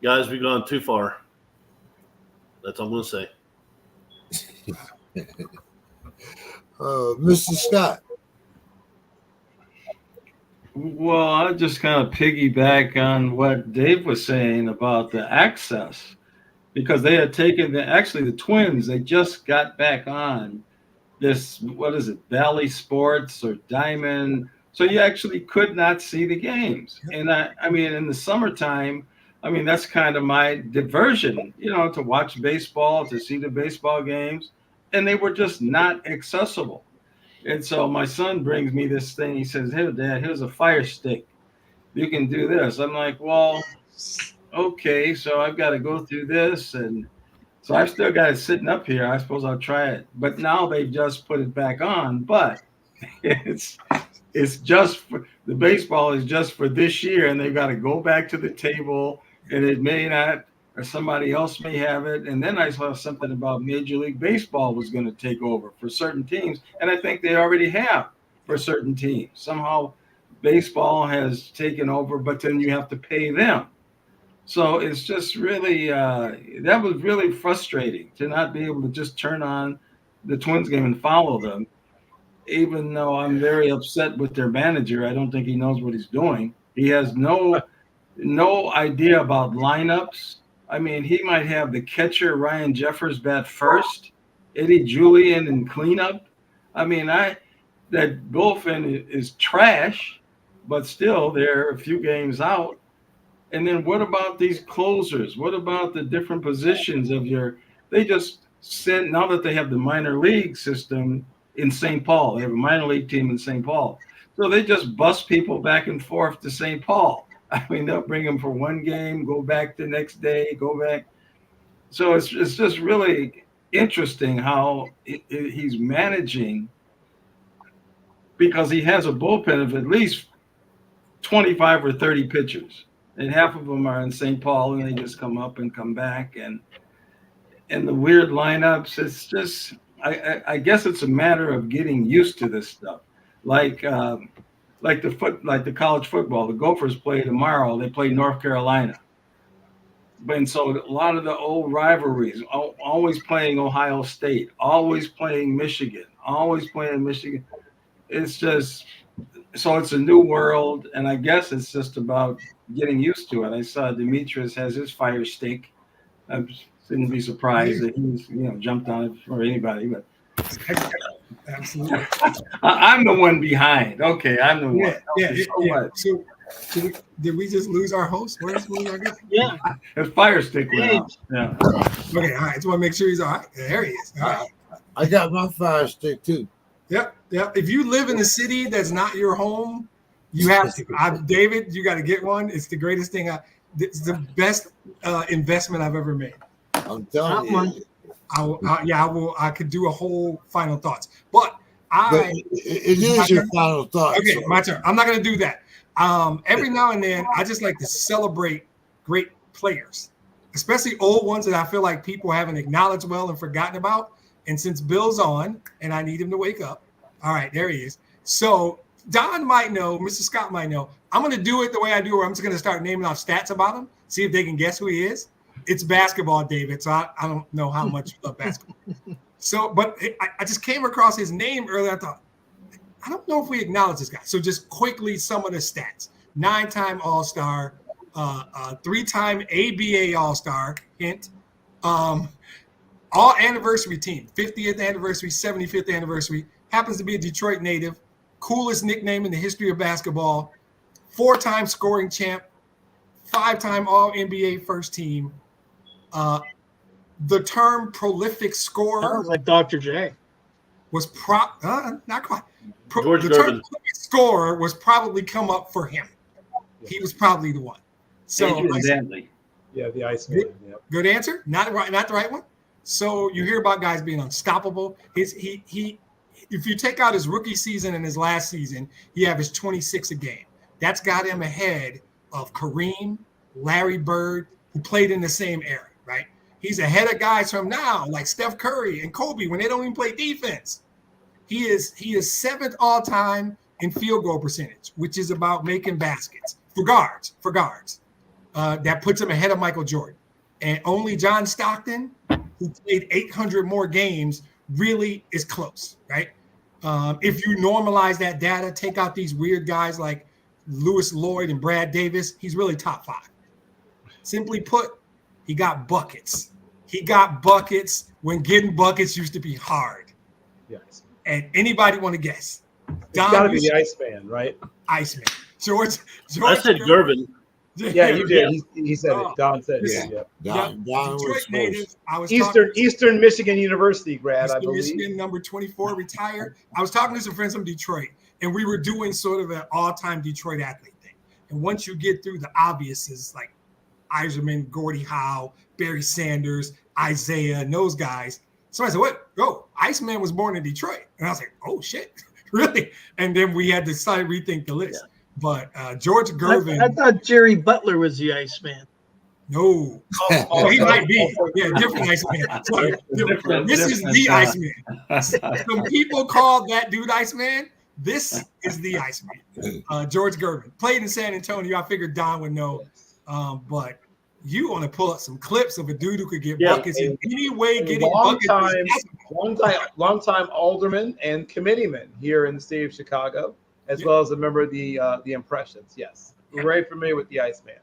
Guys, we've gone too far. That's all I'm going to say. Mr. Scott. Well, I'll just kind of piggyback on what Dave was saying about the access, because they had taken the Twins, they just got back on this, what is it, Valley Sports or Diamond. So you actually could not see the games. And I mean, in the summertime, I mean, that's kind of my diversion, to watch baseball, to see the baseball games. And they were just not accessible. And so my son brings me this thing. He says, "Hey, Dad, here's a Fire Stick. You can do this." I'm like, well, okay. So I've got to go through this. And so I've still got it sitting up here. I suppose I'll try it. But now they've just put it back on. But it's just for the baseball is just for this year. And they've got to go back to the table. And it may not, or somebody else may have it. And then I saw something about Major League Baseball was going to take over for certain teams. And I think they already have for certain teams. Somehow baseball has taken over, but then you have to pay them. So it's just really, that was really frustrating to not be able to just turn on the Twins game and follow them. Even though I'm very upset with their manager, I don't think he knows what he's doing. He has no idea about lineups. I mean, he might have the catcher Ryan Jeffers bat first, Eddie Julian in cleanup. I mean, that bullpen is trash, but still they're a few games out. And then what about these closers? What about the different positions they just sent, now that they have the minor league system in St. Paul, they have a minor league team in St. Paul. So they just bus people back and forth to St. Paul. I mean, they'll bring them for one game, go back the next day, go back. So it's just really interesting how he's managing, because he has a bullpen of at least 25 or 30 pitchers, and half of them are in St. Paul, and they just come up and come back, and the weird lineups. It's just, I guess it's a matter of getting used to this stuff. Like the college football, the Gophers play tomorrow. They play North Carolina. And so a lot of the old rivalries, always playing Ohio State, always playing Michigan, It's just, so it's a new world. And I guess it's just about getting used to it. I saw Demetrius has his Fire Stick. I shouldn't be surprised that he's, jumped on it for anybody, but absolutely. I'm the one behind. Okay, I'm the one. Yeah. So did we just lose our host? Where's our guest? Yeah. His Fire Stick went out. Yeah. Okay, all right. Just want to make sure he's all right. There he is. All right. I got my Fire Stick too. Yep. If you live in a city that's not your home, you have to. David, you got to get one. It's the greatest thing. It's the best investment I've ever made. I'm telling you. I could do a whole final thoughts, but it is your final thoughts. Okay, so. My turn. I'm not going to do that. Every now and then, I just like to celebrate great players, especially old ones that I feel like people haven't acknowledged well and forgotten about. And since Bill's on, and I need him to wake up. All right, there he is. So Don might know, Mr. Scott might know. I'm going to do it the way I do, where I'm just going to start naming off stats about him, see if they can guess who he is. It's basketball, David, so I don't know how much you love basketball. So, but I just came across his name earlier. I thought, I don't know if we acknowledge this guy. So just quickly, some of the stats. 9-time All-Star, 3-time ABA All-Star, hint. All anniversary team, 50th anniversary, 75th anniversary, happens to be a Detroit native, coolest nickname in the history of basketball, 4-time scoring champ, 5-time All-NBA first team. The term prolific scorer Sounds like Dr. J. was not quite. George The Gervin. term prolific scorer was probably come up for him. He was probably the one. So the Iceman. Good answer. Not the right one. So you hear about guys being unstoppable. If you take out his rookie season and his last season, he averaged 26 a game. That's got him ahead of Kareem, Larry Bird, who played in the same era, right? He's ahead of guys from now, like Steph Curry and Kobe, when they don't even play defense. He is 7th all time in field goal percentage, which is about making baskets for guards. That puts him ahead of Michael Jordan. And only John Stockton, who played 800 more games, really is close, right? If you normalize that data, take out these weird guys like Lewis Lloyd and Brad Davis, he's really top 5. Simply put, he got buckets. He got buckets when getting buckets used to be hard. Yes. And anybody want to guess? It's got to be the Iceman, right? Iceman. George I said Gervin. Yeah, you did. He said it. Don said Yeah. it. Don was Detroit first. native. I was Eastern Michigan University grad, I believe. Michigan, number 24, retired. I was talking to some friends from Detroit, and we were doing sort of an all-time Detroit athlete thing. And once you get through the obviouses like Iserman, Gordie Howe, Barry Sanders, Isaiah, and those guys, somebody said, "What? Oh, Iceman was born in Detroit." And I was like, "Oh shit, really?" And then we had to rethink the list. Yeah. But George Gervin. I thought Jerry Butler was the Iceman. No, he might be. Yeah, different Iceman. Sorry, this is the Iceman. Some people call that dude Iceman. This is the Iceman. George Gervin played in San Antonio. I figured Don would know. But you want to pull up some clips of a dude who could get buckets in any way, getting buckets. Long time alderman and committeeman here in the state of Chicago, as well as a member of the Impressions. Yes, we're very familiar with the Iceman.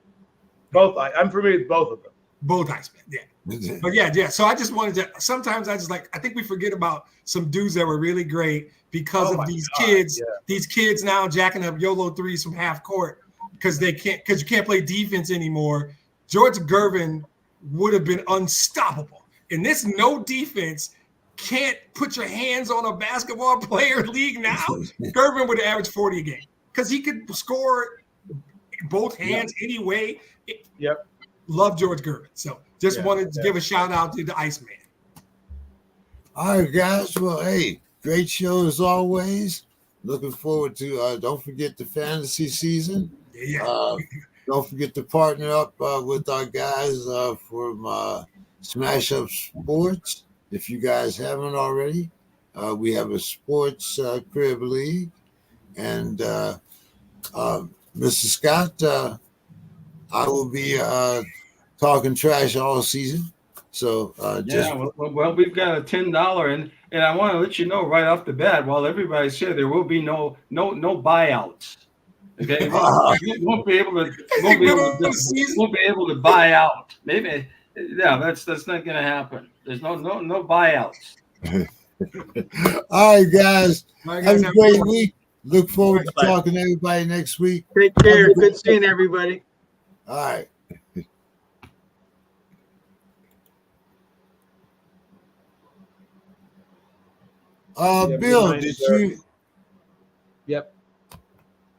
I'm familiar with both of them. Both Iceman, yeah. But yeah. So I just wanted to. Sometimes I think we forget about some dudes that were really great because of these kids. Yeah. These kids now jacking up YOLO threes from half court because you can't play defense anymore. George Gervin would have been unstoppable. In this no defense, can't put your hands on a basketball player league now. Gervin would average 40 a game because he could score both hands anyway. Yep. Love George Gervin. So just wanted to give a shout out to the Iceman. All right, guys. Well, hey, great show as always. Looking forward to, don't forget the fantasy season. Yeah. Don't forget to partner up with our guys from Smash Up Sports. If you guys haven't already, we have a sports crib league. And Mr. Scott, I will be talking trash all season. So well, we've got a $10, and I want to let you know right off the bat, while everybody's here, there will be no buyouts. Okay, won't be able to buy out. Maybe, that's not going to happen. There's no buyouts. All right, guys. Have a great week. Look forward to talking to everybody next week. Take care. Good seeing everybody. All right. Bill, did you